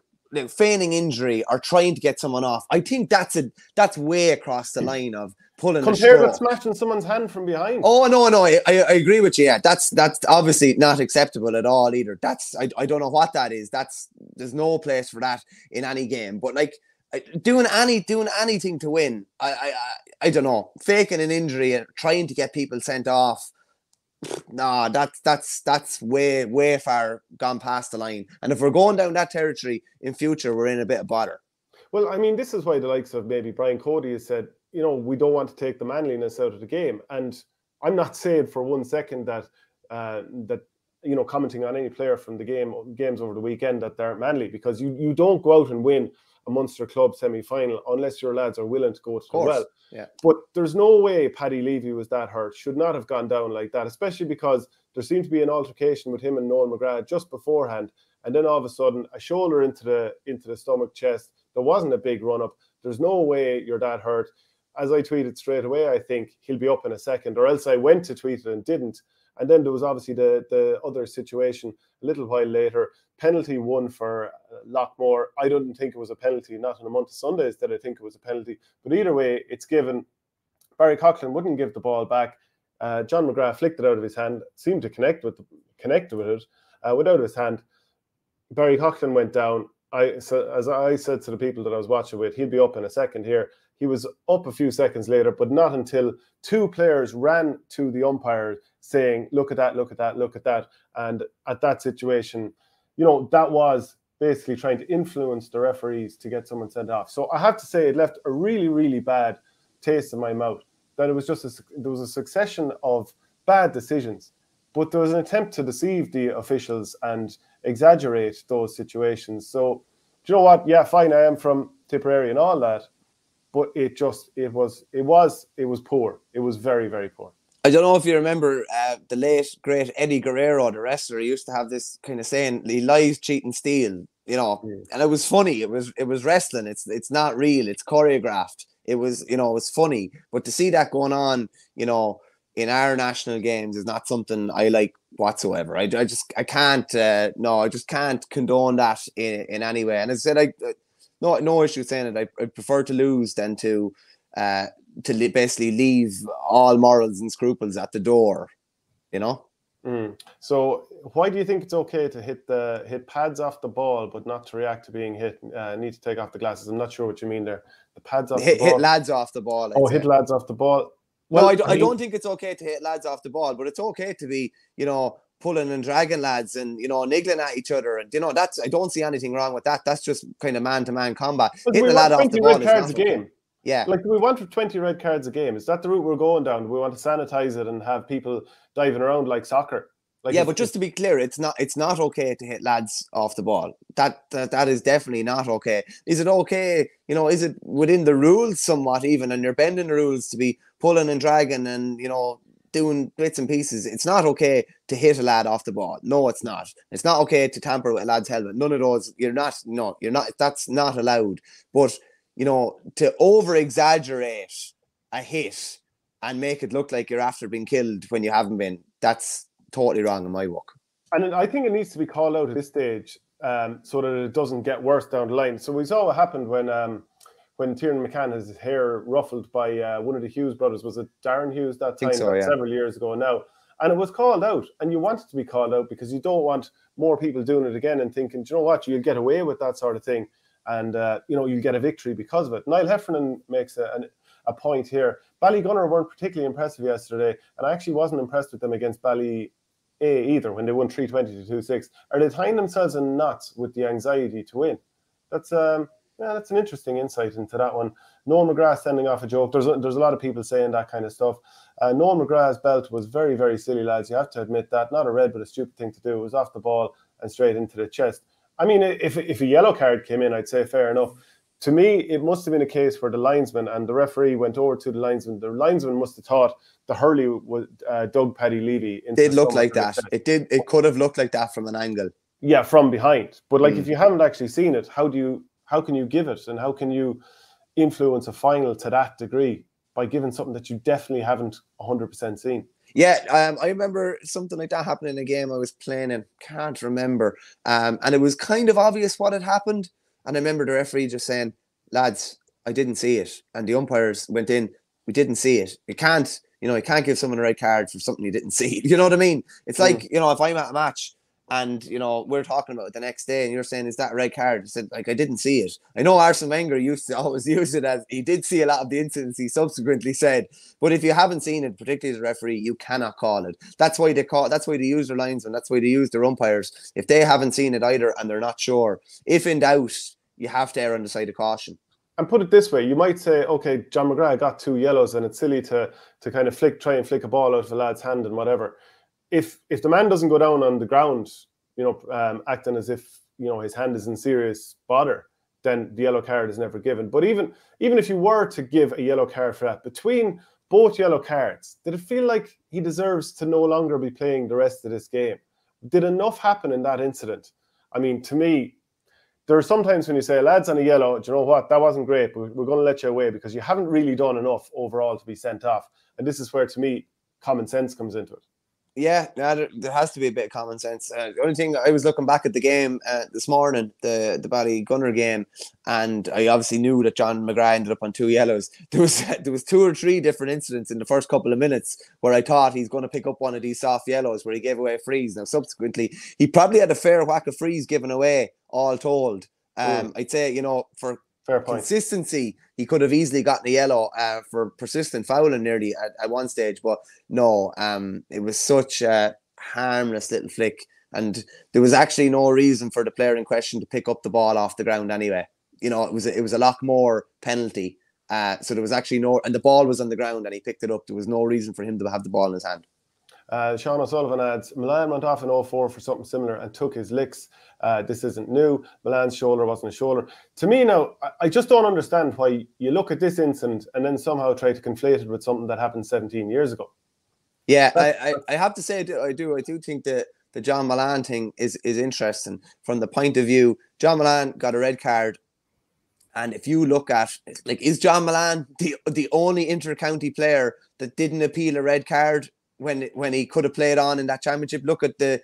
feigning injury or trying to get someone off. I think that's way across the line of pulling a stroke. Compared with smashing someone's hand from behind. Oh no, I agree with you. Yeah, that's obviously not acceptable at all either. I don't know what that is. There's no place for that in any game. But like doing anything to win, I don't know. Faking an injury and trying to get people sent off. No, that's way far gone past the line. And if we're going down that territory in future, we're in a bit of bother. Well, I mean, this is why the likes of maybe Brian Cody has said, we don't want to take the manliness out of the game. And I'm not saying for 1 second that commenting on any player from the games over the weekend that they're manly, because you don't go out and win a Munster club semi-final unless your lads are willing to go to the well. Yeah. But there's no way Paddy Levy was that hurt, should not have gone down like that, especially because there seemed to be an altercation with him and Noel McGrath just beforehand. And then all of a sudden, a shoulder into the stomach, chest. There wasn't a big run-up. There's no way you're that hurt. As I tweeted straight away, I think he'll be up in a second, or else I went to tweet it and didn't. And then there was obviously the other situation a little while later. Penalty one for Loughmore. I didn't think it was a penalty, not in a month of Sundays did I think it was a penalty. But either way, it's given. Barry Coughlin wouldn't give the ball back. John McGrath flicked it out of his hand, seemed to connect with it without his hand. Barry Coughlin went down. As I said to the people that I was watching with, he'll be up in a second here. He was up a few seconds later, but not until two players ran to the umpire saying, look at that, look at that, look at that. And at that situation, that was basically trying to influence the referees to get someone sent off. So I have to say it left a really, really bad taste in my mouth. That it was there was a succession of bad decisions, but there was an attempt to deceive the officials and exaggerate those situations. So, do you know what? Yeah, fine, I am from Tipperary and all that, but it was poor. It was very, very poor. I don't know if you remember the late, great Eddie Guerrero, the wrestler. He used to have this kind of saying, he lies, cheat and steal, you know, and it was funny. It was wrestling. It's not real. It's choreographed. It was, you know, it was funny. But to see that going on, you know, in our national games is not something I like whatsoever. I can't, I just can't condone that in any way. And as I said, no issue saying it. I prefer to lose than to basically leave all morals and scruples at the door, you know. So why do you think it's okay to hit pads off the ball but not to react to being hit? Need to take off the glasses. I'm not sure what you mean there. The pads off the ball. Hit lads off the ball. Hit lads off the ball. Well, no, I don't think it's okay to hit lads off the ball, but it's okay to be, you know, pulling and dragging lads and, you know, niggling at each other. And, you know, I don't see anything wrong with that. That's just kind of man-to-man combat. Hitting a lad off the ball is not okay. Yeah. Like, do we want 20 red cards a game? Is that the route we're going down? Do we want to sanitize it and have people diving around like soccer? Like, yeah, but just to be clear, it's not okay to hit lads off the ball. That is definitely not okay. Is it okay? You know, is it within the rules somewhat even, and you're bending the rules to be pulling and dragging and, you know, doing bits and pieces? It's not okay to hit a lad off the ball. No, it's not. It's not okay to tamper with a lad's helmet. None of those. You're not. That's not allowed. But, you know, to over exaggerate a hit and make it look like you're after being killed when you haven't been, that's totally wrong in my book. And I think it needs to be called out at this stage so that it doesn't get worse down the line. So we saw what happened when Tiernan McCann had his hair ruffled by one of the Hughes brothers. Was it Darren Hughes that time? So, yeah. Several years ago now. And it was called out. And you want it to be called out because you don't want more people doing it again and thinking, do you know what, you'll get away with that sort of thing. And, you know, you get a victory because of it. Niall Heffernan makes a point here. Ballygunner weren't particularly impressive yesterday. And I actually wasn't impressed with them against Bally either when they won 320 to 2-6. Are they tying themselves in knots with the anxiety to win? That's an interesting insight into that one. Noel McGrath sending off a joke. There's a lot of people saying that kind of stuff. Noel McGrath's belt was very, very silly, lads. You have to admit that. Not a red, but a stupid thing to do. It was off the ball and straight into the chest. I mean, if a yellow card came in, I'd say fair enough. To me, it must have been a case where the linesman and the referee went over to the linesman. The linesman must have thought the hurley was Doug Paddy Levy. It did look like that. It did. It could have looked like that from an angle. Yeah, from behind. But like, if you haven't actually seen it, how can you give it, and how can you influence a final to that degree by giving something that you definitely haven't 100% seen? Yeah, I remember something like that happened in a game I was playing in. Can't remember. And it was kind of obvious what had happened. And I remember the referee just saying, lads, I didn't see it. And the umpires went in, we didn't see it. You can't give someone a red card for something you didn't see. You know what I mean? It's like, you know, if I'm at a match and, you know, we're talking about it the next day and you're saying, is that a red card? I said, like, I didn't see it. I know Arsene Wenger used to always use it as he did see a lot of the incidents he subsequently said. But if you haven't seen it, particularly as a referee, you cannot call it. That's why they use their linesmen. That's why they use their umpires. If they haven't seen it either and they're not sure, if in doubt, you have to err on the side of caution. And put it this way, you might say, okay, John McGrath got 2 yellows and it's silly to kind of try and flick a ball out of a lad's hand and whatever. If the man doesn't go down on the ground, you know, acting as if, you know, his hand is in serious bother, then the yellow card is never given. But even if you were to give a yellow card for that, between both yellow cards, did it feel like he deserves to no longer be playing the rest of this game? Did enough happen in that incident? I mean, to me, there are sometimes when you say, lads on a yellow, do you know what, that wasn't great, but we're going to let you away because you haven't really done enough overall to be sent off. And this is where, to me, common sense comes into it. Yeah, there has to be a bit of common sense. The only thing, I was looking back at the game this morning, the Ballygunner game, and I obviously knew that John McGrath ended up on 2 yellows. There was 2 or 3 different incidents in the first couple of minutes where I thought he's going to pick up one of these soft yellows where he gave away a freeze. Now, subsequently, he probably had a fair whack of freeze given away, all told. I'd say, you know, for consistency, he could have easily gotten a yellow for persistent fouling nearly at one stage. But no, it was such a harmless little flick. And there was actually no reason for the player in question to pick up the ball off the ground anyway. You know, it was a Loughmore penalty. So there was actually and the ball was on the ground and he picked it up. There was no reason for him to have the ball in his hand. Sean O'Sullivan adds, Milan went off in 04 for something similar and took his licks. This isn't new. Milan's shoulder wasn't a shoulder. To me now, I just don't understand why you look at this incident and then somehow try to conflate it with something that happened 17 years ago. Yeah, I have to say I do think that the John Mullane thing is interesting from the point of view. John Mullane got a red card, and if you look at, like, is John Mullane the only inter-county player that didn't appeal a red card when he could have played on in that championship? Look at the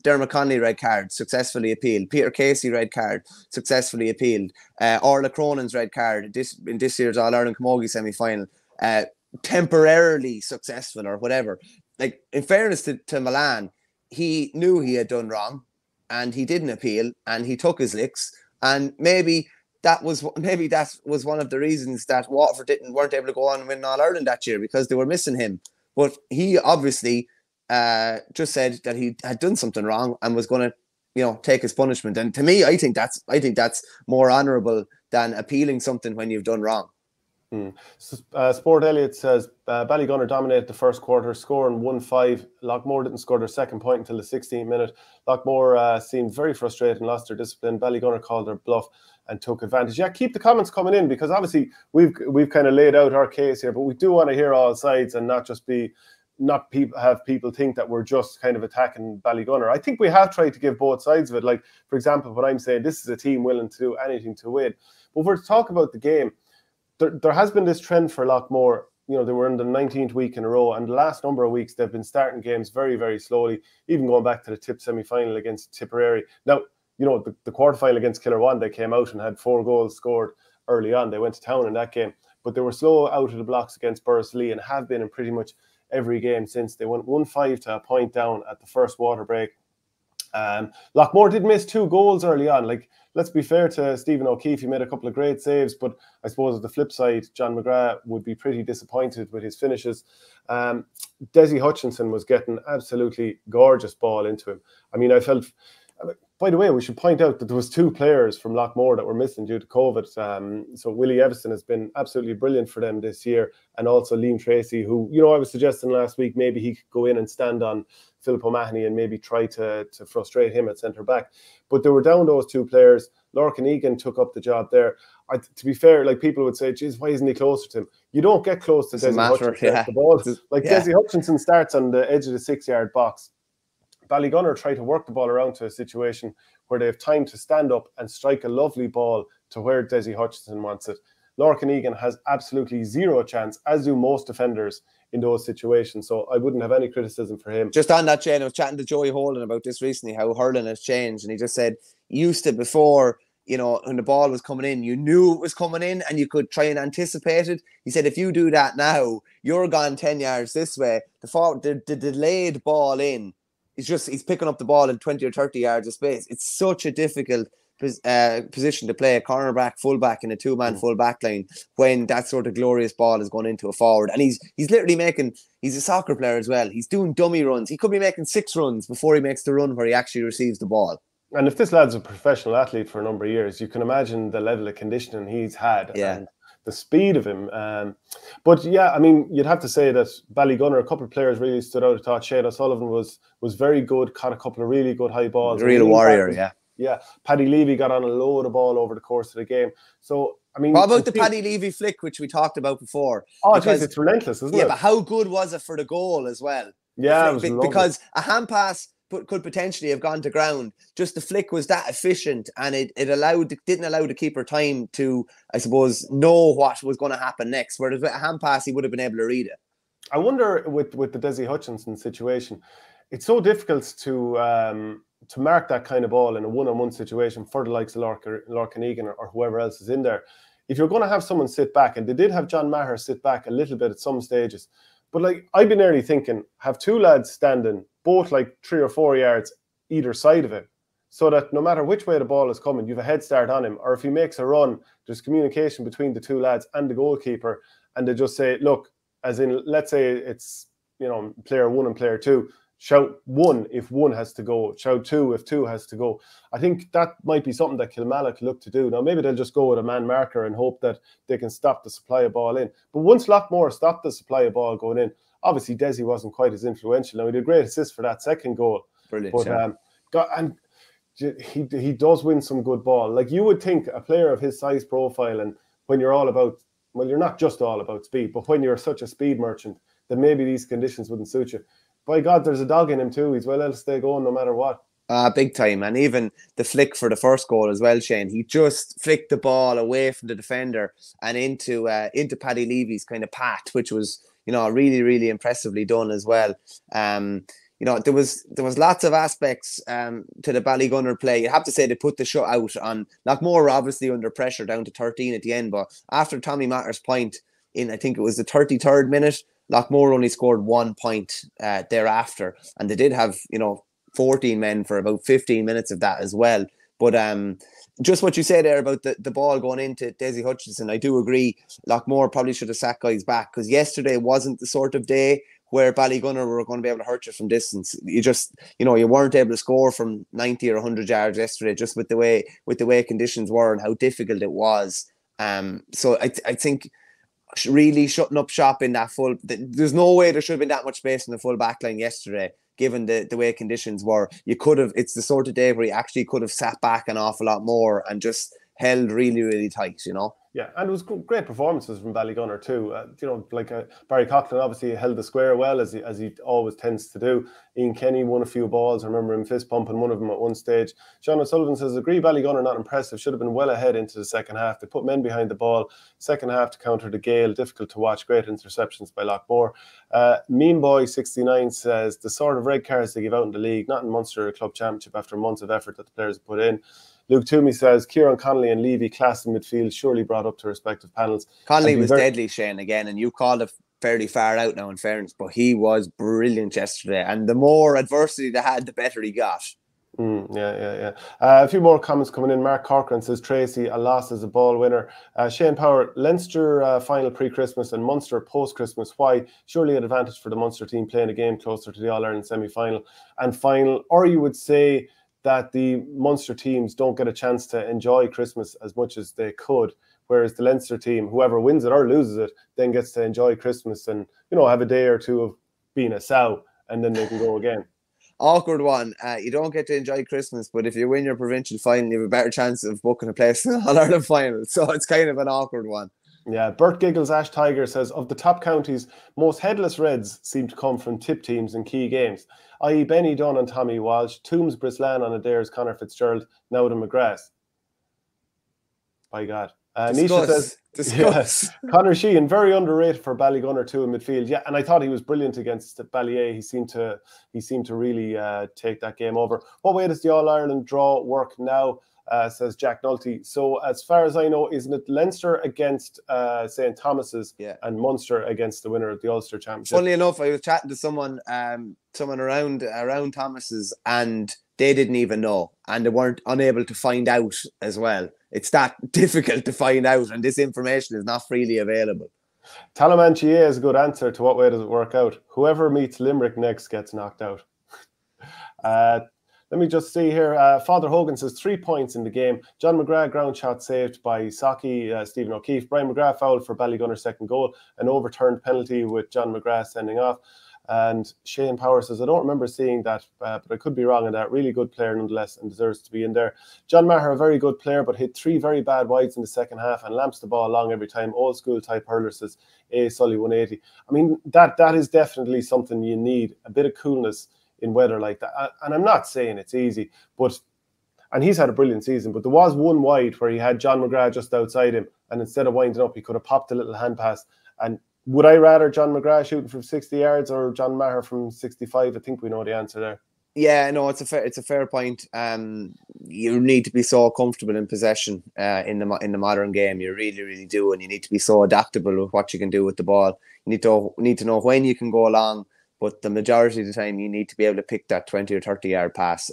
Dermot Connolly red card, successfully appealed. Peter Casey red card, successfully appealed. Orla Cronin's red card in this year's All-Ireland Camogie semi-final, temporarily successful or whatever. Like, in fairness to Mullane, he knew he had done wrong and he didn't appeal and he took his licks, and maybe that was one of the reasons that Waterford weren't able to go on and win All-Ireland that year, because they were missing him. But he obviously just said that he had done something wrong and was going to, take his punishment. And to me, I think that's more honourable than appealing something when you've done wrong. Sport Elliott says Ballygunner dominated the first quarter, scoring 1-5. Loughmore didn't score their second point until the 16th minute. Loughmore seemed very frustrated and lost their discipline. Ballygunner called their bluff and took advantage. Yeah, keep the comments coming in, because obviously we've kind of laid out our case here, but we do want to hear all sides and not just have people think that we're just kind of attacking Ballygunner. I think we have tried to give both sides of it. Like, for example, what I'm saying, this is a team willing to do anything to win. But if we're to talk about the game, there has been this trend for Loughmore. They were in the 19th week in a row, and the last number of weeks they've been starting games very, very slowly, even going back to the Tip semi-final against Tipperary. Now, the quarterfinal against Killarwan, they came out and had 4 goals scored early on. They went to town in that game, but they were slow out of the blocks against Borrisoleigh and have been in pretty much every game since. They went 1-5 to a point down at the first water break. Loughmore did miss 2 goals early on. Like, let's be fair to Stephen O'Keefe, he made a couple of great saves, but I suppose at the flip side, John McGrath would be pretty disappointed with his finishes. Desi Hutchinson was getting absolutely gorgeous ball into him. I mean, by the way, we should point out that there was 2 players from Loughmore that were missing due to COVID. So Willie Everson has been absolutely brilliant for them this year, and also Liam Tracy, who, I was suggesting last week maybe he could go in and stand on Philip O'Mahony and maybe try to frustrate him at centre-back. But they were down those 2 players. Lorcan Egan took up the job there. To be fair, like, people would say, geez, why isn't he closer to him? You don't get close to Desi Hutchinson. Yeah. The ball. Like, yeah. Desi Hutchinson starts on the edge of the 6-yard box. Ballygunner try to work the ball around to a situation where they have time to stand up and strike a lovely ball to where Desi Hutchinson wants it. Lorcan Egan has absolutely zero chance, as do most defenders in those situations. So I wouldn't have any criticism for him. Just on that, Jane, I was chatting to Joey Holden about this recently, how hurling has changed. And he just said, used to before, when the ball was coming in, you knew it was coming in and you could try and anticipate it. He said, if you do that now, you're gone 10 yards this way. The delayed ball in, he's picking up the ball in 20 or 30 yards of space. It's such a difficult position to play a cornerback, fullback in a 2-man full back line when that sort of glorious ball is going into a forward. And he's literally he's a soccer player as well. He's doing dummy runs. He could be making 6 runs before he makes the run where he actually receives the ball. And if this lad's a professional athlete for a number of years, you can imagine the level of conditioning he's had. Yeah. And the speed of him. But yeah, I mean, you'd have to say that Ballygunner, a couple of players really stood out. I thought Shane O'Sullivan was very good, caught a couple of really good high balls. A real warrior, yeah. Yeah. Paddy Levy got on a load of ball over the course of the game. So, I mean... What about the Paddy Levy flick, which we talked about before? Oh, geez, it's relentless, isn't it? Yeah, but how good was it for the goal as well? Yeah, it was lovely. Because a hand pass could potentially have gone to ground. Just the flick was that efficient, and it didn't allow the keeper time to, I suppose, know what was going to happen next. Whereas with a hand pass, he would have been able to read it. I wonder with the Desi Hutchinson situation, it's so difficult to mark that kind of ball in a one-on-one situation for the likes of Lorcan Egan or whoever else is in there. If you're going to have someone sit back, and they did have John Maher sit back a little bit at some stages, but like I've been nearly thinking, have 2 lads standing both like 3 or 4 yards either side of him, so that no matter which way the ball is coming, you have a head start on him. Or if he makes a run, there's communication between the 2 lads and the goalkeeper, and they just say, look, as in, let's say it's, player 1 and player 2, shout 1 if 1 has to go, shout 2 if 2 has to go. I think that might be something that Kilmallock look to do. Now, maybe they'll just go with a man marker and hope that they can stop the supply of ball in. But once Loughmore stopped the supply of ball going in, obviously Desi wasn't quite as influential. Now, he did a great assist for that second goal. Brilliant. But he does win some good ball. Like, you would think a player of his size profile, and when you're all about, well, you're not just all about speed, but when you're such a speed merchant, then maybe these conditions wouldn't suit you. By God, there's a dog in him too. He's well able to stay going no matter what. Big time. And even the flick for the first goal as well, Shane. He just flicked the ball away from the defender and into Paddy Levy's kind of path, which was, really, really impressively done as well. There was lots of aspects to the Ballygunner play. You have to say they put the shut out on Loughmore, obviously under pressure down to 13 at the end. But after Tommy Matter's point in, I think it was the 33rd minute, Loughmore only scored 1 point thereafter. And they did have, 14 men for about 15 minutes of that as well. But just what you said there about the ball going into Desi Hutchinson, I do agree. Loughmore probably should have sat guys back, because yesterday wasn't the sort of day where Ballygunner were going to be able to hurt you from distance. You just, you weren't able to score from 90 or 100 yards yesterday, just with the way conditions were and how difficult it was. So I think really shutting up shop in that full, there's no way there should have been that much space in the full back line yesterday, given the way conditions were. It's the sort of day where you actually could have sat back an awful lot more and just held really, really tight, Yeah, and it was great performances from Ballygunner too. Barry Coughlin obviously held the square well, as he always tends to do. Ian Kenny won a few balls. I remember him fist pumping one of them at one stage. Sean O'Sullivan says, agree, Ballygunner not impressive. Should have been well ahead into the second half. They put men behind the ball. Second half to counter the gale. Difficult to watch. Great interceptions by Loughmore. Mean Boy 69 says, the sort of red cards they give out in the league, not in Munster or Club Championship, after months of effort that the players put in. Luke Toomey says, Kieran Connolly and Levy, class in midfield, surely brought up to respective panels. Connolly was deadly, Shane, again, and you called it fairly far out now, in fairness, but he was brilliant yesterday, and the more adversity they had, the better he got. Yeah. A few more comments coming in. Mark Corcoran says, Tracy, a loss as a ball winner. Shane Power, Leinster final pre-Christmas and Munster post-Christmas. Why? Surely an advantage for the Munster team playing a game closer to the All-Ireland semi-final and final. Or you would say that the Munster teams don't get a chance to enjoy Christmas as much as they could, whereas the Leinster team, whoever wins it or loses it, then gets to enjoy Christmas and, have a day or two of being a sow, and then they can go again. Awkward one. You don't get to enjoy Christmas, but if you win your provincial final, you have a better chance of booking a place in the All-Ireland final. So it's kind of an awkward one. Yeah, Bert Giggles Ash Tiger says, of the top counties, most headless Reds seem to come from tip teams in key games, i.e. Benny Dunn and Tommy Walsh, Toombs Brislan on Adair's Conor Fitzgerald, Nowden McGrath. By God. Nisha says, yes, Conor Sheehan, very underrated for Ballygunner too in midfield. Yeah, and I thought he was brilliant against Ballyhale. He seemed to really take that game over. What way does the All-Ireland draw work now? Says Jack Nulty. So as far as I know, isn't it Leinster against St. Thomas's and Munster against the winner of the Ulster Championship? Funnily enough, I was chatting to someone around Thomas's, and they didn't even know, and they weren't unable to find out as well. It's that difficult to find out, and this information is not freely available. Talamanchie is a good answer to what way does it work out. Whoever meets Limerick next gets knocked out. Let me just see here. Father Hogan says 3 points in the game. John McGrath ground shot saved by Saki, Stephen O'Keefe. Brian McGrath fouled for Ballygunner's second goal. An overturned penalty with John McGrath sending off. And Shane Power says, I don't remember seeing that, but I could be wrong on that. Really good player nonetheless and deserves to be in there. John Maher, a very good player, but hit 3 very bad wides in the second half and lamps the ball long every time. Old school type hurler, says A. Sully 180. I mean, that is definitely something you need, a bit of coolness in weather like that. And I'm not saying it's easy, and he's had a brilliant season, but there was one wide where he had John McGrath just outside him, and instead of winding up, he could have popped a little hand pass. And would I rather John McGrath shooting from 60 yards or John Maher from 65? I think we know the answer there. Yeah, no, it's a fair point. You need to be so comfortable in possession in the modern game. You really, really do, and you need to be so adaptable with what you can do with the ball. You need to know when you can go along, but the majority of the time you need to be able to pick that 20 or 30 yard pass.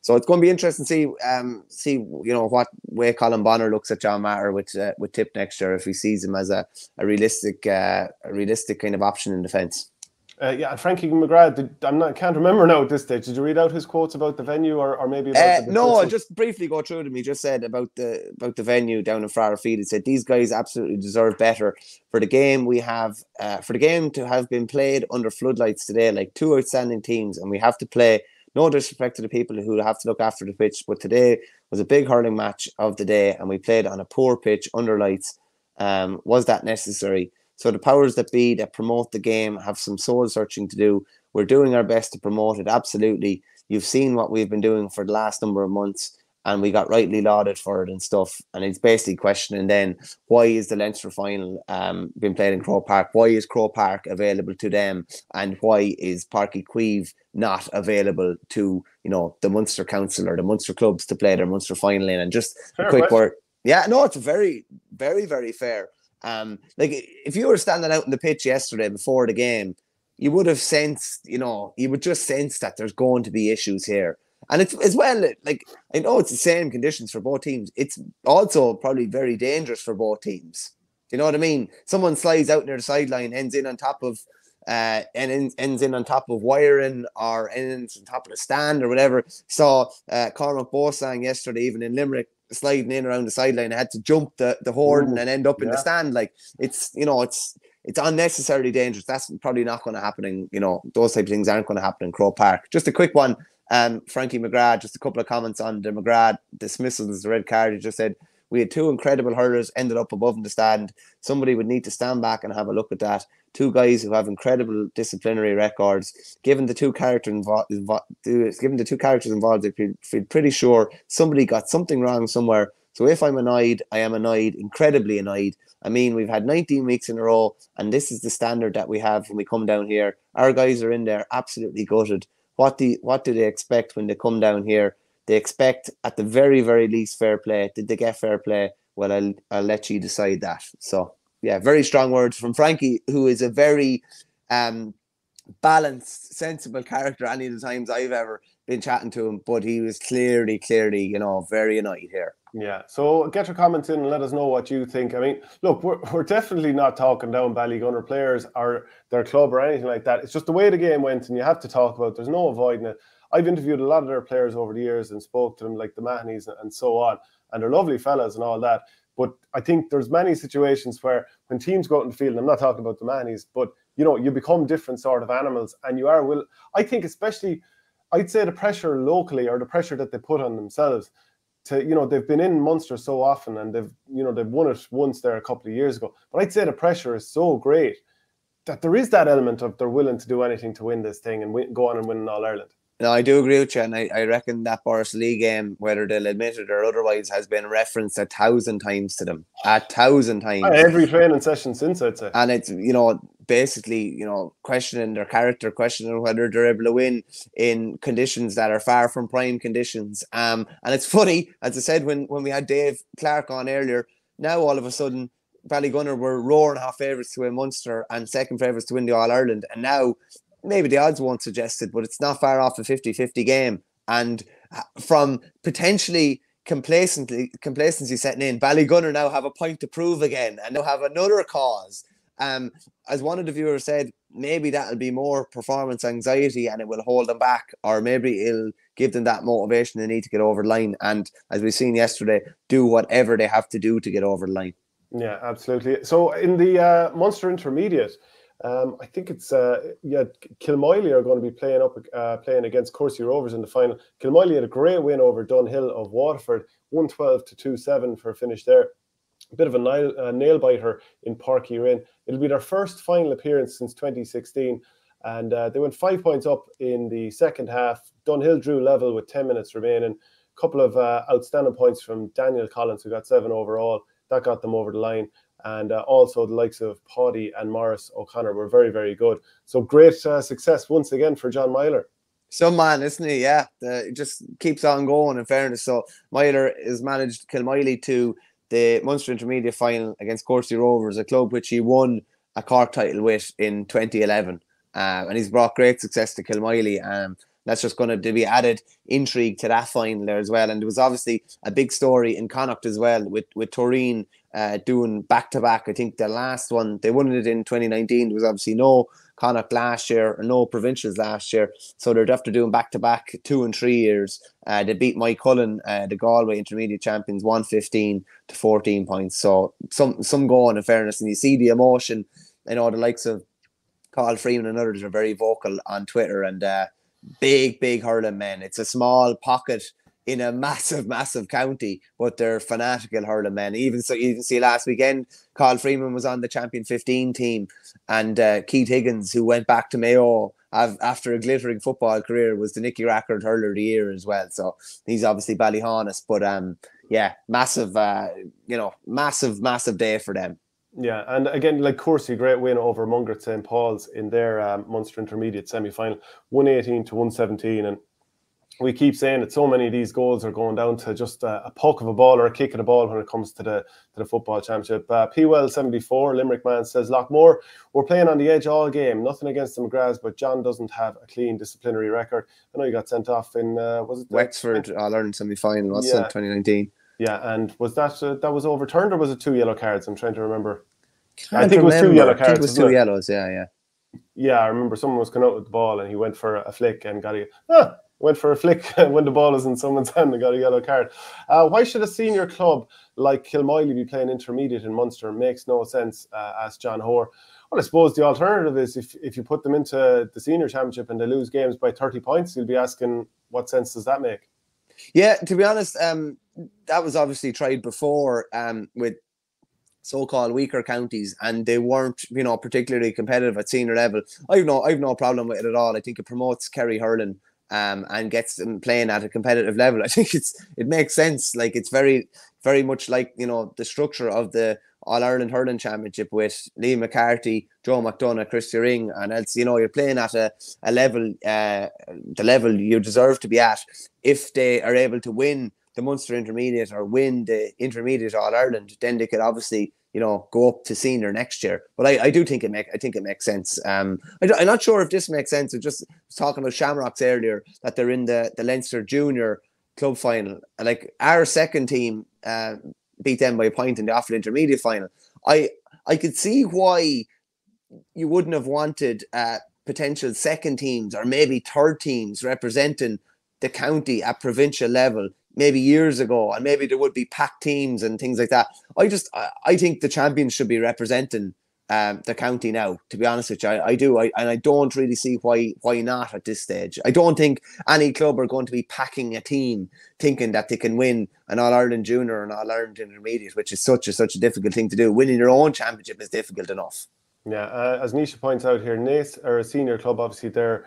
So it's going to be interesting to see what way Colin Bonner looks at John Maher with Tip next year, if he sees him as a realistic kind of option in defence. And Frankie McGrath, can't remember now at this stage. Did you read out his quotes about the venue or maybe about No, I'll just briefly go through them. He just said about the venue down in Friar Field. He said these guys absolutely deserve better for the game for the game to have been played under floodlights today, like 2 outstanding teams, and we have to play. No disrespect to the people who have to look after the pitch, but today was a big hurling match of the day, and we played on a poor pitch under lights. Was that necessary? So the powers that be that promote the game have some soul searching to do. We're doing our best to promote it, absolutely. You've seen what we've been doing for the last number of months, and we got rightly lauded for it and stuff. And it's basically questioning then, why is the Leinster final been played in Croke Park? Why is Croke Park available to them? And why is Páirc Uí Chaoimh not available to, you know, the Munster Council or the Munster clubs to play their Munster final in? And just fair a quick question. word. Yeah, no, it's very, very, very fair. Like if you were standing out in the pitch yesterday before the game, you would have sensed, you know, you would just sense that there's going to be issues here. And it's as well, like, I know it's the same conditions for both teams. It's also probably very dangerous for both teams. Do you know what I mean? Someone slides out near the sideline, ends in on top of wiring, or ends on top of the stand or whatever. Saw Cormac Bosang yesterday, even in Limerick, sliding in around the sideline. I had to jump the hoarding and end up in the stand. Like, it's, you know, it's unnecessarily dangerous. That's probably not going to happen in, you know, those types of things aren't going to happen in Croke Park. Just a quick one. Frankie McGrath, just a couple of comments on the McGrath dismissals, the red card. He just said, we had two incredible hurlers ended up above in the stand. Somebody would need to stand back and have a look at that. Two guys who have incredible disciplinary records. Given the two characters involved, I feel pretty sure somebody got something wrong somewhere. So if I'm annoyed, I am annoyed, incredibly annoyed. I mean, we've had 19 weeks in a row, and this is the standard that we have when we come down here. Our guys are in there absolutely gutted. What do they expect when they come down here? They expect, at the very, very least, fair play. Did they get fair play? Well, I'll let you decide that. So, yeah, very strong words from Frankie, who is a very balanced, sensible character any of the times I've ever been chatting to him. But he was clearly, you know, very annoyed here. Yeah, so get your comments in and let us know what you think. I mean, look, we're definitely not talking down Ballygunner players or their club or anything like that. It's just the way the game went, and you have to talk about it. There's no avoiding it. I've interviewed a lot of their players over the years and spoke to them, like the Mahonys and so on, and they're lovely fellas and all that. But I think there's many situations where when teams go out in the field, and I'm not talking about the Mahonys, but, you know, you become different sort of animals, and you are I think especially, I'd say the pressure locally, or the pressure that they put on themselves to, you know, they've been in Munster so often, and they've won it once there a couple of years ago. But I'd say the pressure is so great that there is that element of they're willing to do anything to win this thing and go on and win All Ireland. No, I do agree with you, and I reckon that Boris Lee game, whether they'll admit it or otherwise, has been referenced 1,000 times to them. 1,000 times. Every training session since, I'd say. And it's, you know, basically, you know, questioning their character, questioning whether they're able to win in conditions that are far from prime conditions. And it's funny, as I said, when we had Dave Clarke on earlier, now all of a sudden, Ballygunner were roaring half favourites to win Munster and second favourites to win the All Ireland, and now maybe the odds won't suggest it, but it's not far off a 50-50 game. And from potentially complacency setting in, Ballygunner now have a point to prove again, and they'll have another cause. As one of the viewers said, maybe that'll be more performance anxiety and it will hold them back, or maybe it'll give them that motivation they need to get over the line. And as we've seen yesterday, do whatever they have to do to get over the line. Yeah, absolutely. So in the Munster Intermediate, I think it's Kilmallock are going to be playing against Courcey Rovers in the final. Kilmallock had a great win over Dunhill of Waterford, 112-2-7 for a finish there. A bit of a nail biter in Páirc Uí Chaoimh. It'll be their first final appearance since 2016, and they went 5 points up in the second half. Dunhill drew level with 10 minutes remaining. A couple of outstanding points from Daniel Collins, who got 7 overall. That got them over the line. And also the likes of Paddy and Morris O'Connor were very, very good. So great success once again for John Meyler. Some man, isn't he? Yeah, it just keeps on going, in fairness. So Meyler has managed Kilmallock to the Munster Intermediate final against Courcey Rovers, a club which he won a Cork title with in 2011. And he's brought great success to Kilmallock. That's just going to be added intrigue to that final there as well. And there was obviously a big story in Connacht as well, with Toreen doing back-to-back. I think the last one, they won it in 2019. There was obviously no Connacht last year or no provincials last year. So they're after doing back-to-back 2 and 3 years. They beat Mike Cullen, the Galway Intermediate champions, 115 to 14 points. So some going, in fairness. And you see the emotion. I know the likes of Carl Freeman and others are very vocal on Twitter, and big hurling men. It's a small pocket in a massive, massive county, but they're fanatical hurling men. Even so, you can see last weekend, Carl Freeman was on the Champion 15 team, and Keith Higgins, who went back to Mayo after a glittering football career, was the Nicky Rackard Hurler of the Year as well. So he's obviously Ballyhonest, but yeah, massive, massive day for them. Yeah, and again, like Courcy, great win over Mungret St. Paul's in their Munster Intermediate semi-final, 118 to 117, and we keep saying that so many of these goals are going down to just a poke of a ball or a kick of the ball when it comes to the football championship. P-Well 74, Limerick man, says, Loughmore, we're playing on the edge all game. Nothing against the McGraths, but John doesn't have a clean disciplinary record. I know you got sent off in, was it? Wexford All-Ireland semi-final, was it, 2019? Yeah, and was that was overturned, or was it 2 yellow cards? I'm trying to remember. I think it was 2 yellow cards. I think it was 2 yellows, yeah. Yeah, I remember someone was coming out with the ball and he went for a flick and went for a flick when the ball was in someone's hand and got a yellow card. Why should a senior club like Kilmallock be playing intermediate in Munster? Makes no sense, asked John Hoare. Well, I suppose the alternative is if you put them into the senior championship and they lose games by 30 points, you'll be asking, what sense does that make? Yeah, to be honest, that was obviously tried before with so-called weaker counties, and they weren't, particularly competitive at senior level. I've no problem with it at all. I think it promotes Kerry hurling and gets them playing at a competitive level. I think it makes sense. Like, it's very, very much like, the structure of the All-Ireland Hurling Championship with Liam McCarthy, Joe McDonough, Christy Ring, and else, you're playing at a level, the level you deserve to be at. If they are able to win the Munster Intermediate or win the Intermediate All-Ireland, then they could obviously, go up to senior next year. But I do think it makes sense. I'm not sure if this makes sense. I just was talking about Shamrocks earlier, that they're in the Leinster Junior Club final. Like, our second team beat them by a point in the Offaly Intermediate final. I could see why you wouldn't have wanted potential second teams or maybe third teams representing the county at provincial level maybe years ago, and maybe there would be packed teams and things like that. I think the champions should be representing the county now, to be honest with you. I do. And I don't really see why not at this stage. I don't think any club are going to be packing a team thinking that they can win an All-Ireland Junior and All-Ireland Intermediate, which is such a difficult thing to do. Winning your own championship is difficult enough. Yeah, as Nisha points out here, Naas are a senior club. Obviously, they're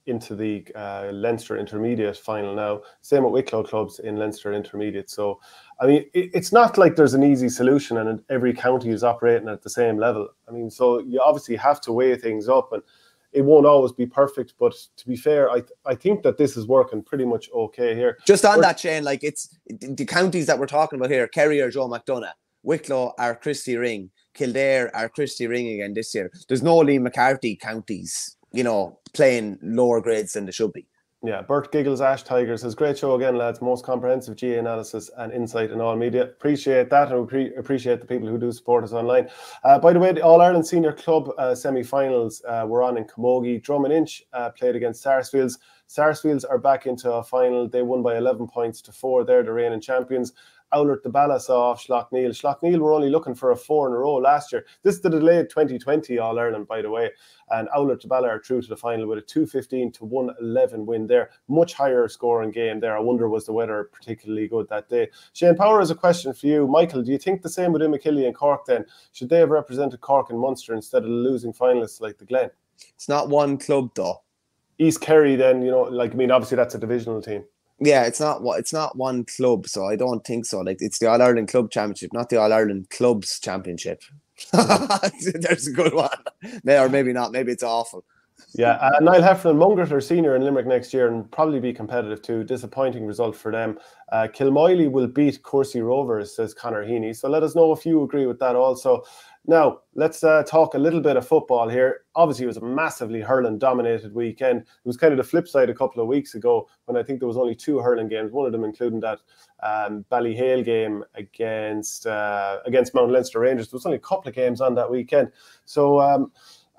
into the Leinster Intermediate final now. Same with Wicklow clubs in Leinster Intermediate. So, I mean, it's not like there's an easy solution and every county is operating at the same level. I mean, so you obviously have to weigh things up, and it won't always be perfect. But to be fair, I think that this is working pretty much okay here. Just on that, Shane, like, it's the counties that we're talking about here: Kerry are Joe McDonough, Wicklow are Christy Ring, Kildare are Christy Ring again this year. There's no Liam McCarthy counties, playing lower grades than they should be. Yeah, Bert Giggles, Ash Tiger says, great show again, lads. Most comprehensive GA analysis and insight in all media. Appreciate that, and we appreciate the people who do support us online. By the way, the All-Ireland Senior Club semi-finals were on in Camogie. Drum and Inch played against Sarsfields. Sarsfields are back into a final. They won by 11 points to 4. They're the reigning champions. Loughmnore-Castleiney saw off Slaughtneil. Slaughtneil were only looking for a 4 in a row last year. This is the delayed 2020 All-Ireland, by the way. And Loughmnore-Castleiney are through to the final with a 215 to 111 win there. Much higher scoring game there. I wonder, was the weather particularly good that day? Shane Power has a question for you. Michael, do you think the same with Imachilly and Cork then? Should they have represented Cork and Munster instead of the losing finalists like the Glen? It's not one club though. East Kerry then, obviously that's a divisional team. Yeah, it's not one club, so I don't think so. Like, it's the All-Ireland Club Championship, not the All-Ireland Clubs Championship. There's a good one. Or maybe not. Maybe it's awful. Yeah, Niall Heffernan, Mungret are senior in Limerick next year and probably be competitive too. Disappointing result for them. Kilmallock will beat Courcy Rovers, says Conor Heaney. So let us know if you agree with that also. Now, let's talk a little bit of football here. Obviously, it was a massively hurling-dominated weekend. It was kind of the flip side a couple of weeks ago when I think there was only 2 hurling games, one of them including that Ballyhale game against Mount Leinster Rangers. There was only a couple of games on that weekend. So,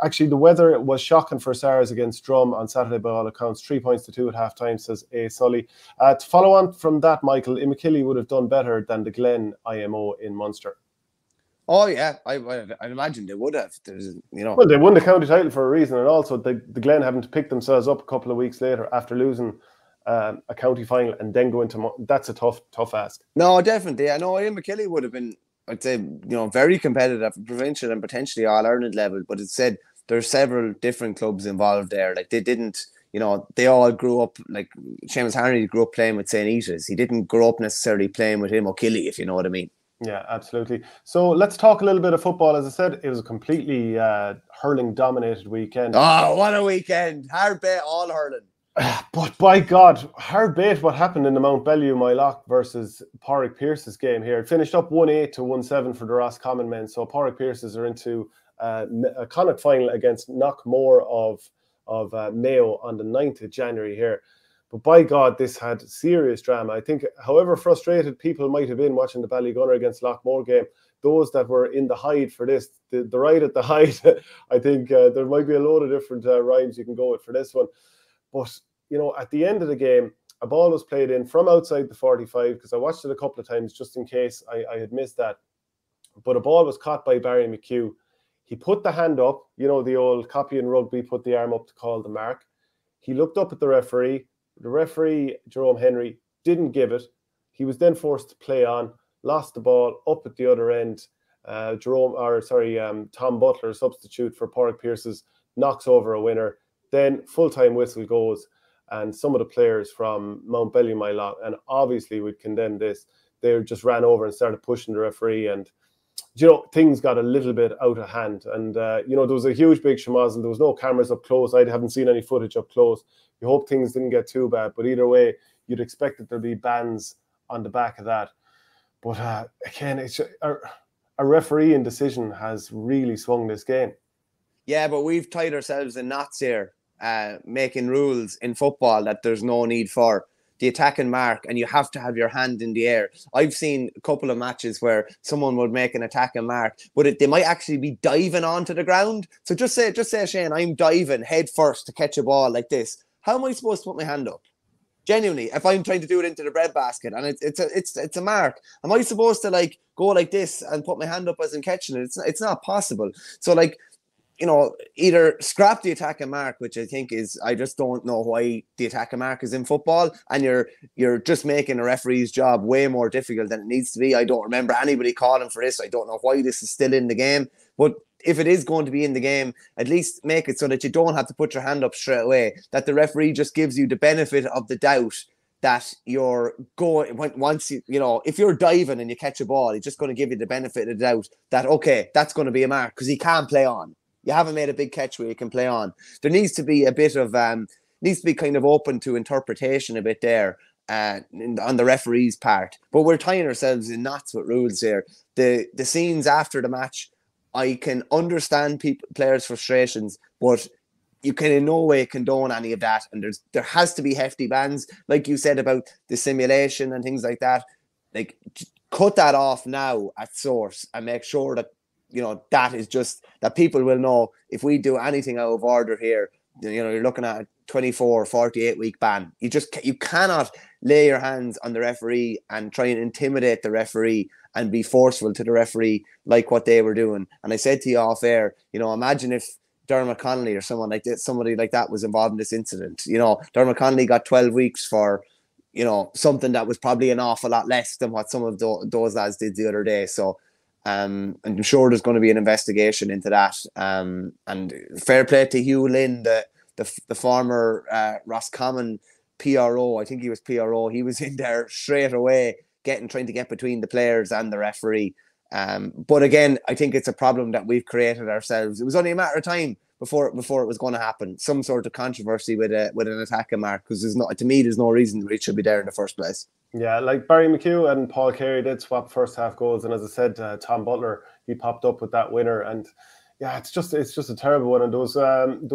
actually, the weather was shocking for Sars against Drum on Saturday by all accounts. 3 points to 2 at half-time, says A. Sully. To follow on from that, Michael, Imachilly would have done better than the Glen IMO in Munster. Oh, yeah. I imagine they would have. Well, they won the county title for a reason, and also the Glen having to pick themselves up a couple of weeks later after losing a county final and then go into that's a tough ask. No, definitely. I know Ian McKillie would have been, I'd say, very competitive at provincial and potentially All-Ireland level, but it said there's several different clubs involved there. Like they didn't, they all grew up, like Seamus Harney grew up playing with St. Eata's. He didn't grow up necessarily playing with him O'Killie, if you know what I mean. Yeah, absolutely. So let's talk a little bit of football. As I said, it was a completely hurling-dominated weekend. Oh, what a weekend. Hard bet, all hurling. But by God, hard bait what happened in the Mountbellew-Moylough versus Padraig Pearses game here. It finished up 1-8 to 1-7 for the Roscommon men. So Padraig Pearses are into a Connacht final against Loughmnore of Mayo on the 9th of January here. But by God, this had serious drama. I think however frustrated people might have been watching the Ballygunner against Loughmore game, those that were in the hide for this, the ride at the hide, I think there might be a load of different rhymes you can go with for this one. But, at the end of the game, a ball was played in from outside the 45, because I watched it a couple of times just in case I had missed that. But a ball was caught by Barry McHugh. He put the hand up, the old copy in rugby, put the arm up to call the mark. He looked up at the referee. The referee, Jerome Henry, didn't give it. He was then forced to play on, lost the ball up at the other end. Tom Butler, substitute for Padraig Pearses, knocks over a winner. Then full-time whistle goes, and some of the players from Mountbellew-Moylough, and obviously we'd condemn this, they just ran over and started pushing the referee, and things got a little bit out of hand. And there was a huge big schmozzle. There was no cameras up close. I haven't seen any footage up close. You hope things didn't get too bad, but either way, you'd expect that there'd be bans on the back of that. But again, it's a refereeing decision has really swung this game. Yeah, but we've tied ourselves in knots here, making rules in football that there's no need for. The attack and mark, and you have to have your hand in the air. I've seen a couple of matches where someone would make an attack and mark, but they might actually be diving onto the ground. So just say, Shane, I'm diving head first to catch a ball like this. How am I supposed to put my hand up? Genuinely, if I'm trying to do it into the breadbasket and it's a mark, am I supposed to go like this and put my hand up as I'm catching it? It's not possible. So either scrap the attack and mark, which I think is, I just don't know why the attack and mark is in football, and you're just making a referee's job way more difficult than it needs to be. I don't remember anybody calling for this. I don't know why this is still in the game, but if it is going to be in the game, at least make it so that you don't have to put your hand up straight away, that the referee just gives you the benefit of the doubt that you're going, once if you're diving and you catch a ball, he's just going to give you the benefit of the doubt that, okay, that's going to be a mark because he can't play on. You haven't made a big catch where you can play on. There needs to be a bit of, needs to be kind of open to interpretation a bit there on the referee's part. But we're tying ourselves in knots with rules here. The scenes after the match, I can understand players' frustrations, but you can in no way condone any of that. And there has to be hefty bans, like you said about the simulation and things like that. Cut that off now at source and make sure that that is just that people will know if we do anything out of order here, you're looking at a 24, 48 week ban. You cannot lay your hands on the referee and try and intimidate the referee and be forceful to the referee like what they were doing. And I said to you off air, imagine if Dermot Connolly or somebody like that was involved in this incident. Dermot Connolly got 12 weeks for, something that was probably an awful lot less than what some of those lads did the other day. So, and I'm sure there's going to be an investigation into that. And fair play to Hugh Lynn, the former Roscommon PRO. I think he was PRO. He was in there straight away, trying to get between the players and the referee. But again, I think it's a problem that we've created ourselves. It was only a matter of time before it was going to happen. Some sort of controversy with an attack and mark, because to me there's no reason it should be there in the first place. Yeah, like Barry McHugh and Paul Carey did swap first half goals, and as I said, Tom Butler, he popped up with that winner, and yeah, it's just a terrible one. And there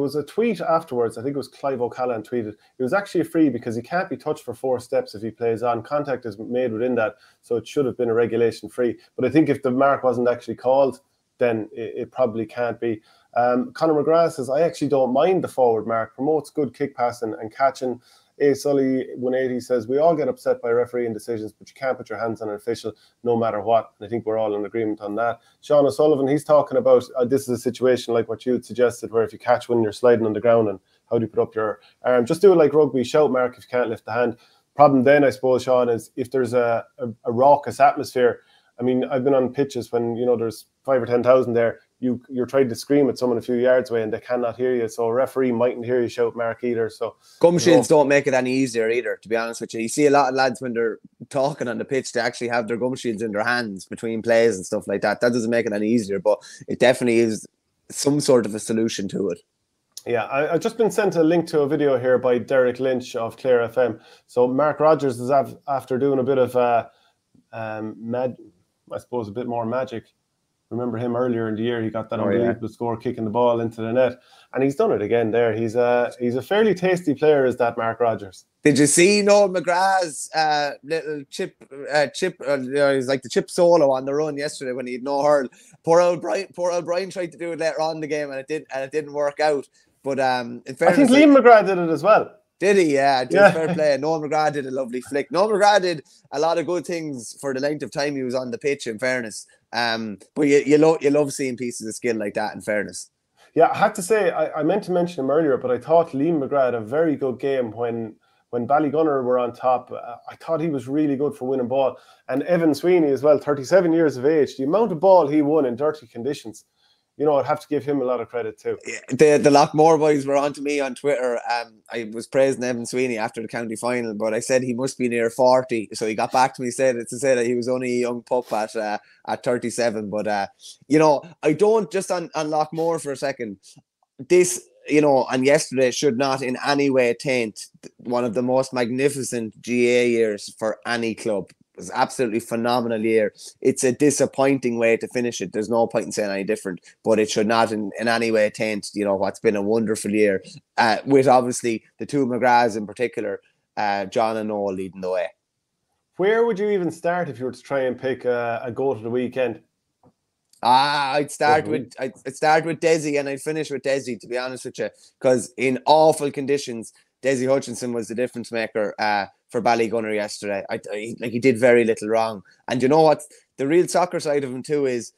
was a tweet afterwards. I think it was Clough-Ballacolla tweeted it was actually a free because he can't be touched for 4 steps if he plays on. Contact is made within that, so it should have been a regulation free. But I think if the mark wasn't actually called, then it probably can't be. Conor McGrath says, I actually don't mind the forward mark. Promotes good kick passing and catching. A Sully 180 says, we all get upset by refereeing decisions, but you can't put your hands on an official no matter what. And I think we're all in agreement on that. Sean O'Sullivan, he's talking about this is a situation like what you had suggested, where if you catch when you're sliding on the ground and how do you put up your arm? Just do it like rugby, shout mark if you can't lift the hand. Problem then, I suppose, Sean, is if there's a raucous atmosphere. I mean, I've been on pitches when, you know, there's 5,000 or 10,000 there. You're trying to scream at someone a few yards away and they cannot hear you. So a referee mightn't hear you shout mark either. So gum shields don't make it any easier either, to be honest with you. You see a lot of lads when they're talking on the pitch, they actually have their gum shields in their hands between plays and stuff like that. That doesn't make it any easier, but it definitely is some sort of a solution to it. Yeah, I've just been sent a link to a video here by Derek Lynch of Clare FM. So Mark Rogers is after doing a bit of I suppose a bit more magic. Remember him earlier in the year? He got that unbelievable score, kicking the ball into the net, and he's done it again. There, he's a fairly tasty player, is that Mark Rogers? Did you see Noel McGrath's little chip? He's like the chip solo on the run yesterday when he had no hurl. Poor old Brian tried to do it later on in the game, and it didn't work out. But in fairness, I think Liam McGrath did it as well. Did he? Yeah, fair play. Noel McGrath did a lovely flick. Noel McGrath did a lot of good things for the length of time he was on the pitch, in fairness. But you love seeing pieces of skill like that, in fairness. Yeah, I have to say, I meant to mention him earlier, but I thought Liam McGrath had a very good game when Ballygunner were on top. I thought he was really good for winning ball. And Evan Sweeney as well, 37 years of age. The amount of ball he won in dirty conditions, you know, I'd have to give him a lot of credit too. The Loughmore boys were on to me on Twitter. I was praising Evan Sweeney after the county final, but I said he must be near 40. So he got back to me to say that he was only a young pup at 37. But, you know, I don't, just on Loughmore for a second, this, you know, and yesterday should not in any way taint one of the most magnificent GA years for any club. It was absolutely phenomenal year. It's a disappointing way to finish it. There's no point in saying any different, but it should not in any way taint, you know, what's been a wonderful year, with obviously the two McGraths in particular, John and Noel leading the way. Where would you even start if you were to try and pick a goal to the weekend? I'd start with Desi, and I'd finish with Desi, to be honest with you, because in awful conditions, Desi Hutchinson was the difference maker for Ballygunner yesterday. He did very little wrong. And you know what? The real soccer side of him too is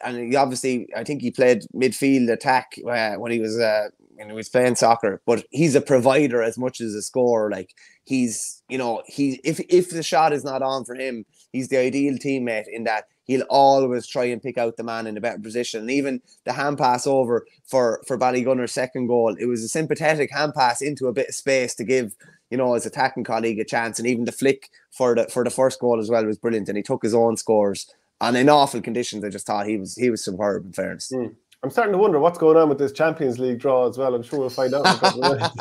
I think he played midfield attack when he was playing soccer, but he's a provider as much as a scorer. Like he's, you know, if the shot is not on for him, he's the ideal teammate in that he'll always try and pick out the man in a better position. And even the hand pass over for Ballygunner's second goal, it was a sympathetic hand pass into a bit of space to give, you know, his attacking colleague a chance. And even the flick for the first goal as well was brilliant. And he took his own scores. And in awful conditions, I just thought he was superb, in fairness. I'm starting to wonder what's going on with this Champions League draw as well. I'm sure we'll find out in a couple of minutes.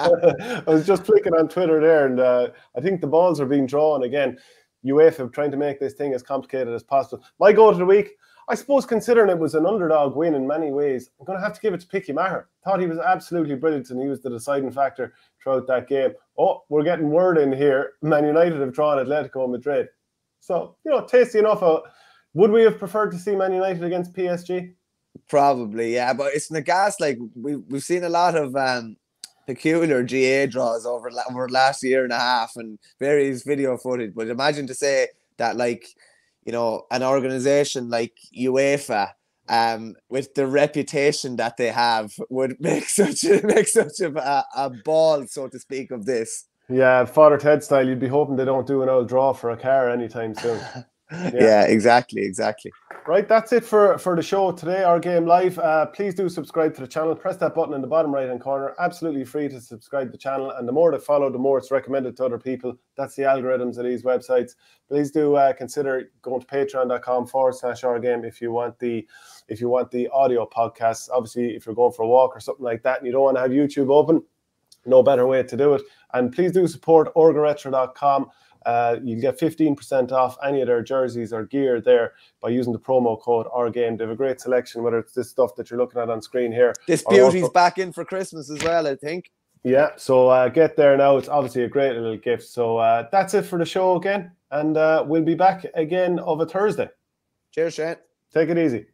I was just flicking on Twitter there, and I think the balls are being drawn again. UEFA trying to make this thing as complicated as possible. My goal of the week, I suppose, considering it was an underdog win in many ways, I'm going to have to give it to Picky Maher. Thought he was absolutely brilliant, and he was the deciding factor throughout that game. Oh, we're getting word in here. Man United have drawn Atletico Madrid. So, you know, tasty enough. Would we have preferred to see Man United against PSG? Probably, yeah. But it's Naas, like, we've seen a lot of peculiar GA draws over last year and a half and various video footage. But imagine to say that, like, you know, an organization like UEFA, with the reputation that they have, would make such a ball, so to speak, of this. Yeah, Father Ted style, you'd be hoping they don't do an old draw for a car anytime soon. Yeah, exactly. Right, that's it for the show today, Our Game Live. Please do subscribe to the channel. Press that button in the bottom right hand corner. Absolutely free to subscribe to the channel, and the more that follow, the more it's recommended to other people. That's the algorithms of these websites. Please do consider going to patreon.com/OurGame if you want the audio podcasts. Obviously, if you're going for a walk or something like that and you don't want to have YouTube open, no better way to do it. And please do support orgaretro.com. You can get 15% off any of their jerseys or gear there by using the promo code OurGame. They have a great selection, whether it's this stuff that you're looking at on screen here. This beauty's back in for Christmas as well, I think. Yeah, so get there now. It's obviously a great little gift. So that's it for the show again. And we'll be back again of a Thursday. Cheers, Shane. Take it easy.